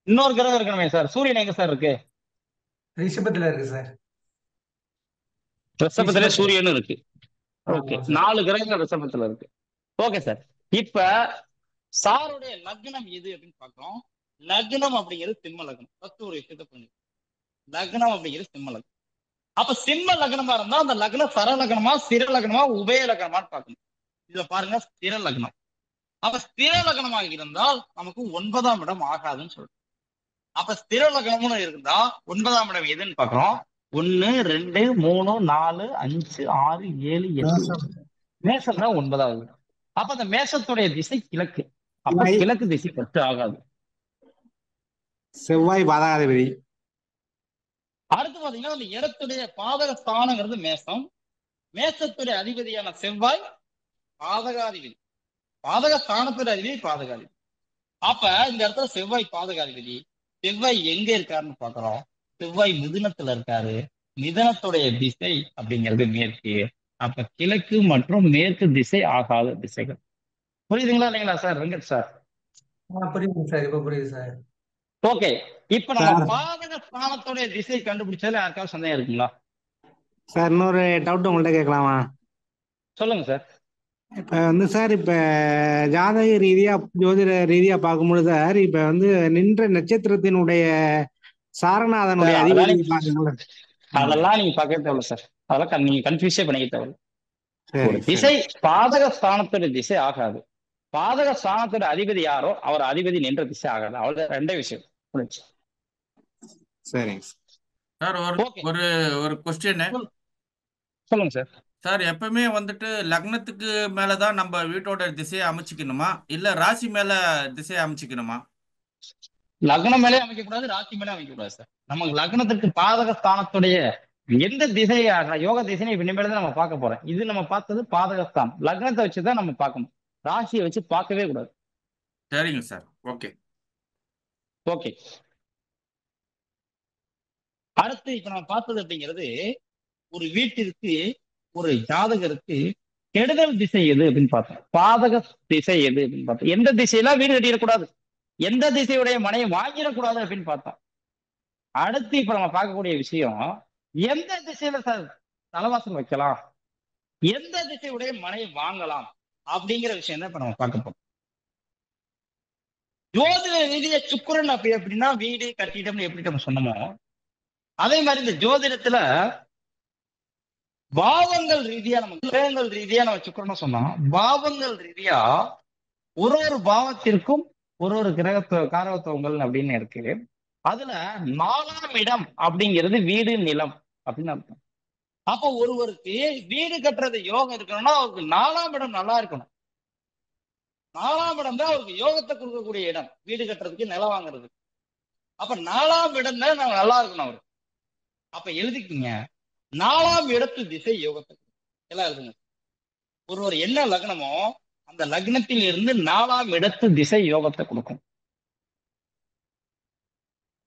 இன்னொரு கிரகம் இருக்கணுமே சார். சூரியன் எங்க சார் இருக்கு? ரிஷபத்துல இருக்கு சார். ரிஷபத்துல சூரியனும் இருக்கு. ஓகே, ஆமா சார். 4 கிரகங்கள் ரிஷபத்துல இருக்கு. ஓகே சார், இப்ப சாருடைய லக்னம் எது அப்படின்னு பாக்குறோம். லக்னம் அப்படிங்கிறது சிம்ம லக்னம். ஃபர்ஸ்ட் ஒரு விஷயத்த புரிஞ்சு, லக்னம் அப்படிங்கிறது சிம்ம லக்னம். அப்ப சிம்ம லக்னமா இருந்தா அந்த லக்னம் சர லக்னமா, ஸ்திர லக்னமா, உபய லக்னமான்னு பார்க்கணும். இதுல பாருங்க, ஸ்திர லக்னம். அப்ப ஸ்திர லக்னமாக இருந்தால் நமக்கு 9ஆம் இடம் ஆகாதுன்னு சொல்றோம். அப்ப ஸ்திர லக்னம்னு இருந்தா 9ஆம் இடம் எதுன்னு பாக்குறோம். 1, 2, 3, 4, 5, 6, 7, 8. மேசம் தான் 9ஆவது இடம். அப்ப அந்த மேசத்துடைய திசை கிழக்கு. அப்ப கிழக்கு திசை 10 ஆகாது. செவ்வாய் பாதகாதிபதி. அடுத்து பாத்தீங்கன்னா அந்த இடத்துடைய பாதக ஸ்தானங்கிறது மேசம். மேசத்துடைய அதிபதியான செவ்வாய் பாதகாதிபதி. பாதக ஸ்தானத்துடைய அதிபதி பாதகாதிபதி. அப்ப இந்த இடத்துல செவ்வாய் பாதகாதிபதி. செவ்வாய் எங்க இருக்காருன்னு பாக்குறோம். செவ்வாய் மிதுனத்துல இருக்காரு. மிதுனத்துடைய திசை அப்படிங்கிறது மேற்கு. அப்ப கிழக்கு மற்றும் மேற்கு திசை ஆகாத திசைகள். புரியுதுங்களா இல்லைங்களா சார் வெங்கட் சார்? புரியுது சார், இப்ப புரியுது சார். ஓகே, இப்ப நம்ம பாதக ஸ்தானத்துடைய திசை கண்டுபிடிச்சதுல யாருக்காவது சந்தேகம் இருக்குங்களா சார்? இன்னொரு டவுட் உங்கள்கிட்ட கேட்கலாமா? சொல்லுங்க சார். இப்ப வந்து சார், இப்ப ஜாதக ரீதியா ஜோதிட ரீதியா பார்க்கும்போது சார், இப்ப வந்து நின்ற நட்சத்திரத்தினுடைய சாரநாதனுடைய அதிபதி பார்க்கணும். அதெல்லாம் நீங்க பார்க்க தேவையில்ல சார். அதெல்லாம் நீங்க கன்ஃபியூஸே பண்ணிக்க தேவையில்ல. ஒரு திசை பாதக ஸ்தானத்துடைய திசை ஆகாது. பாதக ஸ்தானத்துடைய அதிபதி யாரோ அவர் அதிபதி நின்ற திசை ஆகாது. அவ்வளவு ரெண்டே விஷயம். சரிங்க சார். ஒரு ஒரு கொஸ்டின் சொல்லுங்க சார். சார், எப்பவுமே வந்துட்டு லக்னத்துக்கு மேலதான் நம்ம வீட்டோட திசையை அமைச்சுக்கணுமா, இல்ல ராசி மேல திசையை அமைச்சுக்கணுமா? லக்னம் மேலே அமைக்க கூடாது, ராசி மேலே அமைக்க கூடாது சார். நமக்கு லக்னத்திற்கு பாதக ஸ்தானத்துடைய எந்த திசையாக யோக திசையை இனிமேல் தான் நம்ம பார்க்க போறோம். இது நம்ம பார்த்தது பாதகஸ்தானம். லக்னத்தை வச்சுதான் நம்ம பார்க்கணும், ராசியை வச்சு பார்க்கவே கூடாது. சரிங்க சார். Okay okay. அடுத்து இப்ப நம்ம பார்த்தது அப்படிங்கிறது, ஒரு வீட்டிற்கு ஒரு ஜாதகருக்கு கெடுதல் திசை எது அப்படின்னு பார்த்தோம். பாதக திசை எது அப்படின்னு பார்த்தோம். எந்த திசையெல்லாம் வீடு கட்டிடக்கூடாது, எந்த திசையுடைய மனையை வாங்கிடக்கூடாது அப்படின்னு பார்த்தோம். அடுத்து இப்ப நம்ம பார்க்கக்கூடிய விஷயம், எந்த திசையில சார் தலைவாசல் வைக்கலாம், எந்த திசையுடைய மனையை வாங்கலாம் அப்படிங்கிற விஷயம் தான் இப்ப நம்ம பார்க்க போறோம். ஜோதிட ரீதிய சுக்கிரன் அப்படி அப்படின்னா வீடு கட்டிட்டோம்னு எப்படி நம்ம சொன்னோமோ, அதே மாதிரி இந்த ஜோதிடத்துல பாவங்கள் ரீதியா நம்ம கிரகங்கள் ரீதியா நம்ம சுக்கிரனை சொன்னோம். பாவங்கள் ரீதியா ஒரு பாவத்திற்கும் ஒரு காரகத்துவங்கள் அப்படின்னு இருக்கு. அதுல 4ஆம் இடம் அப்படிங்கிறது வீடு நிலம் அப்படின்னு அர்த்தம். அப்ப ஒருவருக்கு வீடு கட்டுறது யோகம் இருக்கணும்னா அவருக்கு 4ஆம் இடம் நல்லா இருக்கணும். 4ஆம் இடம் தான் அவருக்கு யோகத்தை கொடுக்கக்கூடிய இடம், வீடு கட்டுறதுக்கு நிலம் வாங்குறது. அப்ப 4ஆம் இடம் தான் நல்லா இருக்கணும் அவரு. அப்ப எழுதிக்கிங்க, 4ஆம் இடத்து திசை யோகத்தை எல்லாம் எழுதுங்க. ஒருவர் என்ன லக்னமோ அந்த லக்னத்தில் இருந்து 4ஆம் இடத்து திசை யோகத்தை கொடுக்கும்.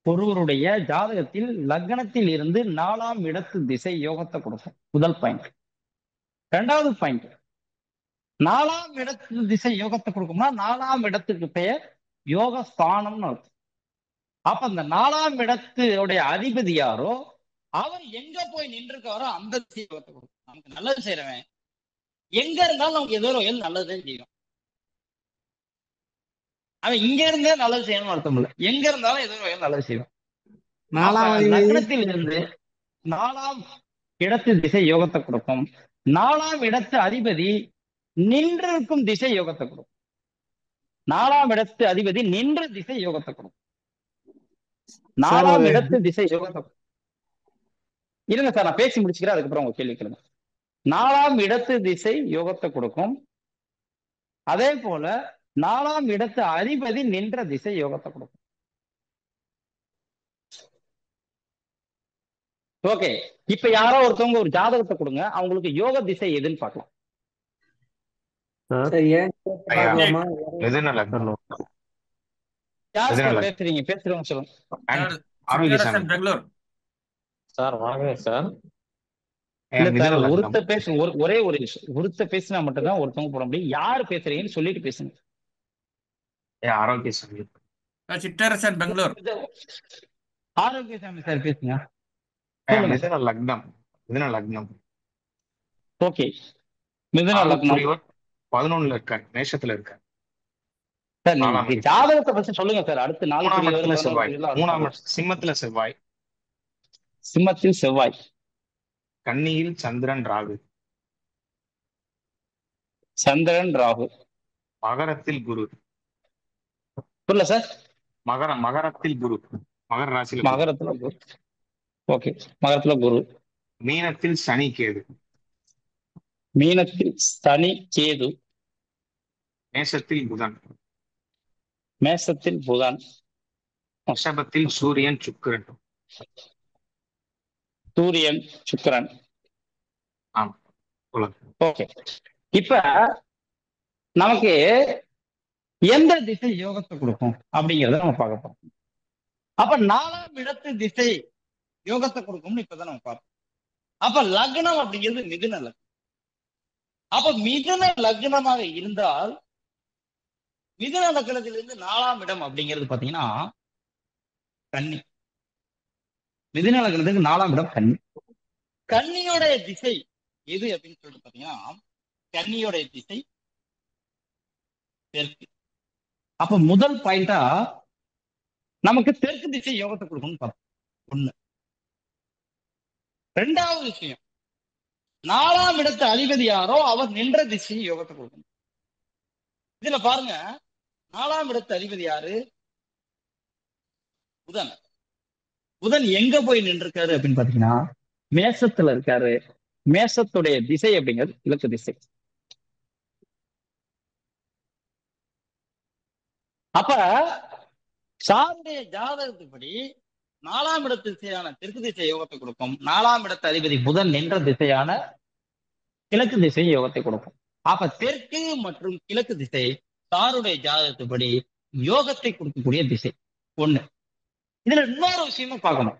ஒருவருடைய ஜாதகத்தில் லக்னத்தில் இருந்து 4ஆம் இடத்து திசை யோகத்தை கொடுக்கும். முதல் பாயிண்ட். 2வது பாயிண்ட், 4ஆம் இடத்து திசை யோகத்தை கொடுக்கும்னா 4ஆம் இடத்துக்கு பெயர் யோக ஸ்தானம்னு அர்த்தம். அப்ப அந்த 4ஆம் இடத்துடைய அதிபதி யாரோ அவர் எங்க போய் நின்று இருக்காரோ அந்த திசை யோகத்தை கொடுக்கும். நமக்கு நல்லது செய்யறவன் எங்க இருந்தாலும் நமக்கு ஏதோ ஒரு நல்லதுதான் செய்யும். அவன் இங்க இருந்தே நல்லது செய்யணும்னு அர்த்தம் இல்லை, எங்க இருந்தாலும் ஏதோ ஒரு நல்லது செய்வான். லக்னத்தில் இருந்து 4ஆம் இடத்து திசை யோகத்தை கொடுக்கும். 4ஆம் இடத்து அதிபதி நின்றிருக்கும் திசை யோகத்தை கொடுக்கும். 4ஆம் இடத்து அதிபதி நின்ற திசை யோகத்தை கொடுக்கும். சார் 4ஆம் இடத்து திசை யோகத்தை இருங்க சார், நான் பேசி முடிச்சுக்கிறேன், அதுக்கப்புறம் உங்க கேள்வி கேளுங்க. 4ஆம் இடத்து திசை யோகத்தை கொடுக்கும். அதே போல 4ஆம் இடத்து அதிபதி நின்ற திசை யோகத்தை கொடுக்கும். ஓகே, இப்ப யாரோ ஒருத்தவங்க ஒரு ஜாதகத்தை கொடுங்க, அவங்களுக்கு யோக திசை எதுன்னு பார்க்கலாம். சார் ஏன் பார்க்கலாமா? மிதுன லக்னம். யார் மிதுன சார் லக்னம். பேசுறீங்க? பேசுறவங்க சொல்லுங்க. சார் ஆரோக்கியசாமி சித்திரசன் பெங்களூர். சார் வணக்கம் சார். இல்ல மிதுன சார், லக்னம். ஒருத்த பேச ஒரே ஒரு விஷயம், ஒருத்த பேசினா மட்டும்தான் ஒருத்தவங்க போட முடியும். யார் பேசுறீங்கன்னு சொல்லிட்டு பேசுங்க. ஆரோக்கியசாமி. சித்திரசன் பெங்களூர். ஆரோக்கியசாமி சார் பேசுங்க. சொல்லுங்க. மிதுன லக்னம். மிதுன லக்னம். ஓகே, மிதுன லக்னம். 11ல இருக்காரு, மேஷத்துல இருக்காரு. சார் நாலாம் நீங்க இடம். ஜாதகத்தை பத்தி சொல்லுங்க சார். அடுத்து 4 மூணாம் புள்ளி இடத்துல 11 செவ்வாய். புள்ளிலாம் மூணாம் இருக்கும். இடம் சிம்மத்துல செவ்வாய். சிம்மத்தில் செவ்வாய். கன்னியில் சந்திரன் ராகு. சந்திரன் ராகு. மகரத்தில் குரு. புரியல சார். மகரத்தில் குரு. மகர ராசியில குரு. மகரத்துல குரு. ஓகே, மகரத்துல குரு. மீனத்தில் சனி கேது. மீனத்தில் சனி கேது. மேஷத்தில் புதன். மேசத்தில் புதன். ரிஷபத்தில் சூரியன் சுக்கிரன். சூரியன் சுக்கிரன். ஆமா, சொல்லுங்க. ஓகே, இப்ப நமக்கு எந்த திசை யோகத்தை கொடுக்கும் அப்படிங்கறத நம்ம பார்க்க போறோம். அப்ப 4ஆம் இடத்து திசை யோகத்தை கொடுக்கும்னு இப்பதான் நம்ம பார்ப்போம். அப்ப லக்னம் அப்படிங்கிறது மிதுன லக்னம். அப்ப மிதுன லக்னமாக இருந்தால் மிதுன லக்னத்திலிருந்து 4ஆம் இடம் அப்படிங்கிறது பாத்தீங்கன்னா கன்னி. மிதுன லக்னத்துக்கு 4ஆம் இடம் கன்னி. கன்னியோடைய திசை எது அப்படின்னு சொல்லிட்டு பாத்தீங்கன்னா கன்னியோடைய திசை தெற்கு. அப்ப முதல் பாயிண்டா நமக்கு தெற்கு திசை யோகத்தை கொடுக்கணும்னு பார்த்தோம். ஒண்ணு. ரெண்டாவது விஷயம், 4ஆம் இடத்து அதிபதி யாரோ அவர் நின்ற திசை யோகத்தை கொடுக்கணும். இதுல பாருங்க, 4ஆம் இடத்து அதிபதி யாரு? புதன். புதன் எங்க போய் நின்றுருக்காரு அப்படின்னு பாத்தீங்கன்னா மேசத்துல இருக்காரு. மேசத்துடைய திசை அப்படிங்கிறது கிழக்கு திசை. அப்ப சாருடைய ஜாதகத்துப்படி 4ஆம் இடத்து திசையான தெற்கு திசை யோகத்தை கொடுக்கும். 4ஆம் இடத்து அதிபதி புதன் நின்ற திசையான கிழக்கு திசை யோகத்தை கொடுக்கும். அப்ப தெற்கு மற்றும் கிழக்கு திசை சாருடைய ஜாதகத்துப்படி யோகத்தை கொடுக்கக்கூடிய திசை. ஒண்ணு. இதுல இன்னொரு விஷயமும் பார்க்கணும்.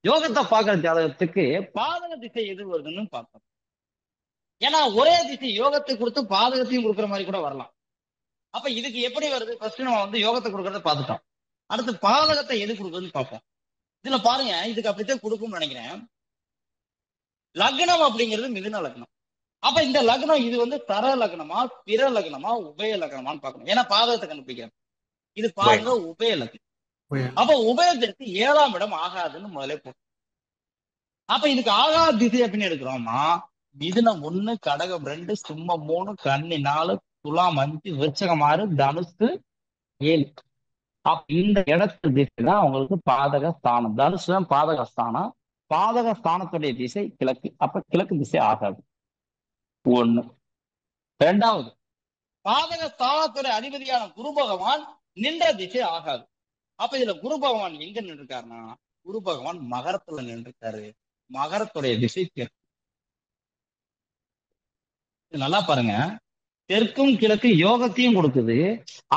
யோகத்தை பார்க்கிற ஜாதகத்துக்கு பாதக திசை எது வருதுன்னு பார்க்கணும். ஏன்னா ஒரே திசை யோகத்தை கொடுத்து பாதகத்தையும் கொடுக்குற மாதிரி கூட வரலாம். அப்ப இதுக்கு எப்படி வருது? ஃபர்ஸ்ட் நம்ம வந்து யோகத்தை கொடுக்கறத பார்த்துட்டோம். அடுத்து பாதகத்தை எது கொடுக்குறதுன்னு பார்ப்போம். இதுல பாருங்க, இதுக்கு அப்படித்தான் கொடுக்கும்னு நினைக்கிறேன். லக்னம் அப்படிங்கிறது மிதுன லக்னம். அப்ப இந்த லக்னம் இது வந்து தர லக்னமா, பிற லக்னமா, உபய லக்னமான்னு பார்க்கணும். ஏன்னா பாதகத்தை கண்டுபிடிக்கிறேன். இது பாருங்க உபய லக்னம். அப்ப உபயத்திற்கு 7ஆம் இடம் ஆகாதுன்னு முதலே போட்டோம். அப்ப இதுக்கு ஆகாத திசை அப்படின்னு எடுக்கிறோமா, மிதுனம் 1, கடகம் 2, சிம்மம் 3, கன்னி 4, துலாம் 5, விருச்சகம் 6, தனுசு 7. அப்ப இந்த இடத்து திசை தான் உங்களுக்கு பாதக ஸ்தானம். தனுசு தான் பாதக ஸ்தானம். பாதக ஸ்தானத்துடைய திசை கிழக்கு. அப்ப கிழக்கு திசை ஆகாது. ஒண்ணு. ரெண்டாவது, பாதக ஸ்தானத்துடைய அதிபதியான குரு பகவான் நின்ற திசை ஆகாது. அப்ப இதுல குரு பகவான் எங்க நின்றுருக்காருன்னா, குரு பகவான் மகரத்துல நின்றுருக்காரு. மகரத்துடைய திசை தெற்கு. நல்லா பாருங்க, தெற்கும் கிழக்கு யோகத்தையும் கொடுக்குது,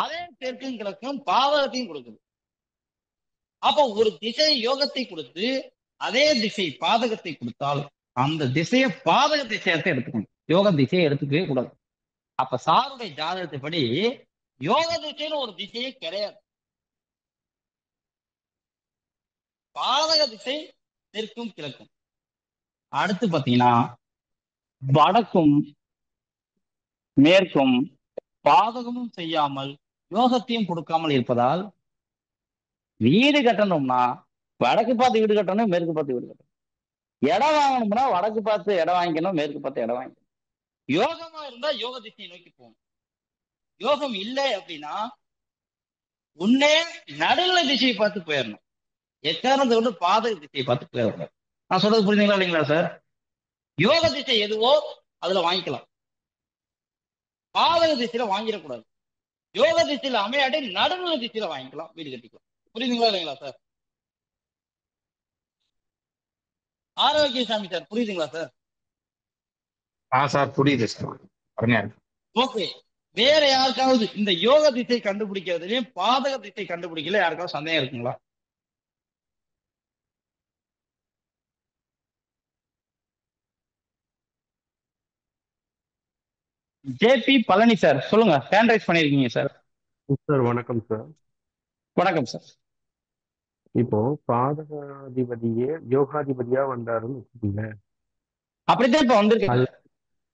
அதே தெற்கும் கிழக்கும் பாதகத்தையும் கொடுக்குது. அப்ப ஒரு திசை யோகத்தை கொடுத்து அதே திசை பாதகத்தை கொடுத்தால் அந்த திசையை பாதக திசையத்தை எடுத்துக்கணும், யோக திசையை எடுத்துக்கவே கூடாது. அப்ப சாருடைய ஜாதகத்தைப்படி யோக திசைன்னு ஒரு திசையே கிடையாது. பாதக திசை தெற்கும் கிழக்கும். அடுத்து பாத்தீங்கன்னா வடக்கும் மேற்கும் பாதகமும் செய்யாமல் யோகத்தையும் கொடுக்காமல் இருப்பதால் வீடு கட்டணும்னா வடக்கு பார்த்து வீடு கட்டணும், மேற்கு பார்த்து வீடு கட்டணும். இடம் வாங்கணும்னா வடக்கு பார்த்து இடம் வாங்கிக்கணும், மேற்கு பார்த்து இடம் வாங்கிக்கணும். யோகமா இருந்தா யோக திசையை நோக்கி போகணும். யோகம் இல்லை அப்படின்னா ஒன்னே நடுநிலை திசையை பார்த்து போயிடணும். எக்காரணத்தை கொண்டு பாதக திசையை பார்த்துட்டு வரக்கூடாது. நான் சொல்றது புரியுதுங்களா இல்லைங்களா சார்? யோக திசை எதுவோ அதுல வாங்கிக்கலாம், பாதக திசையில வாங்கிடக்கூடாது. யோக திசையில அமையாட்டி நடுநிலை திசையில வாங்கிக்கலாம், வீடு கட்டிக்கலாம். புரியுதுங்களா இல்லைங்களா சார்? ஆரோக்கிய சாமி சார், புரியுதுங்களா சார்? சார் புரியுது சார், அருமையா இருக்கு. ஓகே, வேற யாருக்காவது இந்த யோக திசை கண்டுபிடிக்கிறதுலயும் பாதக திசை கண்டுபிடிக்கல யாருக்காவது சந்தேகம் இருக்குங்களா? ஜேபி பழனி சார் சொல்லுங்க, ஹேண்ட் ரைஸ் பண்ணிருக்கீங்க சார். சார் வணக்கம் சார். வணக்கம் சார். இப்போ பாதகாதிபதியே யோகாதிபதியா வந்தாருன்னு வச்சுக்கோங்க, அப்படித்தான் இப்ப வந்திருக்கு.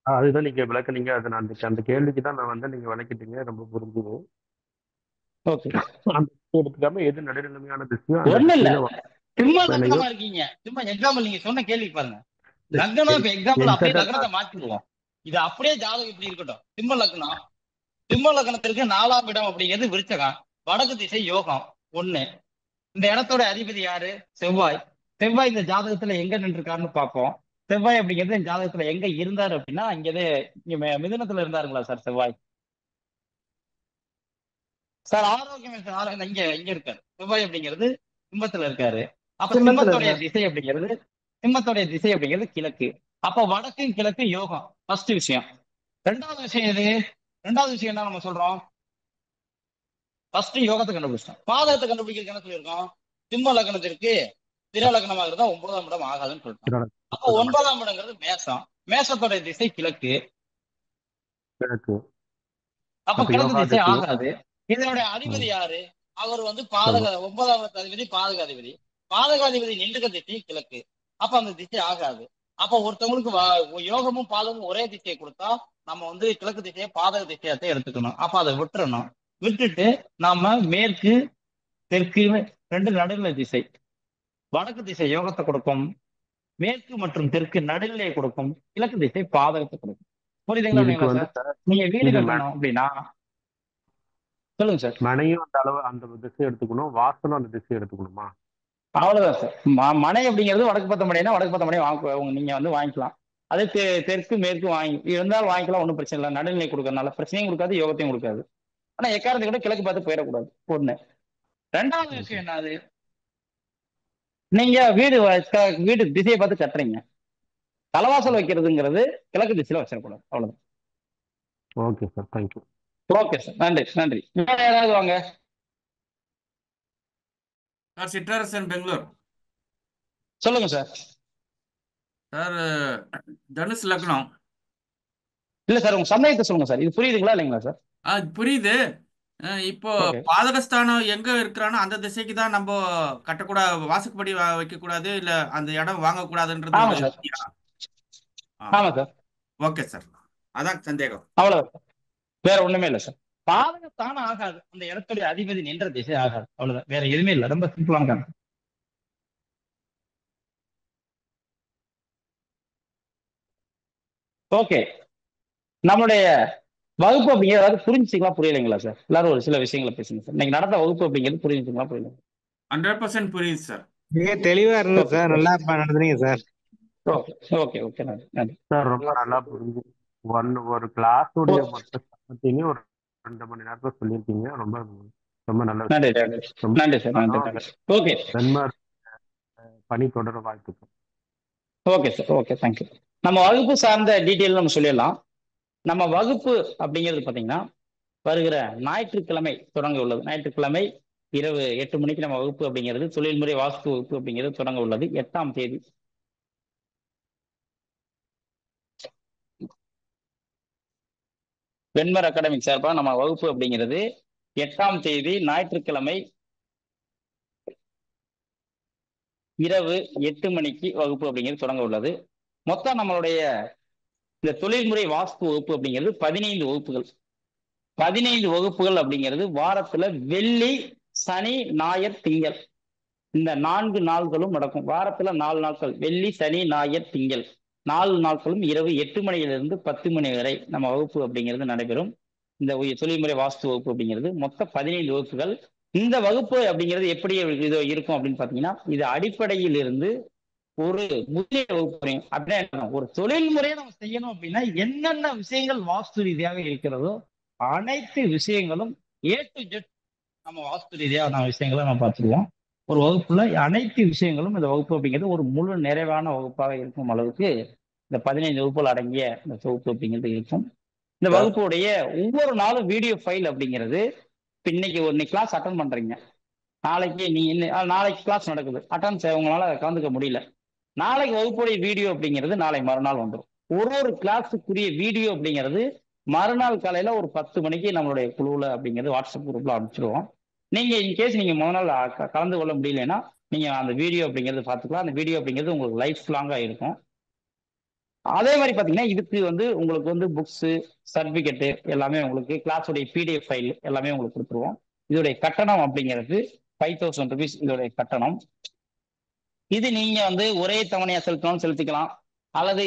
அதுதான் நீங்க விளக்குனீங்க. அது நான் அந்த கேள்விக்கு தான் நான் வந்து நீங்க விளக்கிட்டீங்க, ரொம்ப புரிஞ்சுது. ஓகே, அந்த எடுத்துக்காம எது நடுநிலைமையான திசையோ ஒண்ணு இல்ல, அந்த சும்மா லக்னமா இருக்கீங்க, சும்மா எக்ஸாம்பிள் நீங்க சொன்ன கேள்வி பாருங்க. லக்னம் இப்ப எக்ஸாம்பிள் அப்படியே லக்னத்தை மாத்திடுவோம், இது அப்படியே ஜாதகம் இப்படி இருக்கட்டும். சிம்ம லக்னம், சிம்ம லக்னத்திற்கு 4ஆம் இடம் அப்படிங்கிறது விருச்சகம், வடக்கு திசை யோகம் ஒண்ணு. இந்த இடத்தோட அதிபதி யாரு? செவ்வாய். செவ்வாய் இந்த ஜாதகத்துல எங்க நின்றுருக்காருன்னு பார்ப்போம். செவ்வாய் அப்படிங்கிறது இந்த ஜாதகத்துல எங்க இருந்தாரு அப்படின்னா இங்கே மிதுனத்துல இருந்தாருங்களா சார் செவ்வாய்? சார் ஆரோக்கியம் சார் இங்க இங்க இருக்காரு செவ்வாய் அப்படிங்கிறது சிம்மத்துல இருக்காரு. அப்ப சிம்மத்தோடைய திசை அப்படிங்கிறது கிழக்கு. அப்ப வடக்கும் கிழக்கு யோகம், ஃபர்ஸ்ட் விஷயம். ரெண்டாவது விஷயம் எது? ரெண்டாவது விஷயம் என்ன நம்ம சொல்றோம்? ஃபர்ஸ்ட் யோகத்தை கண்டுபிடிச்சோம், பாதகத்தை கண்டுபிடிக்கிறது என்ன சொல்லியிருக்கோம்? சிம்ம லக்னத்திற்கு திர லக்னமாக இருந்தா 9ஆம் இடம் ஆகாதுன்னு சொல்லிட்டோம். அப்போ 9ஆம் இடங்கிறது மேசம், மேசத்தோடைய திசை கிழக்கு, அப்ப கிழக்கு திசை ஆகாது. இதனுடைய அதிபதி யாரு? அவர் வந்து பாதக 9ஆம் அதிபதி பாதகாதிபதி, பாதகாதிபதி நின்றுக திசை கிழக்கு, அப்ப அந்த திசை ஆகாது. அப்ப ஒருத்தவங்களுக்கு யோகமும் பாதகமும் ஒரே திசையை கொடுத்தா நம்ம வந்து கிழக்கு திசையை பாதக திசையத்தை எடுத்துக்கணும். அப்ப அதை விட்டுறணும். விட்டுட்டு நாம மேற்கு தெற்கு ரெண்டு நடுநிலை திசை, வடக்கு திசை யோகத்தை கொடுக்கும், மேற்கு மற்றும் தெற்கு நடுநிலையை கொடுக்கும், கிழக்கு திசை பாதகத்தை கொடுக்கும். புரியுதுங்களா சார்? நீங்க வீடு கட்டணும் அப்படின்னா சொல்லுங்க சார். மனையும் அந்த அளவு அந்த திசை எடுத்துக்கணும், வாசலும் அந்த திசை எடுத்துக்கணுமா? அவ்வளவுதான் சார். மனை அப்படிங்கிறது வடக்கு பத்த மனைனா வடக்கு பத்த மனை நீங்க வந்து வாங்கிக்கலாம். அதே தெற்கு மேற்கு இருந்தாலும் வாங்கிக்கலாம், ஒன்றும் பிரச்சனை இல்லை. நடுநிலை கொடுக்கறதுனால பிரச்சனையும் கொடுக்காது, யோகத்தையும் கொடுக்காது. ஆனா எக்காரத்தை கூட கிழக்கு பார்த்து போயிடக்கூடாது, ஒண்ணு. ரெண்டாவது விஷயம் என்னது? நீங்க வீடு திசையை பார்த்து கட்டுறீங்க, தலைவாசல் வைக்கிறதுங்கிறது கிழக்கு திசையில வச்சிடக்கூடாது, அவ்வளவுதான். Okay sir, thank you. Okay sir, நன்றி நன்றி. வேற யாராவது வாங்க சார். சிற்றரசன் பெங்களூர். சொல்லுங்க சார். சார் தனுஷ் லக்னம். இல்ல சார், உங்க சந்தேகத்தை சொல்லுங்க சார். இது புரியுதுங்களா இல்லைங்களா சார்? புரியுது. இப்போ பாதகஸ்தானம் எங்க இருக்கிறானோ அந்த திசைக்கு தான் நம்ம கட்டக்கூடாது, வாசப்படி வைக்க கூடாது, இல்ல அந்த இடம் வாங்கக்கூடாதுன்றது. ஆமா சார். ஓகே சார், அதான் சந்தேகம். அவ்வளவுதான், வேற ஒண்ணுமே இல்லை சார். பாதகத்தான ஆகாது, அந்த இடத்துடைய அதிபதி நின்ற திசை ஆகாது, அவ்வளவுதான், வேற எதுவுமே இல்லை. ரொம்ப சிம்பிளான. ஓகே, நம்மளுடைய வகுப்பு அப்படிங்கிறது புரிஞ்சுங்களா புரியலைங்களா சார்? எல்லாரும் ஒரு சில விஷயங்களை பேசுங்க சார். இன்னைக்கு நடந்த வகுப்பு அப்படிங்கிறது புரிஞ்சுங்களா புரியல? 100% புரியுது சார். மிக தெளிவா இருந்தது சார், நல்லா நடந்துறீங்க சார். ஓகே ஓகே ஓகே, நன்றி சார். ரொம்ப நல்லா புரிஞ்சு ஒரு கிளாஸுடைய மொத்த சமத்தையுமே ஒரு 2 மணி நேரத்துல சொல்லியிருக்கீங்க. ரொம்ப ரொம்ப நல்லது. நன்றி நன்றி சார், நன்றி. ஓகே, பணி தொடர வாழ்த்துக்கள். Okay sir, okay, thank you. நம்ம வகுப்பு சார்ந்த டீட்டெயில் நம்ம சொல்லிடலாம். நம்ம வகுப்பு அப்படிங்கிறது பார்த்தீங்கன்னா வருகிற ஞாயிற்றுக்கிழமை தொடங்க உள்ளது. ஞாயிற்றுக்கிழமை இரவு 8 மணிக்கு நம்ம வகுப்பு அப்படிங்கிறது தொழில்முறை வாஸ்து வகுப்பு அப்படிங்கிறது தொடங்க உள்ளது. 8ஆம் தேதி வெண்மர் அகாடமிக் சார்பாக நம்ம வகுப்பு அப்படிங்கிறது 8ஆம் தேதி ஞாயிற்றுக்கிழமை இரவு 8 மணிக்கு வகுப்பு அப்படிங்கிறது தொடங்க உள்ளது. மொத்தம் நம்மளுடைய இந்த தொழில்முறை வாஸ்து வகுப்பு அப்படிங்கிறது 15 வகுப்புகள். 15 வகுப்புகள் அப்படிங்கிறது வாரத்துல வெள்ளி சனி ஞாயிறு திங்கள் இந்த 4 நாள்களும் நடக்கும். வாரத்துல 4 நாட்கள், வெள்ளி சனி ஞாயிறு திங்கள் 4 நாட்களும் இரவு 8 மணியிலிருந்து 10 மணி வரை நம்ம வகுப்பு அப்படிங்கிறது நடைபெறும். இந்த தொழில்முறை வாஸ்து வகுப்பு அப்படிங்கிறது மொத்தம் 15 வகுப்புகள். இந்த வகுப்பு அப்படிங்கிறது எப்படி இது இருக்கும் அப்படின்னு பாத்தீங்கன்னா, இது அடிப்படையில் இருந்து ஒரு முதிய வகுப்பு வரையும். அப்படின்னா என்ன? ஒரு தொழில் முறையை நம்ம செய்யணும் அப்படின்னா என்னென்ன விஷயங்கள் வாஸ்து ரீதியாக இருக்கிறதோ அனைத்து விஷயங்களும் A to Z நம்ம வாஸ்து ரீதியான விஷயங்களை நம்ம பார்த்துருவோம். ஒரு வகுப்புல அனைத்து விஷயங்களும் இந்த வகுப்பு அப்படிங்கிறது ஒரு முழு நிறைவான வகுப்பாக இருக்கும் அளவுக்கு இந்த 15 வகுப்புகள் அடங்கிய இந்த தொகுப்பு அப்படிங்கிறது இருக்கும். இந்த வகுப்புடைய ஒவ்வொரு நாளும் வீடியோ ஃபைல் அப்படிங்கிறது இப்ப இன்னைக்கு கிளாஸ் அட்டன் பண்றீங்க, நாளைக்கு நாளைக்கு கிளாஸ் நடக்குது, அட்டன் உங்களால கலந்துக்க முடியல, நாளைக்கு வகுப்புடைய வீடியோ அப்படிங்கிறது நாளை மறுநாள் வந்துடும். ஒரு கிளாஸுக்குரிய வீடியோ அப்படிங்கிறது மறுநாள் காலையில ஒரு 10 மணிக்கு நம்மளுடைய குழுவில் அப்படிங்கிறது வாட்ஸ்அப் குரூப்ல அனுப்பிச்சிடுவோம். நீங்க இன்கேஸ் நீங்க முதல் நாள் கலந்து கொள்ள முடியலன்னா நீங்க அந்த வீடியோ அப்படிங்கிறது பார்த்துக்கலாம். அந்த வீடியோ அப்படிங்கிறது உங்களுக்கு லைஃப் லாங்கா இருக்கும். அதே மாதிரி பாத்தீங்கன்னா இதுக்கு உங்களுக்கு புக்ஸ், சர்டிபிகேட்டு எல்லாமே உங்களுக்கு கிளாஸோடைய PDF ஃபைல் எல்லாமே உங்களுக்கு கொடுத்துருவோம். இதோடைய கட்டணம் அப்படிங்கிறது 5000 rupees இதோடைய கட்டணம். இது நீங்க ஒரே தவணையா செலுத்தினாலும் செலுத்திக்கலாம், அல்லது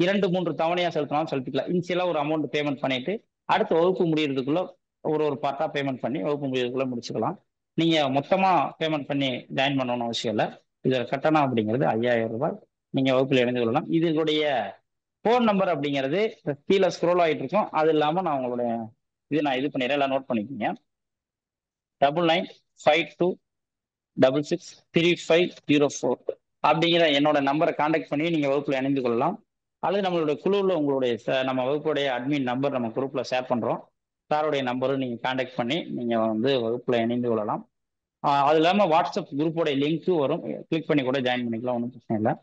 2-3 தவணையா செலுத்தினாலும் செலுத்திக்கலாம். இனிஷியலா ஒரு அமௌண்ட் பேமெண்ட் பண்ணிட்டு அடுத்த வகுப்பு முடியறதுக்குள்ள ஒரு பார்ட்டா பேமெண்ட் பண்ணி வகுப்பு முடியறதுக்குள்ள முடிச்சுக்கலாம். நீங்க மொத்தமா பேமெண்ட் பண்ணி ஜாயின் பண்ணணும்னு அவசியம் இல்லை. இதோட கட்டணம் அப்படிங்கிறது 5000 ரூபாய். நீங்க வகுப்புல இணைந்து கொள்ளலாம். இதனுடைய ஃபோன் நம்பர் அப்படிங்கிறது கீழே ஸ்க்ரோல் ஆகிட்டு இருக்கும். அது இல்லாம நான் உங்களுடைய நான் இது பண்ணிடுறேன், எல்லாம் நோட் பண்ணிக்கோங்க. 9952663504 அப்படிங்கிற என்னோட நம்பரை கான்டாக்ட் பண்ணி நீங்க வகுப்புல இணைந்து கொள்ளலாம். அல்லது நம்மளுடைய குழுவில் உங்களுடைய நம்ம வகுப்புடைய அட்மின் நம்பர் நம்ம குரூப்ல ஷேர் பண்றோம். சாருடைய நம்பரும் நீங்க கான்டாக்ட் பண்ணி நீங்க வகுப்புல இணைந்து கொள்ளலாம். அது இல்லாம வாட்ஸ்அப் குரூப்போடைய லிங்க்கும் வரும், கிளிக் பண்ணி கூட ஜாயின் பண்ணிக்கலாம், ஒன்றும் பிரச்சனை இல்லை.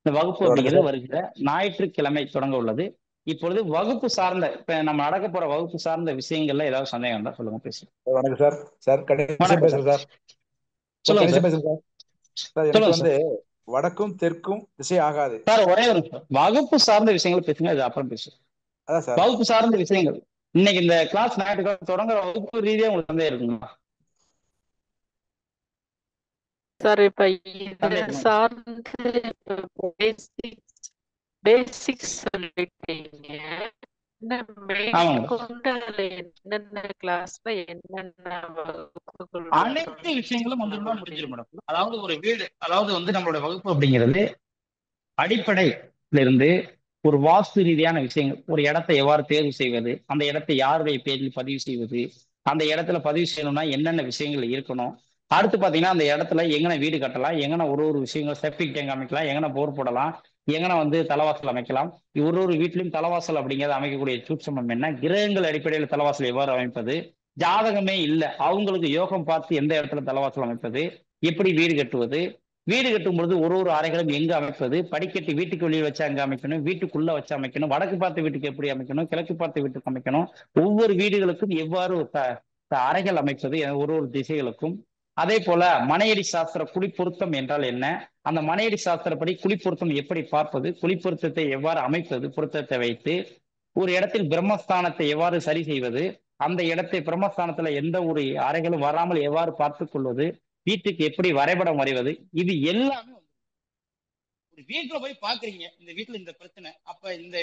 இந்த வகுப்பு அப்படிங்கிறது வருகிற ஞாயிற்றுக்கிழமை தொடங்க உள்ளது. இப்பொழுது வகுப்பு சார்ந்த இப்ப நம்ம நடக்க போற வகுப்பு சார்ந்த விஷயங்கள்ல ஏதாவது சந்தேகம் இருந்தா சொல்லுங்க, பேசுங்க. வணக்கம் சார். சார் கணேசன் பேசுறேன் சார். சொல்லுங்க சார். பேசுறேன் சார். எனக்கு வடக்கும் தெற்கும் திசை ஆகாது சார். ஒரே ஒரு வகுப்பு சார்ந்த விஷயங்கள் பேசுங்க, அது அப்புறம் பேசுங்க. அதான் சார், வகுப்பு சார்ந்த விஷயங்கள் இன்னைக்கு இந்த கிளாஸ் ஞாயிற்றுக்கிழமை தொடங்குற வகுப்பு ரீதியா உங்களுக்கு சந்தேகம் இருக்குங்களா சார்? இப்ப இது சார்ந்து பேசிக்ஸ் சொல்லிட்டீங்க. என்னென்ன கிளாஸ்ல என்னென்ன வகுப்புகள் அனைத்து விஷயங்களும் முடிஞ்சிடும் மேடம். அதாவது ஒரு வீடு, அதாவது நம்மளோட வகுப்பு அப்படிங்கிறது அடிப்படையில இருந்து ஒரு வாஸ்து ரீதியான விஷயங்கள், ஒரு இடத்தை எவ்வாறு தேர்வு செய்வது, அந்த இடத்தை யாருடைய பேரில் பதிவு செய்வது, அந்த இடத்துல பதிவு செய்யணும்னா என்னென்ன விஷயங்கள் இருக்கணும், அடுத்து பாத்தீங்கன்னா அந்த இடத்துல எங்கன வீடு கட்டலாம், எங்கன ஒரு விஷயங்கள் செப்டிக் டேங்க் அமைக்கலாம், எங்கன போர் போடலாம், எங்கன தலைவாசல் அமைக்கலாம். ஒரு வீட்லயும் தலைவாசல் அப்படிங்கிறது அமைக்கக்கூடிய சூட்சமம் என்ன, கிரகங்கள் அடிப்படையில் தலைவாசல் எவ்வாறு அமைப்பது, ஜாதகமே இல்லை அவங்களுக்கு யோகம் பார்த்து எந்த இடத்துல தலைவாசல் அமைப்பது, எப்படி வீடு கட்டுவது, வீடு கட்டும் பொழுது ஒரு அறைகளும் எங்க அமைப்பது, படிக்கட்டு வீட்டுக்கு வெளியே வச்சு அங்க அமைக்கணும், வீட்டுக்குள்ள வச்சு அமைக்கணும், வடக்கு பார்த்த வீட்டுக்கு எப்படி அமைக்கணும், கிழக்கு பார்த்த வீட்டுக்கு அமைக்கணும், ஒவ்வொரு வீடுகளுக்கும் எவ்வாறு அறைகள் அமைப்பது ஒரு திசைகளுக்கும். அதே போல மனையடி சாஸ்திர குடிப்பொருத்தம் என்றால் என்ன, அந்த மனையடி சாஸ்திரப்படி குடிப்பொருத்தம் எப்படி பார்ப்பது, குடிப்பொருத்தத்தை எவ்வாறு அமைப்பது, பொருத்தத்தை வைத்து ஒரு இடத்தில் பிரம்மஸ்தானத்தை எவ்வாறு சரி செய்வது, அந்த இடத்தை பிரம்மஸ்தானத்துல எந்த ஒரு அறைகளும் வராமல் எவ்வாறு பார்த்துக் கொள்வது, வீட்டுக்கு எப்படி வரைபடம் வரைவது, இது எல்லாமே ஒரு வீட்டுல போய் பாக்குறீங்க. இந்த வீட்டுல இந்த பிரச்சனை, அப்ப இந்த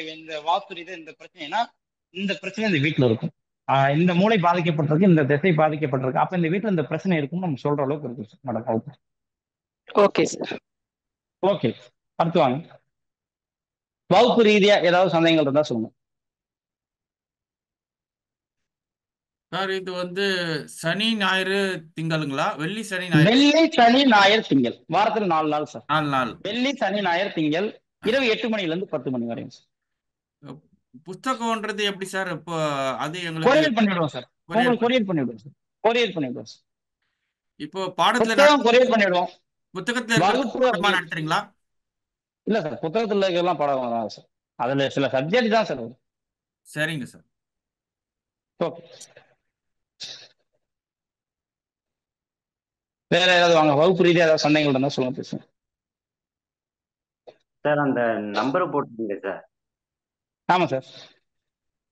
வாஸ்து ரீதியா இந்த பிரச்சனைனா இந்த பிரச்சனை இந்த வீட்டுல இருக்கும், இந்த மூளை பாதிக்கப்பட்டிருக்கு, இந்த திசை பாதிக்கப்பட்டிருக்கு, அப்ப இந்த வீட்டுல இந்த பிரச்சனை இருக்கும்னு நம்ம சொல்ற அளவுக்கு இருக்கு மேடம். Okay sir. ஓகே, அடுத்து வாங்க. வகுப்பு ரீதியா ஏதாவது சந்தேகங்கள் இருந்தா சொல்லுங்க சார். இது சனி ஞாயிறு திங்களுங்களா? வெள்ளி சனி ஞாயிறு? வெள்ளி சனி ஞாயிறு திங்கள், வாரத்துல 4 நாள் சார். 4 நாள். வெள்ளி சனி ஞாயிறு திங்கள் இரவு 8 மணில இருந்து 10 மணி வரையும் சார். புத்தகம்ன்றது எப்படி சார்? இப்போ அது எங்களுக்கு கொரியர் பண்ணிவிடுவோம் சார். உங்களுக்கு கொரியர் பண்ணிவிடுவோம் சார். கொரியர் பண்ணிவிடுவோம் சார். இப்போ பாடத்துல கொரியர் பண்ணிவிடுவோம். புத்தகத்துல நடத்துறீங்களா? இல்ல சார், புத்தகத்துல இருக்கலாம் பாடம் தான் சார். அதுல சில சப்ஜெக்ட் தான் சார். சரிங்க சார். ஓகே, வேற ஏதாவது வாங்க. வகுப்பு ரீதியா ஏதாவது சந்தேகங்கள் இருந்தா சொல்லுங்க, பேசுங்க சார். அந்த நம்பர் போட்டுருக்கீங்க சார். ஆமா சார்.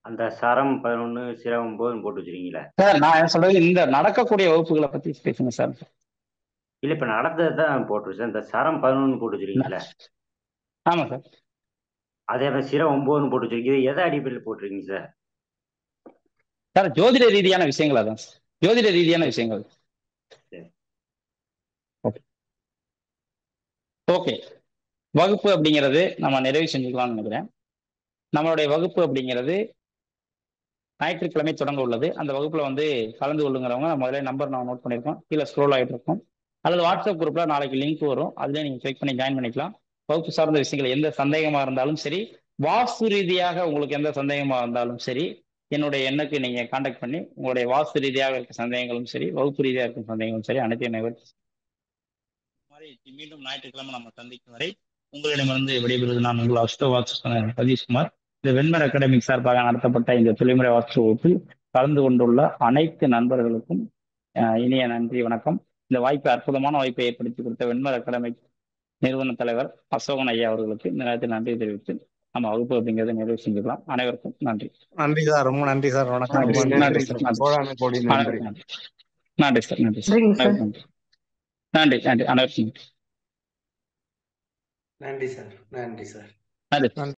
அந்த சரம் 11 சிரம் 9 போட்டு வச்சிருக்கீங்களா சார்? நான் என்ன சொல்றது, இந்த நடக்கக்கூடிய வகுப்புகளை பத்தி பேசுங்க சார். இல்ல இப்ப நடந்ததுதான் போட்டுருச்சு. இந்த சரம் 11 போட்டு வச்சிருக்கீங்களா? ஆமா சார். அதே மாதிரி சிரம் 9 போட்டு வச்சிருக்கீங்க. எதை அடிப்படையில் போட்டிருக்கீங்க சார்? சார் ஜோதிட ரீதியான விஷயங்கள் அதான் சார். ஜோதிட ரீதியான விஷயங்கள். ஓகே, வகுப்பு அப்படிங்கிறது நம்ம நிறைவு செஞ்சுக்கலாம்னு நினைக்கிறேன். நம்மளுடைய வகுப்பு அப்படிங்கிறது ஞாயிற்றுக்கிழமை தொடங்க உள்ளது. அந்த வகுப்புல வந்து கலந்து கொள்ளுங்கிறவங்க முதல்ல நம்பர் நான் நோட் பண்ணியிருக்கோம், கீழே ஸ்க்ரோல் ஆகிட்டு இருக்கோம். அல்லது வாட்ஸ்அப் குரூப்ல நாளைக்கு லிங்க் வரும், அதுலேயே நீங்கள் கிளிக் பண்ணி ஜாயின் பண்ணிக்கலாம். வகுப்பு சார்ந்த விஷயங்கள் எந்த சந்தேகமா இருந்தாலும் சரி, வாஸ்து ரீதியாக உங்களுக்கு எந்த சந்தேகமா இருந்தாலும் சரி, என்னுடைய எண்ணுக்கு நீங்க கான்டாக்ட் பண்ணி உங்களுடைய வாஸ்து ரீதியாக இருக்க சந்தேகங்களும் சரி, வகுப்பு ரீதியாக இருக்கும் சந்தேகங்களும் சரி, அனைத்தையும் நிவர்த்தி மீண்டும் ஞாயிற்றுக்கிழமை நம்ம சந்திக்கும் வரை உங்களிடமிருந்து விடைபெறுவது நான் உங்கள் அஷ்டோ வாஸ்து சதீஷ்குமார். இந்த வெண்மர் அகாடமிக் சார்பாக நடத்தப்பட்ட இந்த தொழில்முறை வாஸ்து வகுப்பில் கலந்து கொண்டுள்ள அனைத்து நண்பர்களுக்கும் இனிய நன்றி, வணக்கம். இந்த வாய்ப்பை, அற்புதமான வாய்ப்பை ஏற்படுத்தி கொடுத்த வெண்மர் அகாடமிக் நிறுவன தலைவர் அசோகன் ஐயா அவர்களுக்கு இந்த நேரத்தில் நன்றி தெரிவித்து நம்ம வகுப்பு அப்படிங்கிறத நிறைவு செஞ்சுக்கலாம். அனைவருக்கும் நன்றி. நன்றி சார், ரொம்ப நன்றி சார். வணக்கம். நன்றி சார், நன்றி நன்றி சார். அனைவருக்கும் நன்றி சார். நன்றி சார். நன்றி.